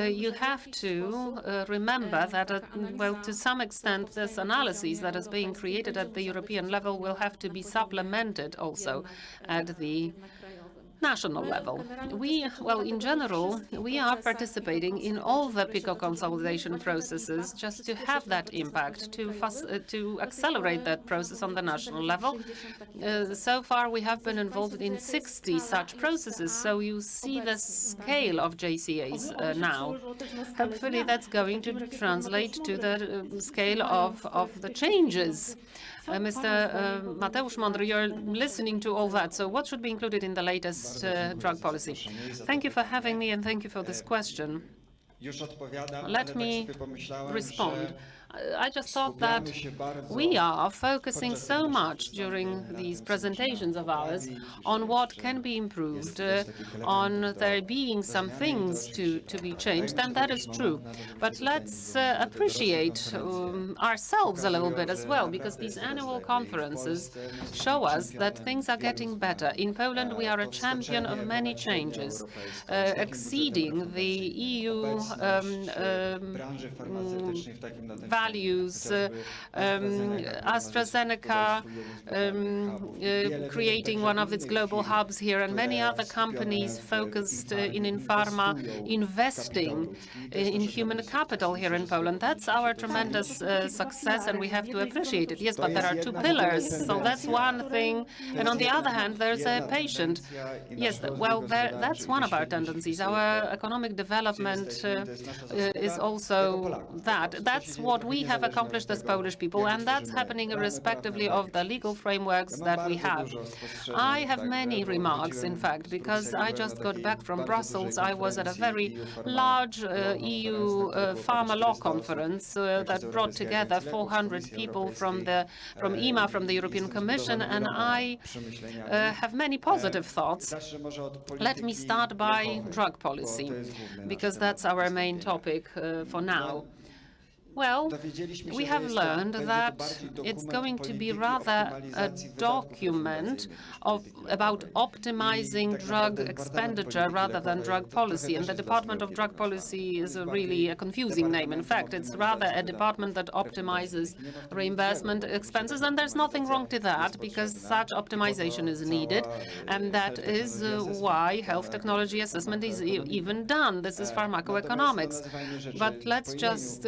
you have to remember that, well, to some extent, this analysis that is being created at the European level will have to be supplemented also at the national level. Well, in general, we are participating in all the PICO consolidation processes just to have that impact, to accelerate that process on the national level. So far, we have been involved in 60 such processes, so you see the scale of JCAs now. Hopefully, that's going to translate to the scale of the changes. Mr. Mateusz Mądry, you're listening to all that. So what should be included in the latest drug policy? Thank you for having me, and thank you for this question. Let me respond. I just thought that we are focusing so much during these presentations of ours on what can be improved, on there being some things to be changed, and that is true. But let's appreciate ourselves a little bit as well, because these annual conferences show us that things are getting better. In Poland, we are a champion of many changes, exceeding the EU values, AstraZeneca creating one of its global hubs here, and many other companies focused in pharma investing in human capital here in Poland. That's our tremendous success, and we have to appreciate it. Yes, but there are two pillars, so that's one thing. And on the other hand, there's a patient. Yes, well, that's one of our tendencies. Our economic development is also that. That's what we have accomplished as Polish people, and that's happening irrespectively of the legal frameworks that we have. I have many remarks, in fact, because I just got back from Brussels. I was at a very large EU pharma law conference that brought together 400 people from EMA, from the European Commission, and I have many positive thoughts. Let me start by drug policy, because that's our main topic for now. Well, we have learned that it's going to be rather a document about optimizing drug expenditure rather than drug policy. And the Department of Drug Policy is really a confusing name. In fact, it's rather a department that optimizes reimbursement expenses. And there's nothing wrong to that, because such optimization is needed. And that is why health technology assessment is even done. This is pharmacoeconomics. But let's just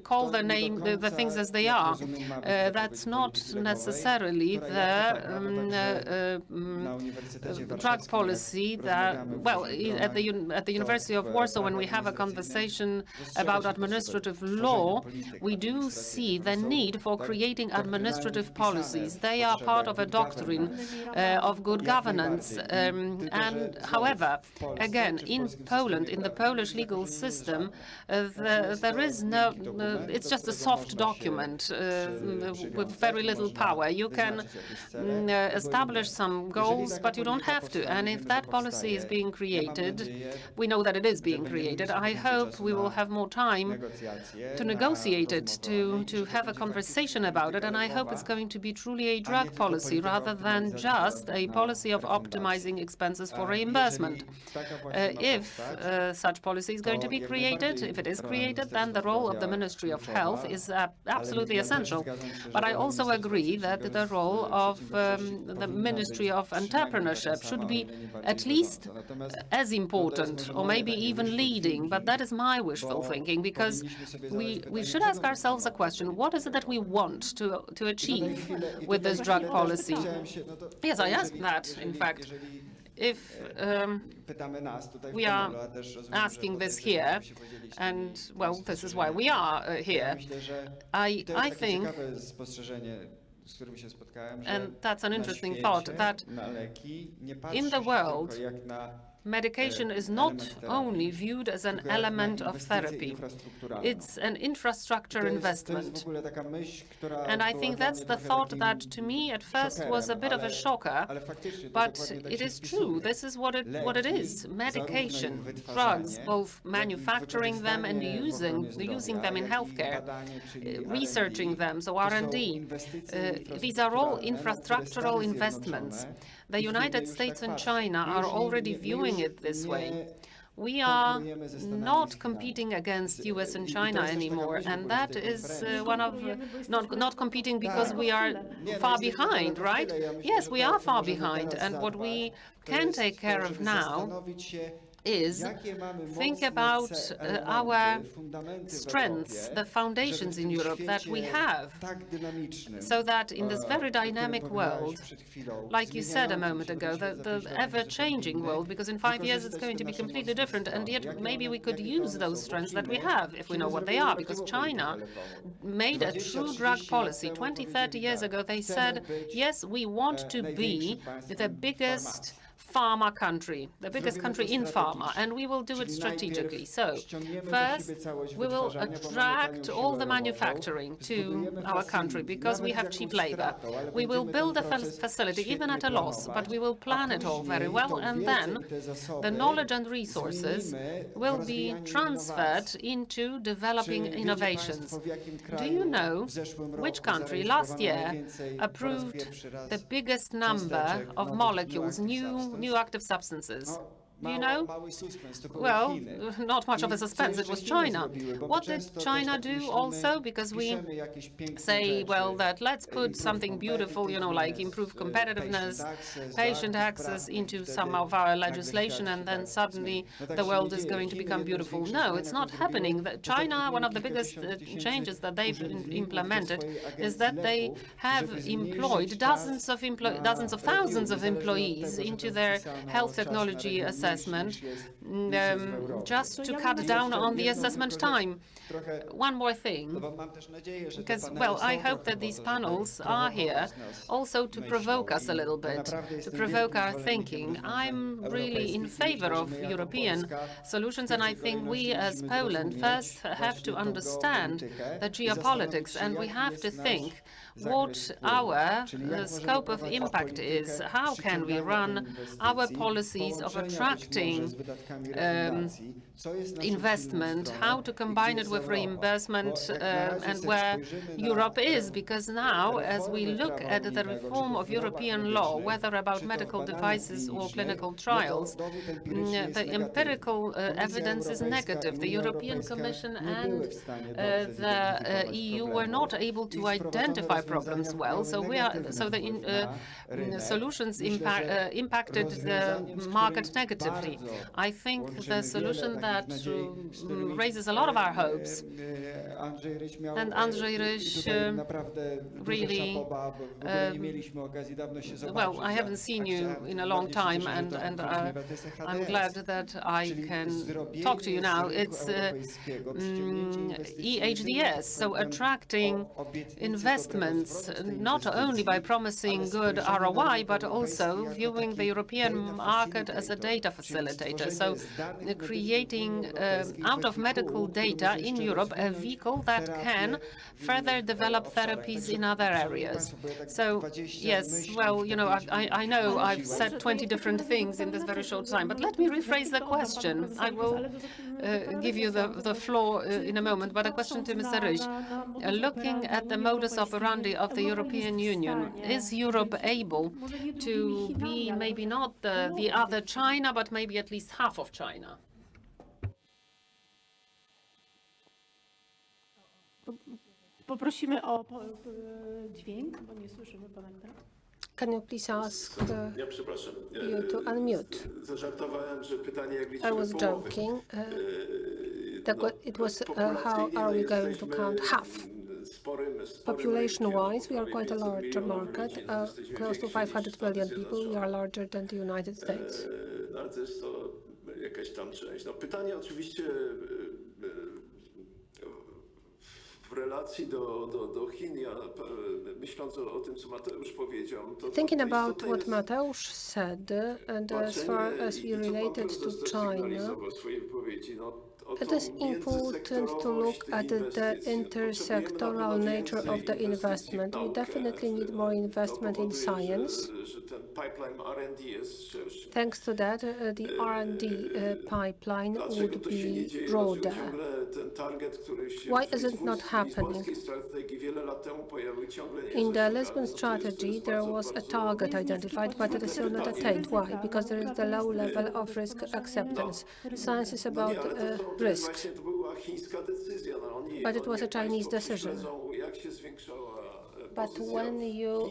call the things as they are. That's not necessarily the drug policy that, well, at the University of Warsaw, when we have a conversation about administrative law, we do see the need for creating administrative policies. They are part of a doctrine of good governance. And however, again, in Poland, in the Polish legal system, there is no, it's just a soft document with very little power. You can establish some goals, but you don't have to. And if that policy is being created, we know that it is being created. I hope we will have more time to negotiate it, to have a conversation about it. And I hope it's going to be truly a drug policy rather than just a policy of optimizing expenses for reimbursement. If such policy is going to be created, if it is created, then the role of the Ministry of Health is absolutely essential. But I also agree that the role of the Ministry of Entrepreneurship should be at least as important, or maybe even leading. But that is my wishful thinking, because we should ask ourselves a question: what is it that we want to achieve with this drug policy? Yes, I asked that, in fact. If we are asking this here, and, well, this is why we are here, I think, and that's an interesting thought, that in the world, medication is not only viewed as an element of therapy, it's an infrastructure investment. And I think that's the thought that, to me, at first was a bit of a shocker, but it is true. This is what it is. Medication, drugs, both manufacturing them and using them in healthcare, researching them, so R&D. These are all infrastructural investments. The United States and China are already viewing it this way. We are not competing against US and China anymore, and that is one of not competing because we are far behind, right? Yes, we are far behind, and what we can take care of now is think about our strengths, the foundations in Europe that we have, so that in this very dynamic world, like you said a moment ago, the ever-changing world, because in 5 years it's going to be completely different, and yet maybe we could use those strengths that we have, if we know what they are, because China made a true drug policy. 20, 30 years ago, they said, yes, we want to be the biggest pharma country, the biggest country in pharma, and we will do it strategically. So, first, we will attract all the manufacturing to our country because we have cheap labor. We will build a facility, even at a loss, but we will plan it all very well, and then the knowledge and resources will be transferred into developing innovations. Do you know which country last year approved the biggest number of molecules, new active substances? Do you know? Well, not much of a suspense. It was China. What did China do also? Because we say, well, that let's put something beautiful, you know, like improve competitiveness, patient access into some of our legislation, and then suddenly the world is going to become beautiful. No, it's not happening. China, one of the biggest changes that they've implemented is that they have employed dozens of thousands of employees into their health technology assessment, just to cut down on the assessment time. One more thing, because, well, I hope that these panels are here also to provoke us a little bit, to provoke our thinking. I'm really in favor of European solutions, and I think we as Poland first have to understand the geopolitics, and we have to think what our scope of impact is. How can we run our policies of attracting investment, how to combine it with reimbursement, and where Europe is. Because now, as we look at the reform of European law, whether about medical devices or clinical trials, the empirical evidence is negative. The European Commission and the EU were not able to identify problems well, so the solutions impacted the market negatively. I think the solution that raises a lot of our hopes, and Andrzej Ryś really, well, I haven't seen you in a long time, and I'm glad that I can talk to you now. It's EHDS, so attracting investments, not only by promising good ROI, but also viewing the European market as a data facilitator. So creating out of medical data in Europe a vehicle that can further develop therapies in other areas. So yes, well, you know, I know I've said 20 different things in this very short time, but let me rephrase the question. I will give you the floor in a moment, but a question to Mr. Ryś. Looking at the modus operandi of the European Union, is Europe able to be maybe not the other China, but maybe at least half of China? Poprosimy o dźwięk, bo nie słyszymy pana lidera. Can you please ask Ja przepraszam. you to unmute? Zażartowałem, że pytanie jak I liczymy was połowę. joking. It was how are we going to count half? Population-wise, we are quite a large market, close to 500 million people. We are larger than the United States. No, ale to jest to jakaś tam część. No, pytanie oczywiście w relacji do Chin, ja myśląc o tym, co Mateusz powiedział, to Thinking about what Mateusz said, and as far as we related to China, it is important to look at the intersectoral nature of the investment. We definitely need more investment in science. Thanks to that, the R&D pipeline would be broader. Why is it not happening? In the Lisbon strategy, there was a target identified, but it is still not attained. Why? Because there is the low level of risk acceptance. Science is about risks. But it was a Chinese decision. But when you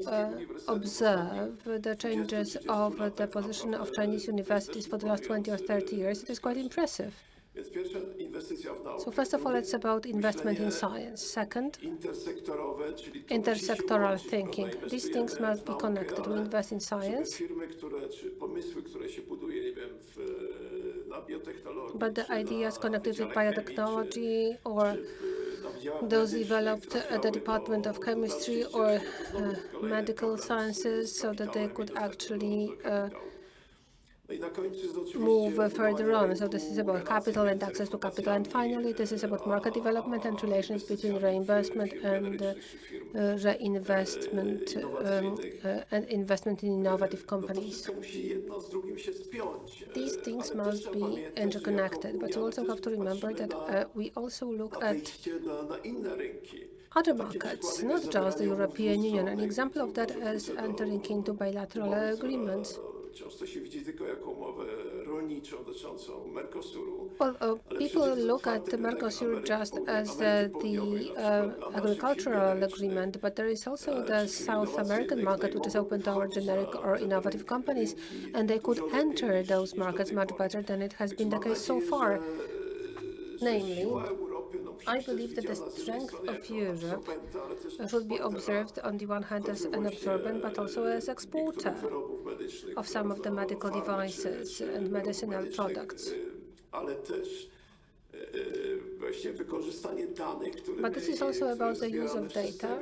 observe the changes of the position of Chinese universities for the last 20 or 30 years, it is quite impressive. So first of all, it's about investment in science. Second, intersectoral thinking. These things must be connected. We invest in science, but the ideas connected with biotechnology or those developed at the Department of Chemistry or medical sciences, so that they could actually move further on. So this is about capital and access to capital. And finally, this is about market development and relations between reimbursement and reinvestment and investment in innovative companies. These things must be interconnected, but you also have to remember that we also look at other markets, not just the European Union. An example of that is entering into bilateral agreements. Well, people look at the Mercosur just as the agricultural agreement, but there is also the South American market, which is open to our generic or innovative companies, and they could enter those markets much better than it has been the case so far. Namely, I believe that the strength of Europe should be observed on the one hand as an absorbent, but also as exporter of some of the medical devices and medicinal products. But this is also about the use of data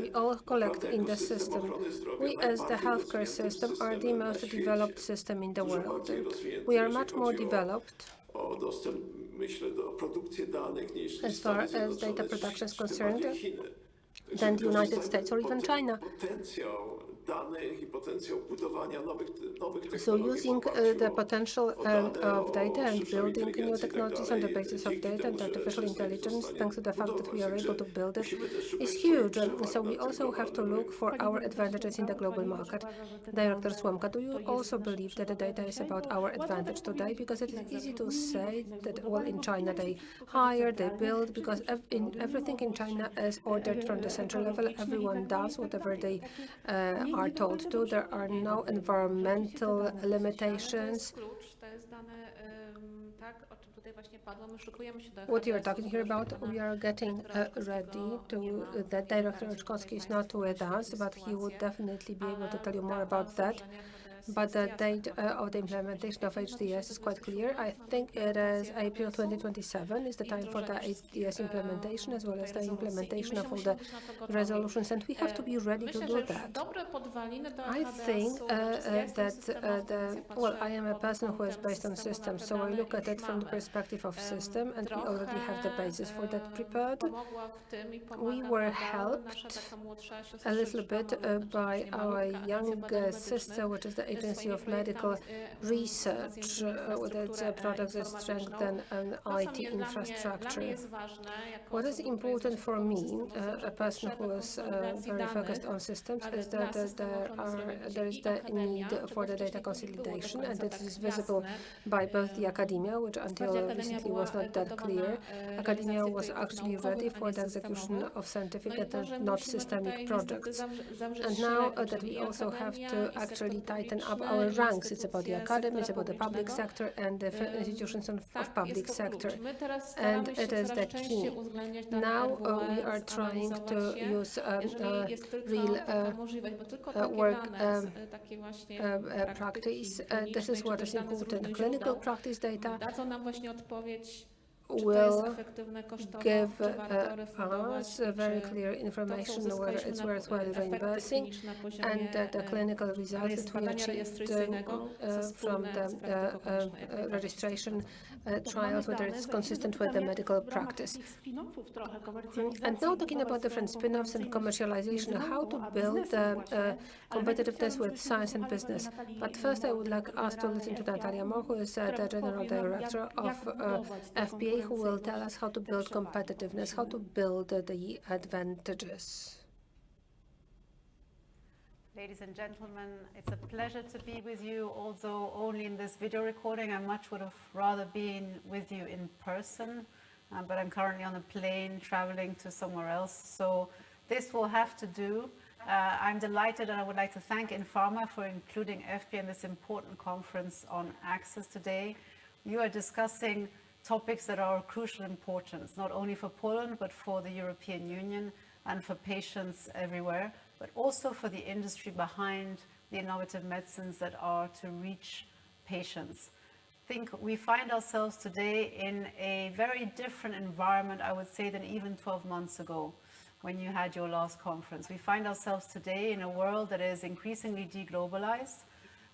we all collect in the system. We, as the healthcare system, are the most developed system in the world. We are much more developed as far as data production is concerned than the United States or even China. danych i potencjał budowania nowych technologii. So using the potential of data and building new technologies on the basis of data and artificial intelligence, thanks to the fact that we are able to build it, is huge. So we also have to look for our advantages in the global market. Director Słomka, do you also believe that the data is about our advantage today? Because it is easy to say that, well, in China they hire, they build, because everything in China is ordered from the central level. Everyone does whatever they are told to. There are no environmental limitations. What you're talking here about, we are getting ready to, that Director Ruczkowski is not with us, but he would definitely be able to tell you more about that. But the date of the implementation of HDS is quite clear. I think it is April 2027 is the time for the HDS implementation, as well as the implementation of all the resolutions, and we have to be ready to do that. I think well, I am a person who is based on systems, so I look at it from the perspective of system, and we already have the basis for that prepared. We were helped a little bit by our young sister, which is the Agency of Medical Research, with its products that strengthen IT infrastructure. What is important for me, a person who is very focused on systems, is that there is the need for the data consolidation, and it is visible by both the academia, which until recently was not that clear. Academia was actually ready for the execution of scientific and not systemic projects. And now that we also have to actually tighten up our ranks, it's about the academy, it's about the public sector and the institutions of public sector, and it is the key. Now we are trying to use real work practice. This is what is important. Clinical practice data will give us very clear information whether it's worthwhile reimbursing, and the clinical results that we achieved from the registration trials, whether it's consistent with the medical practice. And now talking about different spin-offs and commercialization, how to build competitiveness with science and business. But first I would like us to listen to Natalia Mohr, who is the General Director of FPA, who will tell us how to build competitiveness, how to build the advantages. Ladies and gentlemen, it's a pleasure to be with you, although only in this video recording. I much would have rather been with you in person, but I'm currently on a plane traveling to somewhere else, so this will have to do. I'm delighted, and I would like to thank InPharma for including FPA in this important conference on access today. You are discussing topics that are of crucial importance, not only for Poland, but for the European Union and for patients everywhere, but also for the industry behind the innovative medicines that are to reach patients. I think we find ourselves today in a very different environment, I would say, than even 12 months ago when you had your last conference. We find ourselves today in a world that is increasingly deglobalized,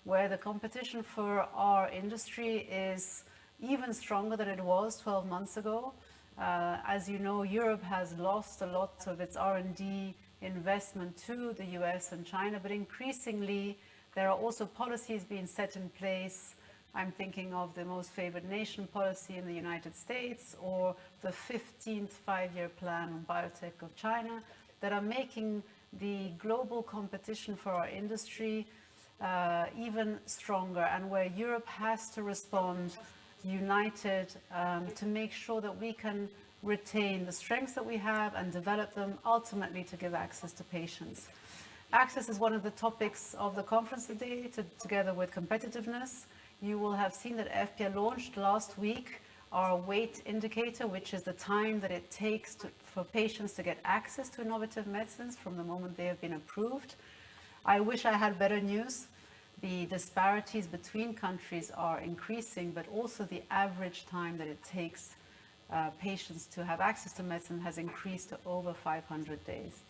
where the competition for our industry is even stronger than it was 12 months ago. As you know, Europe has lost a lot of its R&D investment to the US and China, but increasingly there are also policies being set in place. I'm thinking of the most favored nation policy in the United States, or the 15th five-year plan on biotech of China, that are making the global competition for our industry even stronger, and where Europe has to respond united to make sure that we can retain the strengths that we have and develop them ultimately to give access to patients. Access is one of the topics of the conference today, together with competitiveness. You will have seen that FPA launched last week our weight indicator, which is the time that it takes for patients to get access to innovative medicines from the moment they have been approved. I wish I had better news. The disparities between countries are increasing, but also the average time that it takes patients to have access to medicine has increased to over 500 days.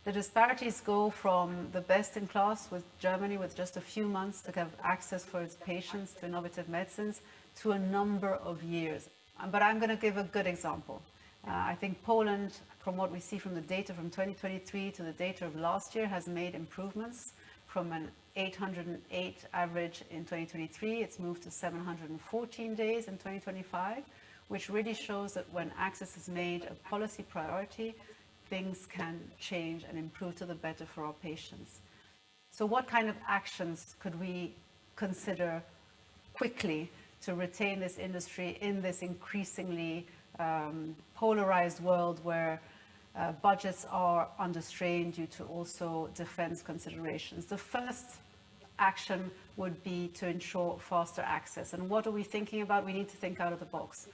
The disparities go from the best in class, with Germany with just a few months to have access for its patients to innovative medicines, to a number of years. But I'm going to give a good example. I think Poland, from what we see from the data from 2023 to the data of last year, has made improvements from an 808 average in 2023, it's moved to 714 days in 2025, which really shows that when access is made a policy priority, things can change and improve to the better for our patients. So what kind of actions could we consider quickly to retain this industry in this increasingly polarized world where budgets are under strain due to also defense considerations? The first action would be to ensure faster access. And what are we thinking about? We need to think out of the box.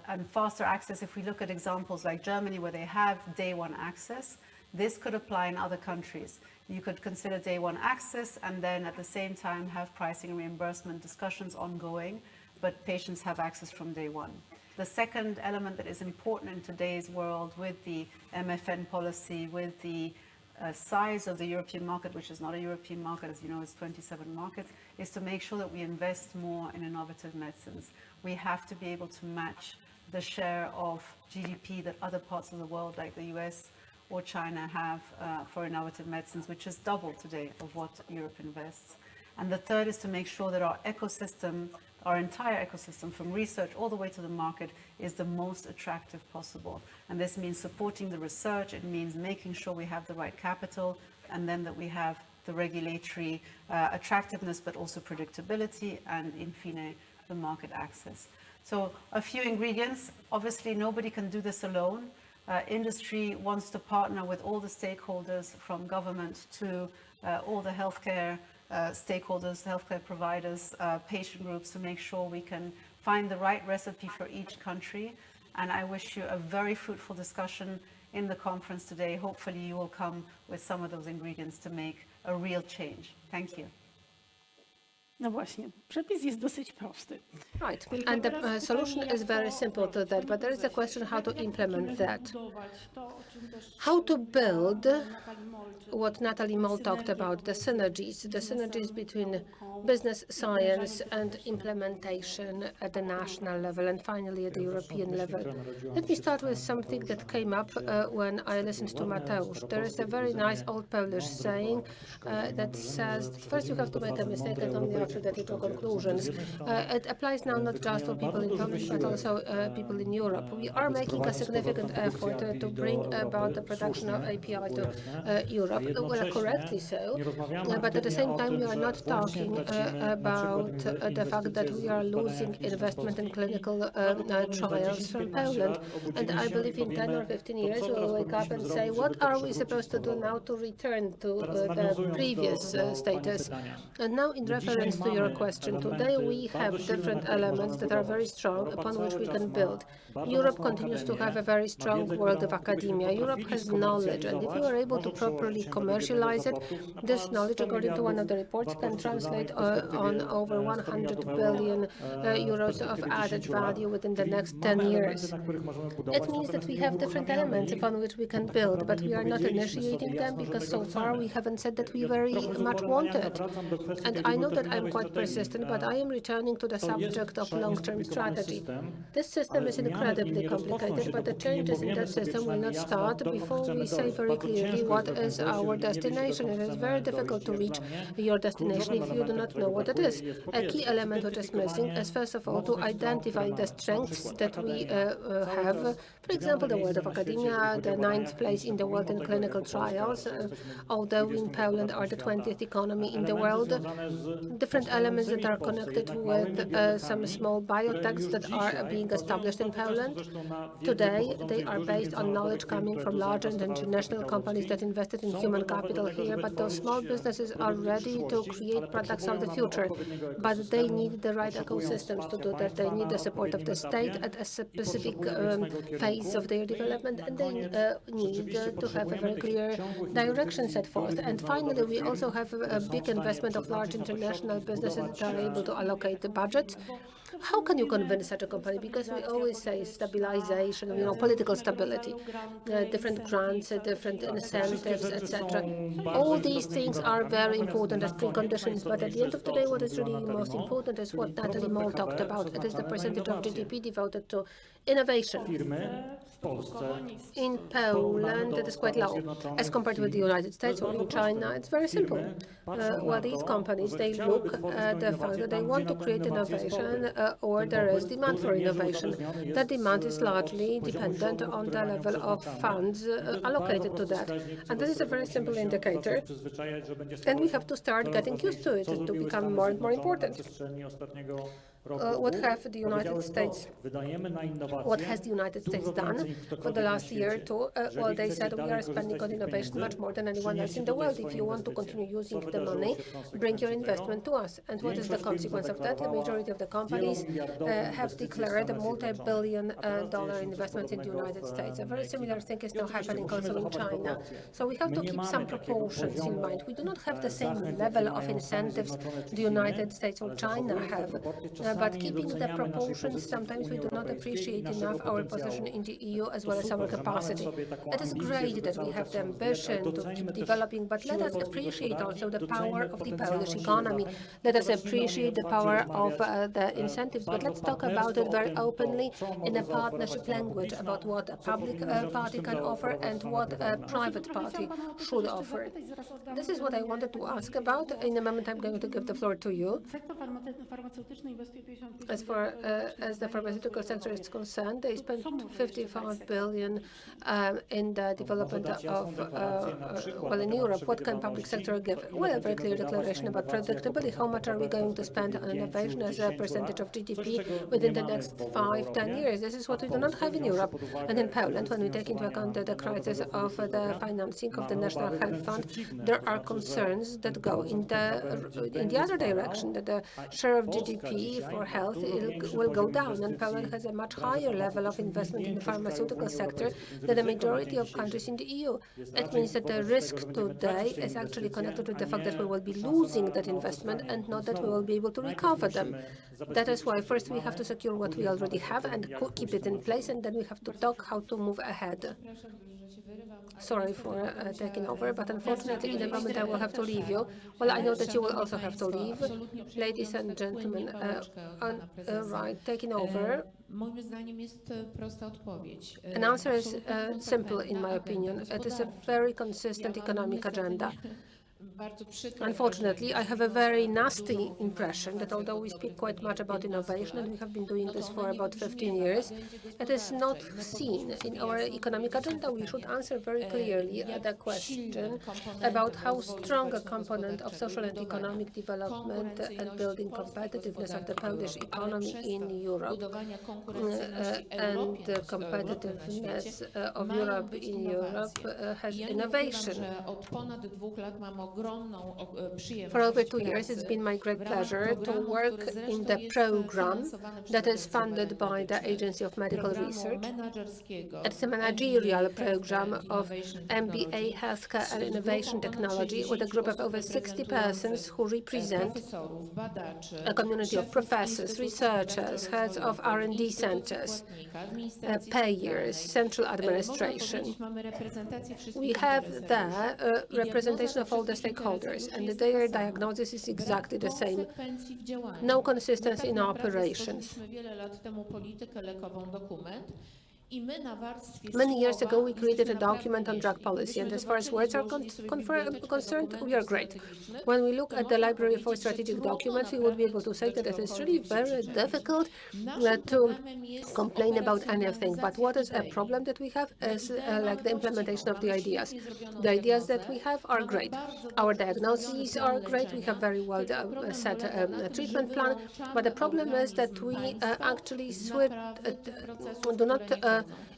And faster access, if we look at examples like Germany, where they have day one access, this could apply in other countries. You could consider day one access and then at the same time have pricing and reimbursement discussions ongoing, but patients have access from day one. The second element that is important in today's world with the MFN policy, with the size of the European market, which is not a European market, as you know, it's 27 markets, is to make sure that we invest more in innovative medicines. We have to be able to match the share of GDP that other parts of the world, like the US or China, have for innovative medicines, which is double today of what Europe invests. And the third is to make sure that our ecosystem, our entire ecosystem, from research all the way to the market, is the most attractive possible. And this means supporting the research, it means making sure we have the right capital, and then that we have the regulatory attractiveness, but also predictability, and in fine, the market access. So a few ingredients. Obviously, nobody can do this alone. Industry wants to partner with all the stakeholders, from government to all the healthcare stakeholders, healthcare providers, patient groups, to make sure we can find the right recipe for each country. And I wish you a very fruitful discussion in the conference today. Hopefully you will come with some of those ingredients to make a real change. Thank you. No właśnie, przepis jest dosyć prosty. Right, and the solution is very simple to that, but there is a question how to implement that. How to build what Natalie Moll talked about, the synergies between business, science and implementation at the national level and finally at the European level. Let me start with something that came up when I listened to Mateusz. There is a very nice old Polish saying that says, first you have to make a mistake and only after that you draw conclusions. It applies now not just to people in Poland, but also people in Europe. We are making a significant effort to bring about the production of API to Europe, well, correctly so, but at the same time we are not talking about the fact that we are losing investment in clinical trials from Poland. And I believe in 10 or 15 years we will wake up and say, what are we supposed to do now to return to the previous status? And now in reference to your question, today we have different elements that are very strong upon which we can build. Europe continues to have a very strong world of academia. Europe has knowledge, and if you are able to properly commercialize it, this knowledge, according to one of the reports, can translate on over 100 billion euros of added value within the next 10 years. It means that we have different elements upon which we can build, but we are not initiating them because so far we haven't said that we very much want it. And I know that I'm quite persistent, but I am returning to the subject of long-term strategy. This system is incredibly complicated, but the changes in that system will not start before we say very clearly what is our destination. It is very difficult to reach your destination if you do not know what it is. A key element which is missing is, first of all, to identify the strengths that we have. For example, the world of academia, the 9th place in the world in clinical trials, although we in Poland are the 20th economy in the world. Different elements that are connected with some small biotechs that are being established in Poland. Today, they are based on knowledge coming from large and international companies that invested in human capital here, but those small businesses are ready to create products of the future. But they need the right ecosystems to do that. They need the support of the state at a specific phase of their development, and they need to have a very clear direction set forth. And finally, we also have a big investment of large international businesses that are able to allocate the budget. How can you convince such a company? Because we always say stabilization, political stability, different grants, different incentives, etc. All these things are very important as preconditions, but at the end of the day, what is really most important is what Natalie Moll talked about. It is the percentage of GDP devoted to innovation. In Poland, it is quite low. As compared with the United States or in China, it's very simple. Well, these companies, they look at the fact that they want to create innovation or there is demand for innovation. That demand is largely dependent on the level of funds allocated to that. And this is a very simple indicator. And we have to start getting used to it to become more and more important. What has the United States done for the last year or two? Well, they said we are spending on innovation much more than anyone else in the world. If you want to continue using the money, bring your investment to us. And what is the consequence of that? The majority of the companies have declared a multi-billion-dollar investment in the United States. A very similar thing is now happening also in China. So we have to keep some proportions in mind. We do not have the same level of incentives the United States or China have. But keeping the proportions, sometimes we do not appreciate enough our position in the EU as well as our capacity. It is great that we have the ambition to keep developing, but let us appreciate also the power of the Polish economy. Let us appreciate the power of the incentives, but let's talk about it very openly in a partnership language about what a public party can offer and what a private party should offer. This is what I wanted to ask about. In a moment, I'm going to give the floor to you. As far as the pharmaceutical sector is concerned, they spent 55 billion in the development of, well, in Europe. What can public sector give? Well, a very clear declaration about predictability. How much are we going to spend on innovation as a percentage of GDP within the next 5-10 years? This is what we do not have in Europe. And in Poland, when we take into account the crisis of the financing of the National Health Fund, there are concerns that go in the other direction, that the share of GDP for health will go down, and Poland has a much higher level of investment in the pharmaceutical sector than the majority of countries in the EU. It means that the risk today is actually connected with the fact that we will be losing that investment and not that we will be able to recover them. That is why first we have to secure what we already have and keep it in place, and then we have to talk how to move ahead. Sorry for taking over, but unfortunately in a moment I will have to leave you. Well, I know that you will also have to leave. Ladies and gentlemen, right, taking over. An answer is simple in my opinion. It is a very consistent economic agenda. Unfortunately, I have a very nasty impression that although we speak quite much about innovation, and we have been doing this for about 15 years, it is not seen in our economic agenda. We should answer very clearly the question about how strong a component of social and economic development and building competitiveness of the Polish economy in Europe and the competitiveness of Europe in Europe has innovation. For over 2 years, it's been my great pleasure to work in the program that is funded by the Agency of Medical Research. It's a managerial program of MBA, Healthcare and Innovation Technology with a group of over 60 persons who represent a community of professors, researchers, heads of R&D centers, payers, central administration. We have the representation of all the stakeholders, and their diagnosis is exactly the same. No consistency in operations. Many years ago, we created a document on drug policy, and as far as words are concerned, we are great. When we look at the Library for Strategic Documents, we will be able to say that it is really very difficult to complain about anything. But what is a problem that we have is like the implementation of the ideas. The ideas that we have are great. Our diagnoses are great. We have very well set treatment plan. But the problem is that we actually do not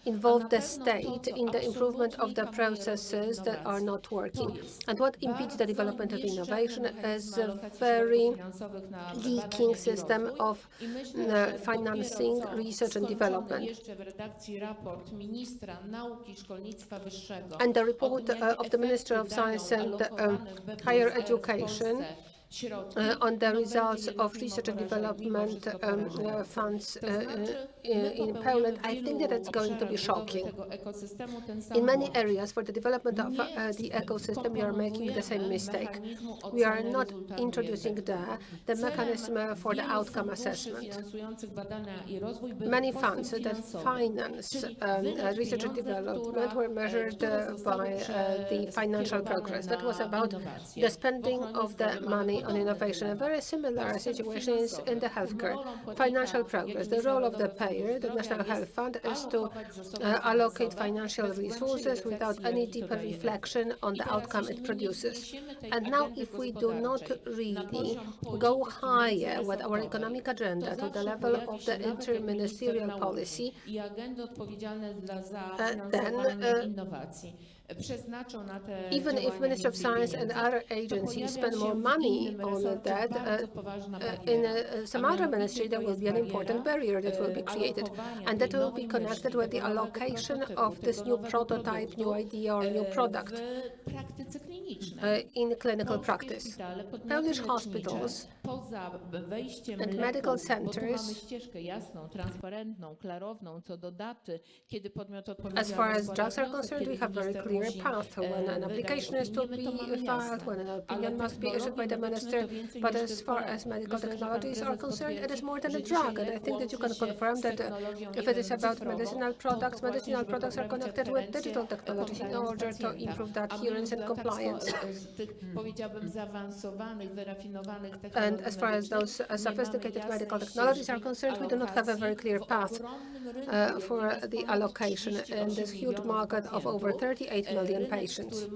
involve the state in the improvement of the processes that are not working. And what impedes the development of innovation is a very leaking system of financing, research and development. And the report of the Minister of Science and Higher Education on the results of research and development funds in Poland, I think that it's going to be shocking. In many areas, for the development of the ecosystem, we are making the same mistake. We are not introducing the mechanism for the outcome assessment. Many funds that finance research and development were measured by the financial progress. That was about the spending of the money on innovation. A very similar situation is in the healthcare. Financial progress. The role of the payer, the National Health Fund, is to allocate financial resources without any deeper reflection on the outcome it produces. And now, if we do not really go higher with our economic agenda to the level of the interministerial policy, then even if Ministry of Science and other agencies spend more money on that, in some other ministry there will be an important barrier that will be created, and that will be connected with the allocation of this new prototype, new idea or new product in clinical practice. Polish hospitals and medical centers, as far as drugs are concerned, we have very clear path when an application is to be filed, when an opinion must be issued by the minister. But as far as medical technologies are concerned, it is more than a drug. And I think that you can confirm that if it is about medicinal products are connected with digital technologies in order to improve the adherence and compliance. And as far as those sophisticated medical technologies are concerned, we do not have a very clear path for the allocation in this huge market of over 38 million patients.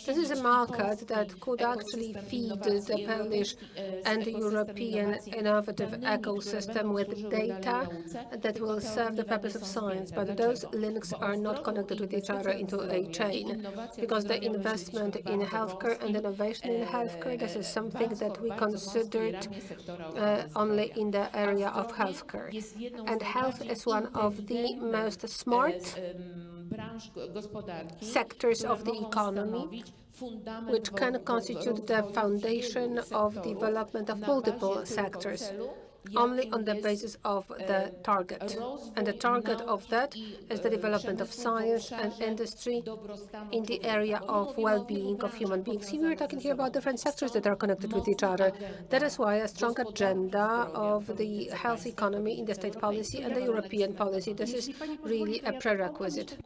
This is a market that could actually feed the Polish and the European innovative ecosystem with data that will serve the purpose of science, but those links are not connected with each other into a chain, because the investment in healthcare and innovation in healthcare, this is something that we considered only in the area of healthcare. And health is one of the most smart sectors of the economy, which can constitute the foundation of development of multiple sectors, only on the basis of the target. And the target of that is the development of science and industry in the area of well-being of human beings. Here we are talking here about different sectors that are connected with each other. That is why a strong agenda of the health economy in the state policy and the European policy, this is really a prerequisite.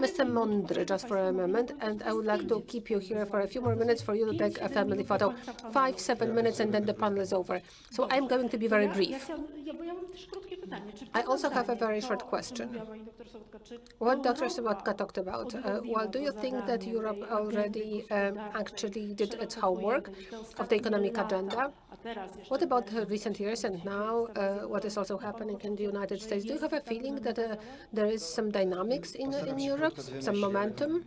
Mr. Mądry, just for a moment, and I would like to keep you here for a few more minutes for you to take a family photo. 5-7 minutes and then the panel is over. So I'm going to be very brief. I also have a very short question. What Dr. Sobotka talked about, well, do you think that Europe already actually did its homework of the economic agenda? What about recent years and now what is also happening in the United States? Do you have a feeling that there is some dynamics in Europe, some momentum?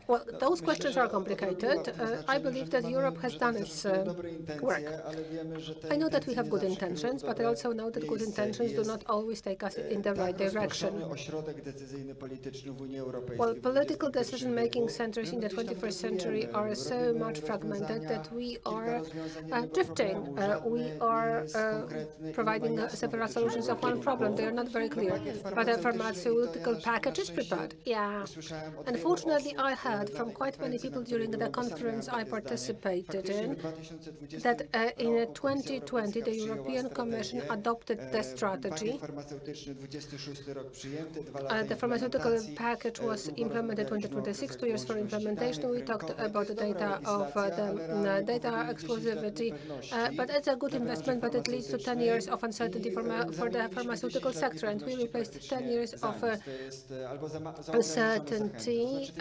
Well, those questions are complicated. I believe that Europe has done its work. I know that we have good intentions, but I also know that good intentions do not always take us in the right direction. Well, political decision-making centers in the 21st century are so much fragmented that we are drifting. We are providing several solutions of one problem. They are not very clear. But a pharmaceutical package is prepared. Yeah. Unfortunately, I heard from quite many people during the conference I participated in that in 2020 the European Commission adopted the strategy. The pharmaceutical package was implemented 2026, 2 years for implementation. We talked about the data of the data exclusivity, but it's a good investment, but it leads to 10 years of uncertainty for the pharmaceutical sector, and we replaced 10 years of uncertainty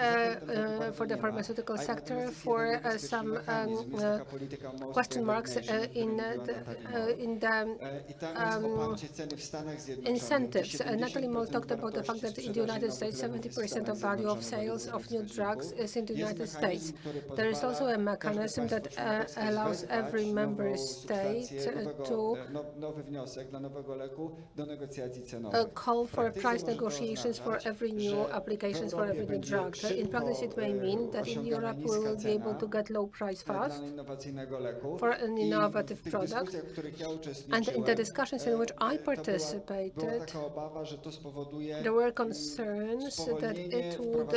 for the pharmaceutical sector for some question marks in the incentives. Natalie Moll talked about the fact that in the United States, 70% of value of sales of new drugs is in the United States. There is also a mechanism that allows every member state to call for price negotiations for every new applications for every new drug. In practice, it may mean that in Europe we will be able to get low price fast for an innovative product. And in the discussions in which I participated, there were concerns that it would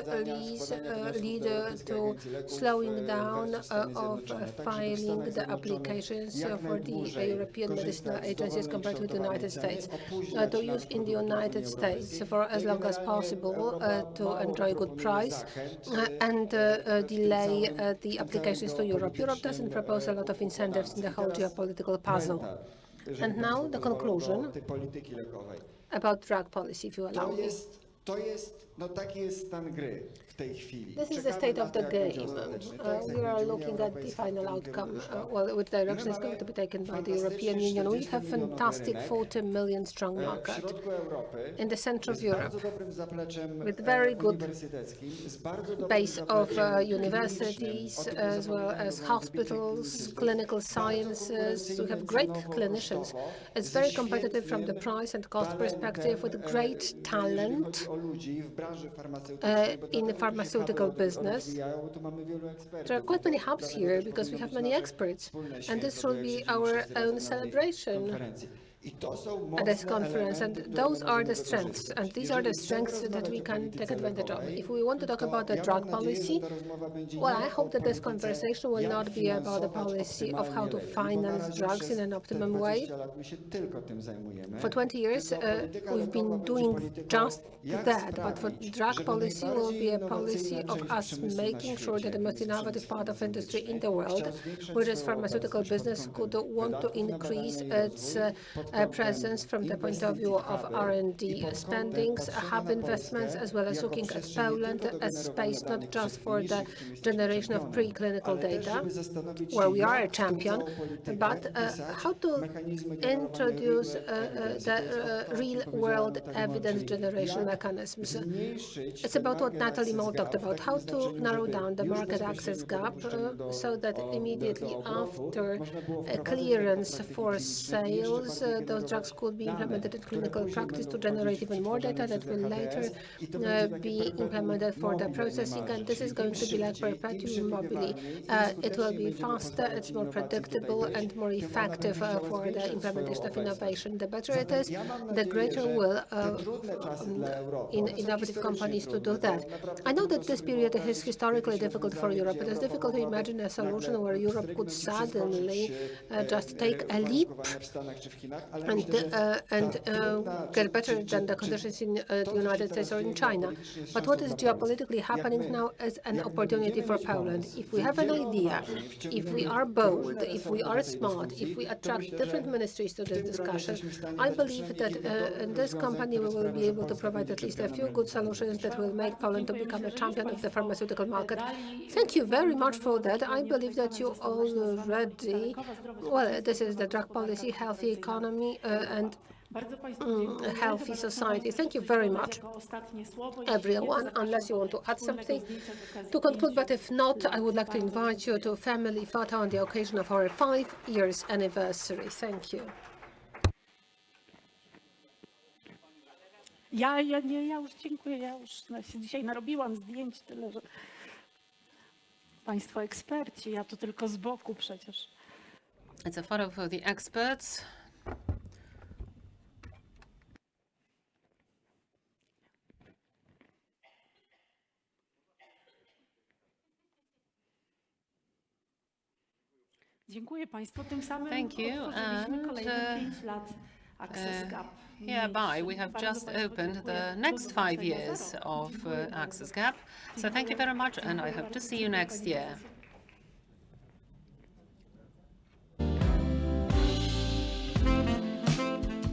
lead to slowing down of filing the applications for the European medicinal agencies compared with the United States. To use in the United States for as long as possible to enjoy good price and delay the applications to Europe. Europe doesn't propose a lot of incentives in the whole geopolitical puzzle. And now the conclusion about drug policy, if you allow me. This is the state of the game. We are looking at the final outcome, which direction is going to be taken by the European Union. We have a fantastic 40 million strong market in the center of Europe with very good base of universities as well as hospitals, clinical sciences. We have great clinicians. It's very competitive from the price and cost perspective with great talent in the pharmaceutical business. There are quite many hubs here because we have many experts, and this will be our own celebration at this conference, and those are the strengths, and these are the strengths that we can take advantage of. If we want to talk about the drug policy, well, I hope that this conversation will not be about the policy of how to finance drugs in an optimum way. For 20 years, we've been doing just that, but for drug policy will be a policy of us making sure that the most innovative part of industry in the world, which is pharmaceutical business, could want to increase its presence from the point of view of R&D spendings, hub investments, as well as looking at Poland as space not just for the generation of preclinical data, where we are a champion, but how to introduce the real-world evidence generation mechanisms. It's about what Natalie Moll talked about, how to narrow down the market access gap so that immediately after a clearance for sales, those drugs could be implemented in clinical practice to generate even more data that will later be implemented for the processing, and this is going to be like perpetuum mobile. It will be faster, it's more predictable and more effective for the implementation of innovation. The better it is, the greater will in innovative companies to do that. I know that this period is historically difficult for Europe. It is difficult to imagine a solution where Europe could suddenly just take a leap and get better than the conditions in the United States or in China. But what is geopolitically happening now is an opportunity for Poland. If we have an idea, if we are bold, if we are smart, if we attract different ministries to this discussion, I believe that in this company we will be able to provide at least a few good solutions that will make Poland to become a champion of the pharmaceutical market. Thank you very much for that. I believe that you already, well, this is the drug policy, healthy economy, and healthy society. Thank you very much, everyone, unless you want to add something to conclude, but if not, I would like to invite you to a family photo on the occasion of our 5 years anniversary. Thank you. Ja już dziękuję, ja już się dzisiaj narobiłam zdjęć tyle, że Państwo eksperci, ja tu tylko z boku przecież. It's a photo for the experts. Dziękuję Państwu. Tym samym Thank you, otworzyliśmy kolejne 5 lat Access Gap. Hereby, we have just opened the next 5 years of Access Gap. So thank you very much, and I hope to see you next year.